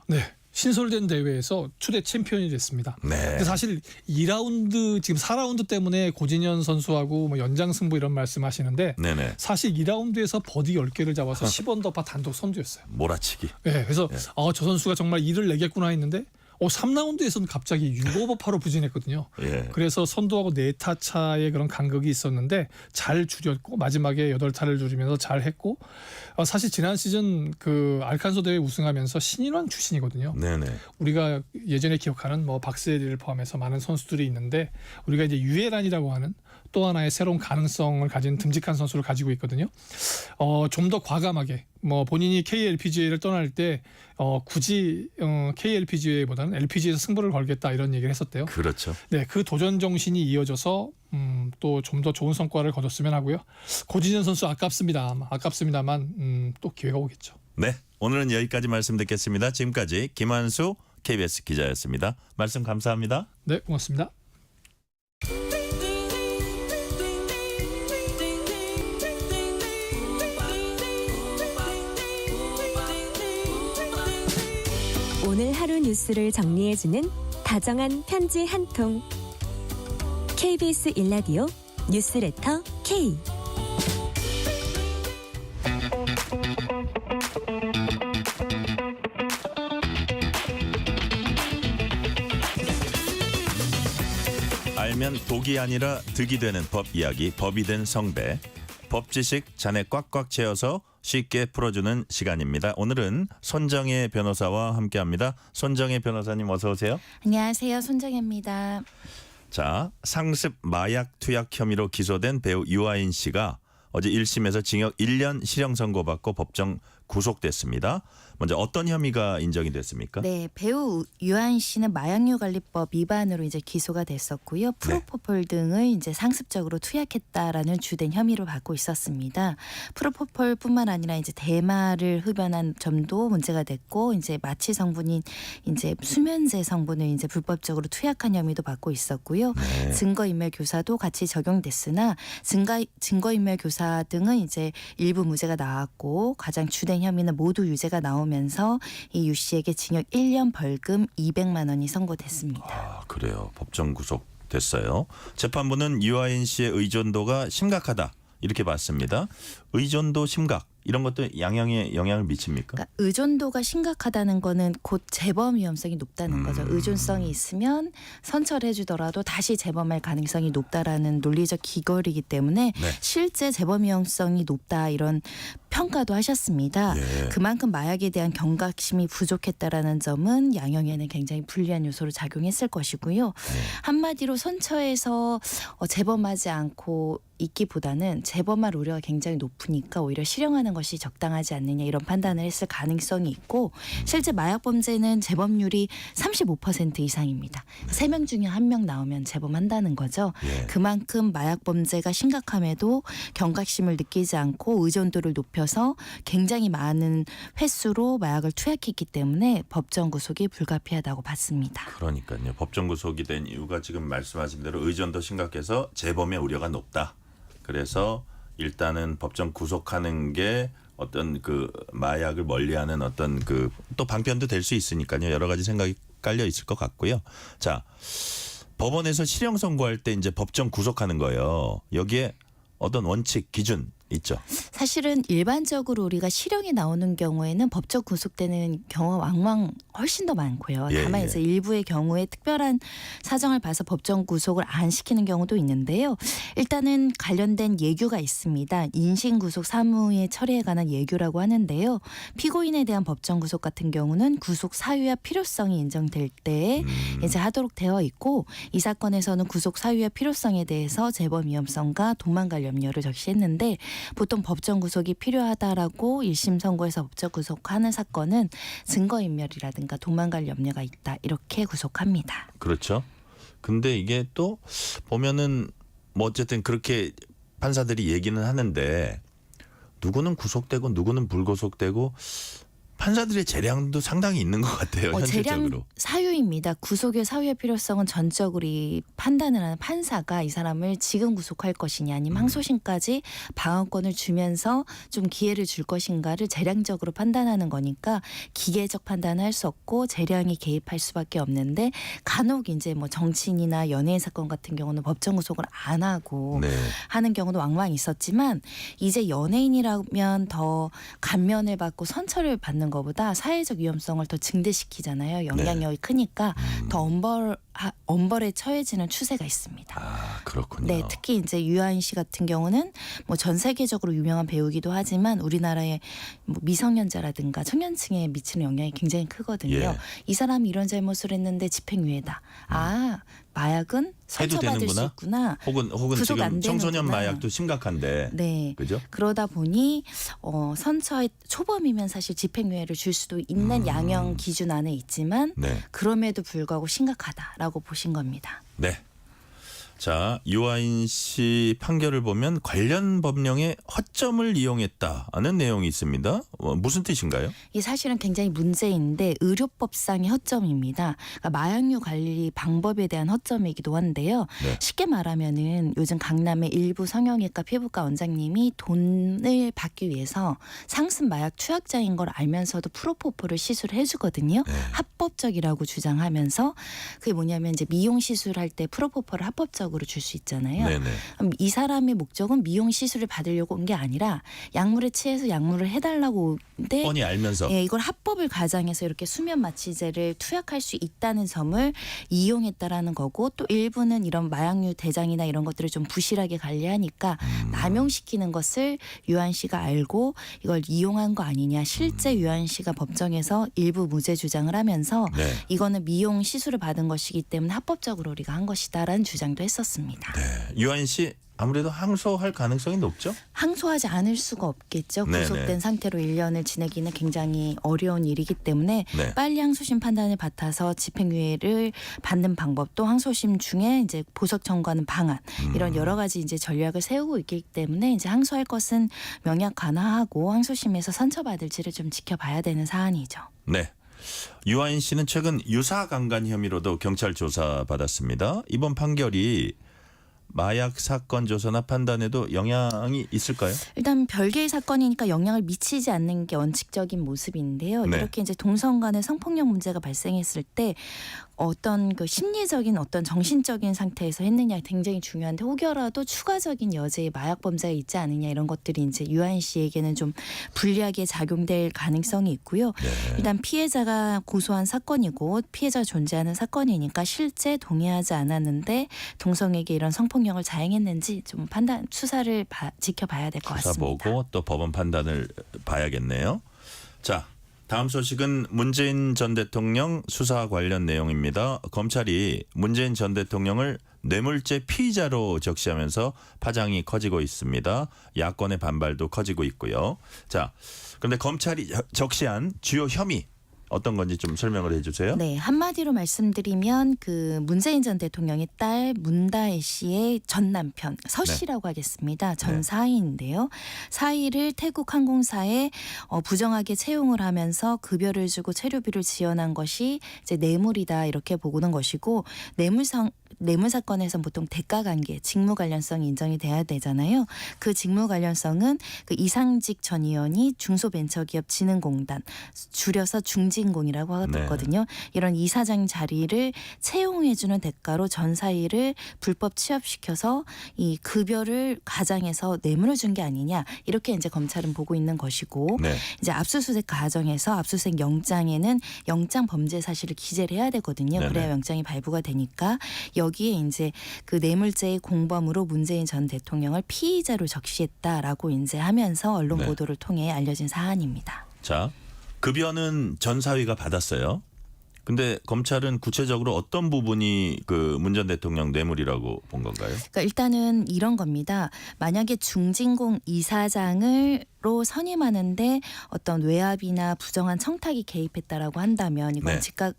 네. 신설된 대회에서 초대 챔피언이 됐습니다. 네. 근데 사실 2라운드 지금 4라운드 때문에 고진현 선수하고 뭐 연장 승부 이런 말씀하시는데 네네. 사실 2라운드에서 버디 10개를 잡아서 10언더파 단독 선두였어요. 몰아치기. 네, 그래서 네. 저 선수가 정말 일을 내겠구나 했는데 3라운드에서는 갑자기 6오버파로 부진했거든요. 예. 그래서 선두하고 4타 차의 그런 간극이 있었는데 잘 줄였고 마지막에 8타를 줄이면서 잘 했고 사실 지난 시즌 그 알칸소 대회 우승하면서 신인왕 출신이거든요. 네네. 우리가 예전에 기억하는 뭐 박세리를 포함해서 많은 선수들이 있는데 우리가 이제 유혜란이라고 하는 또 하나의 새로운 가능성을 가진 듬직한 선수를 가지고 있거든요. 좀 더 과감하게 뭐 본인이 KLPGA를 떠날 때 굳이 KLPGA보다는 LPGA에서 승부를 걸겠다 이런 얘기를 했었대요. 그렇죠. 네, 그 도전 정신이 이어져서 또 좀 더 좋은 성과를 거뒀으면 하고요. 고진현 선수 아깝습니다만 또 기회가 오겠죠. 네. 오늘은 여기까지 말씀 듣겠습니다. 지금까지 김한수 KBS 기자였습니다. 말씀 감사합니다. 네, 고맙습니다. 오늘 하루 뉴스를 정리해주는 다정한 편지 한 통. KBS 1라디오 뉴스레터 K. 알면 독이 아니라 득이 되는 법 이야기, 법이 된 성배. 법 지식 잔에 꽉꽉 채워서 쉽게 풀어주는 시간입니다. 오늘은 손정혜 변호사와 함께합니다. 손정혜 변호사님 어서 오세요. 안녕하세요. 손정혜입니다. 자, 상습 마약 투약 혐의로 기소된 배우 유아인 씨가 어제 1심에서 징역 1년 실형 선고받고 법정 구속됐습니다. 먼저 어떤 혐의가 인정이 됐습니까? 네, 배우 유아인 씨는 마약류관리법 위반으로 이제 기소가 됐었고요. 프로포폴 등을 이제 상습적으로 투약했다라는 주된 혐의를 받고 있었습니다. 프로포폴뿐만 아니라 이제 대마를 흡연한 점도 문제가 됐고, 이제 마취 성분인 이제 수면제 성분을 이제 불법적으로 투약한 혐의도 받고 있었고요. 네. 증거인멸 교사도 같이 적용됐으나 증거인멸 교사 등은 이제 일부 무죄가 나왔고 가장 주된 혐의는 모두 유죄가 나오면서 이 유 씨에게 징역 1년 벌금 200만 원이 선고됐습니다. 아, 그래요. 법정 구속됐어요. 재판부는 유아인 씨의 의존도가 심각하다 이렇게 봤습니다. 의존도 심각 이런 것도 양형에 영향을 미칩니까? 그러니까 의존도가 심각하다는 거는 곧 재범 위험성이 높다는 거죠. 의존성이 있으면 선처를 해주더라도 다시 재범할 가능성이 높다라는 논리적 기결이기 때문에 네. 실제 재범 위험성이 높다 이런 평가도 하셨습니다. 예. 그만큼 마약에 대한 경각심이 부족했다라는 점은 양형에는 굉장히 불리한 요소로 작용했을 것이고요. 한마디로 선처에서 재범하지 않고 있기보다는 재범할 우려가 굉장히 높으니까 오히려 실형하는 것이 적당하지 않느냐 이런 판단을 했을 가능성이 있고 실제 마약 범죄는 재범률이 35% 이상입니다. 3명 중에 1명 나오면 재범한다는 거죠. 예. 그만큼 마약 범죄가 심각함에도 경각심을 느끼지 않고 의존도를 높여서 굉장히 많은 횟수로 마약을 투약했기 때문에 법정 구속이 불가피하다고 봤습니다. 그러니까요. 법정 구속이 된 이유가 지금 말씀하신 대로 의존도 심각해서 재범의 우려가 높다. 그래서 일단은 법정 구속하는 게 어떤 그 마약을 멀리하는 어떤 그 또 방편도 될 수 있으니까요. 여러 가지 생각이 깔려 있을 것 같고요. 자, 법원에서 실형 선고할 때 이제 법정 구속하는 거예요. 여기에 어떤 원칙, 기준 있죠. 사실은 일반적으로 우리가 실형이 나오는 경우에는 법적 구속되는 경우가 왕왕 훨씬 더 많고요. 예, 다만 예. 이제 일부의 경우에 특별한 사정을 봐서 법정 구속을 안 시키는 경우도 있는데요. 일단은 관련된 예규가 있습니다. 인신구속 사무의 처리에 관한 예규라고 하는데요. 피고인에 대한 법정 구속 같은 경우는 구속 사유와 필요성이 인정될 때 이제 하도록 되어 있고 이 사건에서는 구속 사유와 필요성에 대해서 재범 위험성과 도망갈 염려를 적시했는데 보통 법정 구속이 필요하다라고 1심 선고에서 법정 구속하는 사건은 증거인멸이라든가 도망갈 염려가 있다 이렇게 구속합니다. 그렇죠. 근데 이게 또 보면은 뭐 어쨌든 그렇게 판사들이 얘기는 하는데 누구는 구속되고 누구는 불구속되고 판사들의 재량도 상당히 있는 것 같아요. 재량 현실적으로. 사유입니다. 구속의 사유의 필요성은 전적으로 이 판단을 하는 판사가 이 사람을 지금 구속할 것이냐 아니면 항소심까지 방어권을 주면서 좀 기회를 줄 것인가를 재량적으로 판단하는 거니까 기계적 판단을 할 수 없고 재량이 개입할 수밖에 없는데 간혹 이제 뭐 정치인이나 연예인 사건 같은 경우는 법정 구속을 안 하고 네. 하는 경우도 왕왕 있었지만 이제 연예인이라면 더 감면을 받고 선처를 받는 것보다 사회적 위험성을 더 증대시키잖아요. 영향력이 크니까 더 엄벌에 처해지는 추세가 있습니다. 아, 그렇군요. 네, 특히 이제 유아인 씨 같은 경우는 뭐 전 세계적으로 유명한 배우이기도 하지만 우리나라의 뭐 미성년자라든가 청년층에 미치는 영향이 굉장히 크거든요. 예. 이 사람이 이런 잘못을 했는데 집행유예다. 아, 마약은 해도 선처받을 수 되는구나. 있구나. 혹은 구속 안 지금 청소년 되는구나. 마약도 심각한데. 네. 그죠? 그러다 보니 선처의 초범이면 사실 집행유예를 줄 수도 있는 양형 기준 안에 있지만 네. 그럼에도 불구하고 심각하다라고 보신 겁니다. 네. 자, 유아인 씨 판결을 보면 관련 법령의 허점을 이용했다는 내용이 있습니다. 무슨 뜻인가요? 이게 사실은 굉장히 문제인데 의료법상의 허점입니다. 그러니까 마약류 관리 방법에 대한 허점이기도 한데요. 네. 쉽게 말하면은 요즘 강남의 일부 성형외과 피부과 원장님이 돈을 받기 위해서 상습 마약 투약자인 걸 알면서도 프로포폴을 시술을 해주거든요. 네. 합법적이라고 주장하면서 그게 뭐냐면 이제 미용 시술할 때 프로포폴을 합법적으로 줄 수 있잖아요. 네네. 그럼 이 사람의 목적은 미용 시술을 받으려고 온 게 아니라 약물에 취해서 약물을 해달라고 오는데 뻔히 알면서. 예, 이걸 합법을 가장해서 이렇게 수면 마취제를 투약할 수 있다는 점을 이용했다라는 거고 또 일부는 이런 마약류 대장이나 이런 것들을 좀 부실하게 관리하니까 남용시키는 것을 유한 씨가 알고 이걸 이용한 거 아니냐. 실제 유한 씨가 법정에서 일부 무죄 주장을 하면서 네. 이거는 미용 시술을 받은 것이기 때문에 합법적으로 우리가 한 것이다라는 주장도 했었습니다. 네. 유아인 씨 아무래도 항소할 가능성이 높죠? 항소하지 않을 수가 없겠죠. 네네. 구속된 상태로 1년을 지내기는 굉장히 어려운 일이기 때문에 네. 빨리 항소심 판단을 받아서 집행유예를 받는 방법 또 항소심 중에 이제 보석 청구하는 방안 이런 여러 가지 이제 전략을 세우고 있기 때문에 이제 항소할 것은 명약 관하하고 항소심에서 선처받을지를 좀 지켜봐야 되는 사안이죠. 네. 유아인 씨는 최근 유사 강간 혐의로도 경찰 조사 받았습니다. 이번 판결이 마약 사건 조사나 판단에도 영향이 있을까요? 일단 별개의 사건이니까 영향을 미치지 않는 게 원칙적인 모습인데요. 네. 이렇게 이제 동성 간의 성폭력 문제가 발생했을 때 어떤 그 심리적인 어떤 정신적인 상태에서 했느냐 굉장히 중요한데 혹여라도 추가적인 여제의 마약 범죄가 있지 않느냐 이런 것들이 이제 유아인 씨에게는 좀 불리하게 작용될 가능성이 있고요. 네. 일단 피해자가 고소한 사건이고 피해자가 존재하는 사건이니까 실제 동의하지 않았는데 동성에게 이런 성폭력을 자행했는지 좀 판단 수사를 지켜봐야 될 것 수사 같습니다. 보고 또 법원 판단을 봐야겠네요. 자, 다음 소식은 문재인 전 대통령 수사 관련 내용입니다. 검찰이 문재인 전 대통령을 뇌물죄 피의자로 적시하면서 파장이 커지고 있습니다. 야권의 반발도 커지고 있고요. 자, 그런데 검찰이 적시한 주요 혐의 어떤 건지 좀 설명을 해주세요. 네, 한마디로 말씀드리면 그 문재인 전 대통령의 딸 문다혜 씨의 전 남편 서 네. 씨라고 하겠습니다. 전 네. 사위인데요. 사위를 태국 항공사에 부정하게 채용을 하면서 급여를 주고 체류비를 지원한 것이 이제 뇌물이다 이렇게 보고는 것이고 뇌물 사건에서 보통 대가 관계, 직무 관련성이 인정이 돼야 되잖아요. 그 직무 관련성은 그 이상직 전 의원이 중소벤처기업진흥공단 줄여서 중진공이라고 하거든요. 이런 이사장 자리를 채용해주는 대가로 전 사위를 불법 취업시켜서 이 급여를 가장해서 뇌물을 준 게 아니냐 이렇게 이제 검찰은 보고 있는 것이고 네. 이제 압수수색 과정에서 압수수색 영장에는 영장 범죄 사실을 기재를 해야 되거든요. 네네. 그래야 영장이 발부가 되니까 여기에 이제 그 뇌물죄의 공범으로 문재인 전 대통령을 피의자로 적시했다라고 이제 하면서 언론 네. 보도를 통해 알려진 사안입니다. 자, 급여는 전 사위가 받았어요. 근데 검찰은 구체적으로 어떤 부분이 그 문 전 대통령 뇌물이라고 본 건가요? 그러니까 일단은 이런 겁니다. 만약에 중진공 이사장으로 선임하는데 어떤 외압이나 부정한 청탁이 개입했다라고 한다면 이건 네.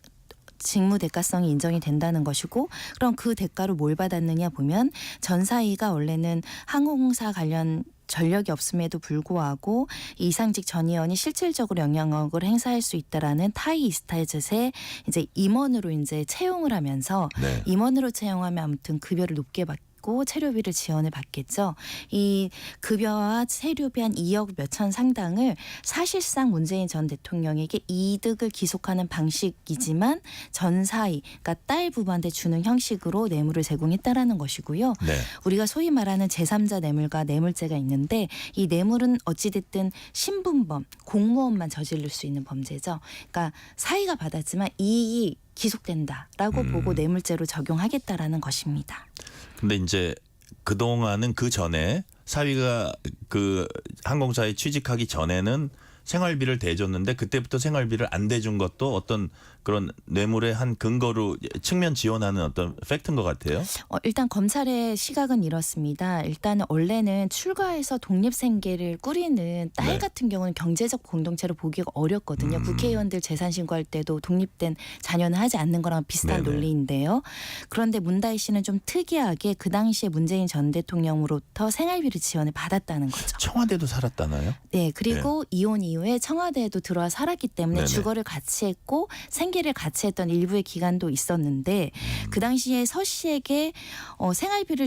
직무 대가성이 인정이 된다는 것이고 그럼 그 대가로 뭘 받았느냐 보면 전 사위가 원래는 항공사 관련 전력이 없음에도 불구하고 이상직 전 의원이 실질적으로 영향력을 행사할 수 있다라는 타이 이스타젯에 이제 임원으로 이제 채용을 하면서 네. 임원으로 채용하면 아무튼 급여를 높게 받고 체류비를 지원을 받겠죠. 이 급여와 체류비 한 2억 몇천 상당을 사실상 문재인 전 대통령에게 이득을 기속하는 방식이지만 전 사위, 그러니까 딸 부부한테 주는 형식으로 뇌물을 제공했다라는 것이고요. 네. 우리가 소위 말하는 제3자 뇌물과 뇌물죄가 있는데 이 뇌물은 어찌됐든 신분범, 공무원만 저지를 수 있는 범죄죠. 그러니까 사위가 받았지만 이익이 기속된다라고 보고 뇌물죄로 적용하겠다라는 것입니다. 근데 이제 그동안은 그 전에 사위가 그 항공사에 취직하기 전에는 생활비를 대줬는데 그때부터 생활비를 안 대준 것도 어떤 그런 뇌물의 한 근거로 측면 지원하는 어떤 팩트인 것 같아요. 일단 검찰의 시각은 이렇습니다. 일단 원래는 출가해서 독립생계를 꾸리는 딸 네. 같은 경우는 경제적 공동체로 보기가 어렵거든요. 국회의원들 재산 신고할 때도 독립된 자녀는 하지 않는 거랑 비슷한 네네. 논리인데요. 그런데 문다희 씨는 좀 특이하게 그 당시에 문재인 전 대통령으로부터 생활비를 지원을 받았다는 거죠. 청와대도 살았다나요? 네, 그리고 이혼 이후에 청와대에도 들어와 살았기 때문에 네네. 주거를 같이 했고 생계를 같이 했던 일부의 기간도 있었는데 그 당시에 서 씨에게 생활비를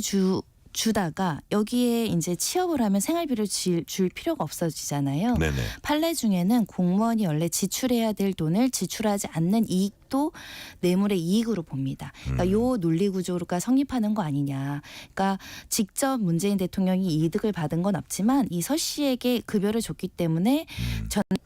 주다가 여기에 이제 취업을 하면 생활비를 줄 필요가 없어지잖아요. 네네. 판례 중에는 공무원이 원래 지출해야 될 돈을 지출하지 않는 이익도 뇌물의 이익으로 봅니다. 그러니까 요 논리 구조가 성립하는 거 아니냐. 그러니까 직접 문재인 대통령이 이득을 받은 건 없지만 이 서 씨에게 급여를 줬기 때문에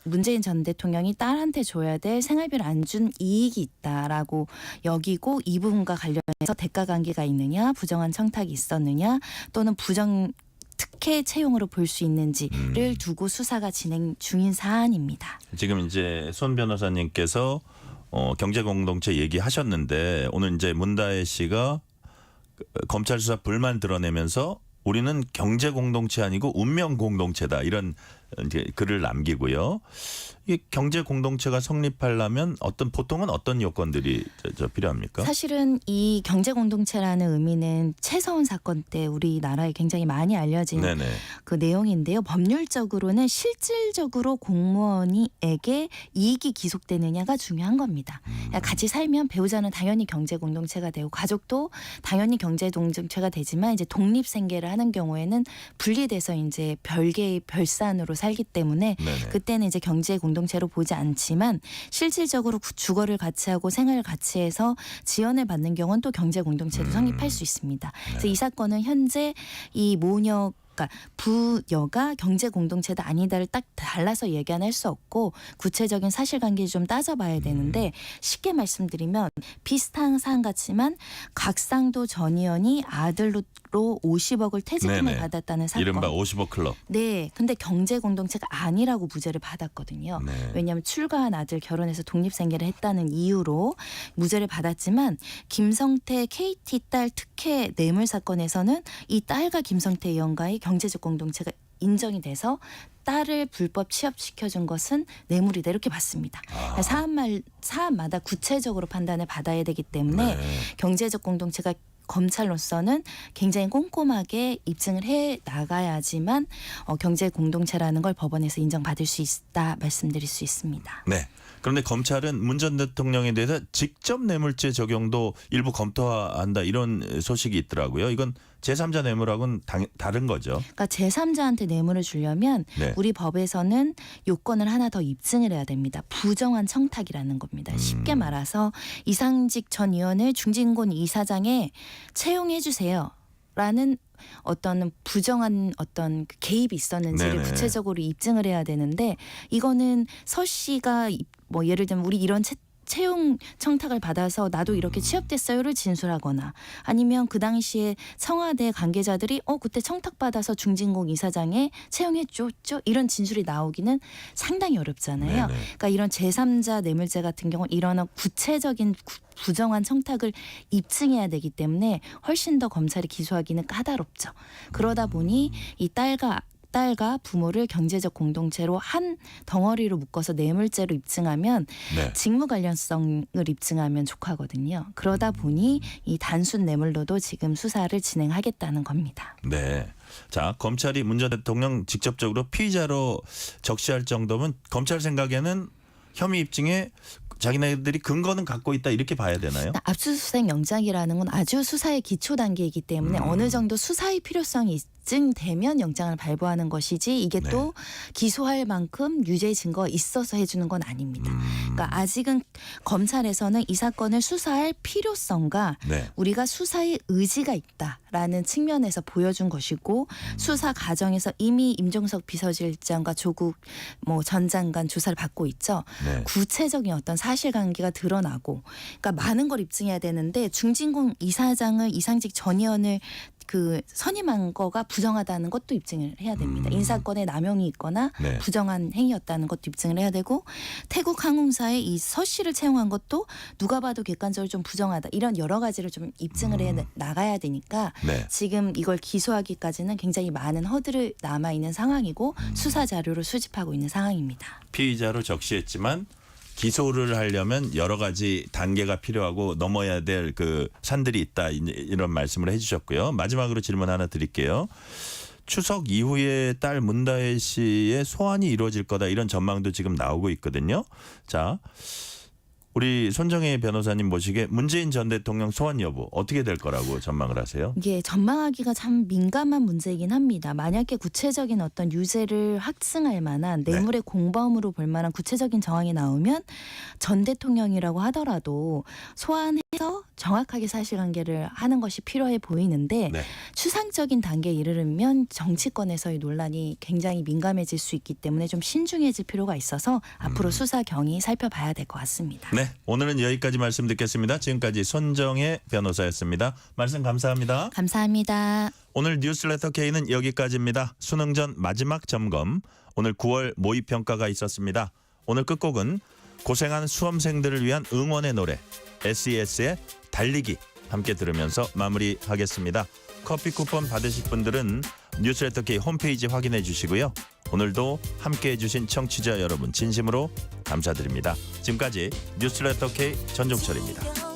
문재인 전 대통령이 딸한테 줘야 될 생활비를 안 준 이익이 있다라고 여기고 이 부분과 관련해서 대가 관계가 있느냐, 부정한 청탁이 있었느냐, 또는 부정 특혜 채용으로 볼 수 있는지를 두고 수사가 진행 중인 사안입니다. 지금 이제 손 변호사님께서 경제 공동체 얘기하셨는데 오늘 이제 문다혜 씨가 검찰 수사 불만 드러내면서 우리는 경제 공동체 아니고 운명 공동체다 이런 이제 글을 남기고요. 이 경제 공동체가 성립하려면 보통은 어떤 요건들이 필요합니까? 사실은 이 경제 공동체라는 의미는 최서원 사건 때 우리나라에 굉장히 많이 알려진 네네. 그 내용인데요. 법률적으로는 실질적으로 공무원에게 이익이 기속되느냐가 중요한 겁니다. 그러니까 같이 살면 배우자는 당연히 경제 공동체가 되고 가족도 당연히 경제 공동체가 되지만 이제 독립 생계를 하는 경우에는 분리돼서 이제 별개의 별산으로 살기 때문에 네네. 그때는 이제 경제 공동체로 보지 않지만 실질적으로 주거를 같이 하고 생활을 같이 해서 지원을 받는 경우는 또 경제 공동체도 성립할 수 있습니다. 그래서 이 사건은 현재 이 모녀 그러니까 부여가 경제 공동체다 아니다를 딱 달라서 얘기는 할 수 없고 구체적인 사실관계를 좀 따져봐야 되는데 쉽게 말씀드리면 비슷한 사안 같지만 각상도 전 의원이 아들로 50억을 퇴직금을 네네. 받았다는 사건. 이른바 50억 클럽. 네, 근데 경제 공동체가 아니라고 무죄를 받았거든요. 네. 왜냐하면 출가한 아들 결혼해서 독립생계를 했다는 이유로 무죄를 받았지만 김성태 KT 딸 특혜 뇌물 사건에서는 이 딸과 김성태 의원과의 경제적 공동체가 인정이 돼서 딸을 불법 취업시켜준 것은 뇌물이다 이렇게 봤습니다. 사안마다 구체적으로 판단을 받아야 되기 때문에 경제적 공동체가 검찰로서는 굉장히 꼼꼼하게 입증을 해 나가야지만 경제 공동체라는 걸 법원에서 인정받을 수 있다 말씀드릴 수 있습니다. 네. 그런데 검찰은 문 전 대통령에 대해서 직접 뇌물죄 적용도 일부 검토한다 이런 소식이 있더라고요. 이건 제3자 뇌물하고는 다른 거죠. 그러니까 제3자한테 뇌물을 주려면 네. 우리 법에서는 요건을 하나 더 입증을 해야 됩니다. 부정한 청탁이라는 겁니다. 쉽게 말해서 이상직 전 의원을 중진군 이사장에 채용해 주세요. 라는 어떤 부정한 어떤 개입이 있었는지를 네네. 구체적으로 입증을 해야 되는데 이거는 서 씨가 뭐 예를 들면 우리 이런 채용 청탁을 받아서 나도 이렇게 취업됐어요를 진술하거나 아니면 그 당시에 청와대 관계자들이 그때 청탁받아서 중진공 이사장에 채용해줬죠 이런 진술이 나오기는 상당히 어렵잖아요. 네네. 그러니까 이런 제3자 뇌물죄 같은 경우는 이런 구체적인 부정한 청탁을 입증해야 되기 때문에 훨씬 더 검찰이 기소하기는 까다롭죠. 그러다 보니 이 딸과 딸과 부모를 경제적 공동체로 한 덩어리로 묶어서 뇌물죄로 입증하면 네. 직무 관련성을 입증하면 족하거든요. 그러다 보니 이 단순 뇌물로도 지금 수사를 진행하겠다는 겁니다. 네. 자, 검찰이 문 전 대통령 직접적으로 피의자로 적시할 정도면 검찰 생각에는 혐의 입증에 자기네들이 근거는 갖고 있다 이렇게 봐야 되나요? 압수수색 영장이라는 건 아주 수사의 기초 단계이기 때문에 어느 정도 수사의 필요성이 입증되면 영장을 발부하는 것이지 이게 네. 또 기소할 만큼 유죄 증거가 있어서 해주는 건 아닙니다. 그러니까 아직은 검찰에서는 이 사건을 수사할 필요성과 네. 우리가 수사의 의지가 있다라는 측면에서 보여준 것이고 수사 과정에서 이미 임종석 비서실장과 조국 전 장관 조사를 받고 있죠. 네. 구체적인 어떤 사실관계가 드러나고 그러니까 많은 걸 입증해야 되는데 중진공 이사장을 이상직 전 의원을 선임한 거가 부정하다는 것도 입증을 해야 됩니다. 인사권에 남용이 있거나 네. 부정한 행위였다는 것도 입증을 해야 되고 태국 항공사에 이 서 씨를 채용한 것도 누가 봐도 객관적으로 좀 부정하다. 이런 여러 가지를 좀 입증을 해 나가야 되니까 네. 지금 이걸 기소하기까지는 굉장히 많은 허들이 남아있는 상황이고 수사 자료를 수집하고 있는 상황입니다. 피의자로 적시했지만 기소를 하려면 여러 가지 단계가 필요하고 넘어야 될 그 산들이 있다 이런 말씀을 해주셨고요. 마지막으로 질문 하나 드릴게요. 추석 이후에 딸 문다혜 씨의 소환이 이루어질 거다 이런 전망도 지금 나오고 있거든요. 자, 우리 손정혜 변호사님 모시기에 문재인 전 대통령 소환 여부 어떻게 될 거라고 전망을 하세요? 이게 전망하기가 참 민감한 문제이긴 합니다. 만약에 구체적인 어떤 유죄를 확증할 만한 뇌물의 공범으로 볼 만한 구체적인 정황이 나오면 전 대통령이라고 하더라도 소환해서 정확하게 사실관계를 하는 것이 필요해 보이는데 네. 추상적인 단계에 이르면 정치권에서의 논란이 굉장히 민감해질 수 있기 때문에 좀 신중해질 필요가 있어서 앞으로 수사 경위 살펴봐야 될 것 같습니다. 네, 오늘은 여기까지 말씀 듣겠습니다. 지금까지 손정혜 변호사였습니다. 말씀 감사합니다. 감사합니다. 오늘 뉴스레터 K는 여기까지입니다. 수능 전 마지막 점검. 오늘 9월 모의평가가 있었습니다. 오늘 끝곡은 고생한 수험생들을 위한 응원의 노래 SES의 달리기 함께 들으면서 마무리하겠습니다. 커피 쿠폰 받으실 분들은 뉴스레터 K 홈페이지 확인해 주시고요. 오늘도 함께해 주신 청취자 여러분 진심으로 감사드립니다. 지금까지 뉴스레터 K 전종철입니다.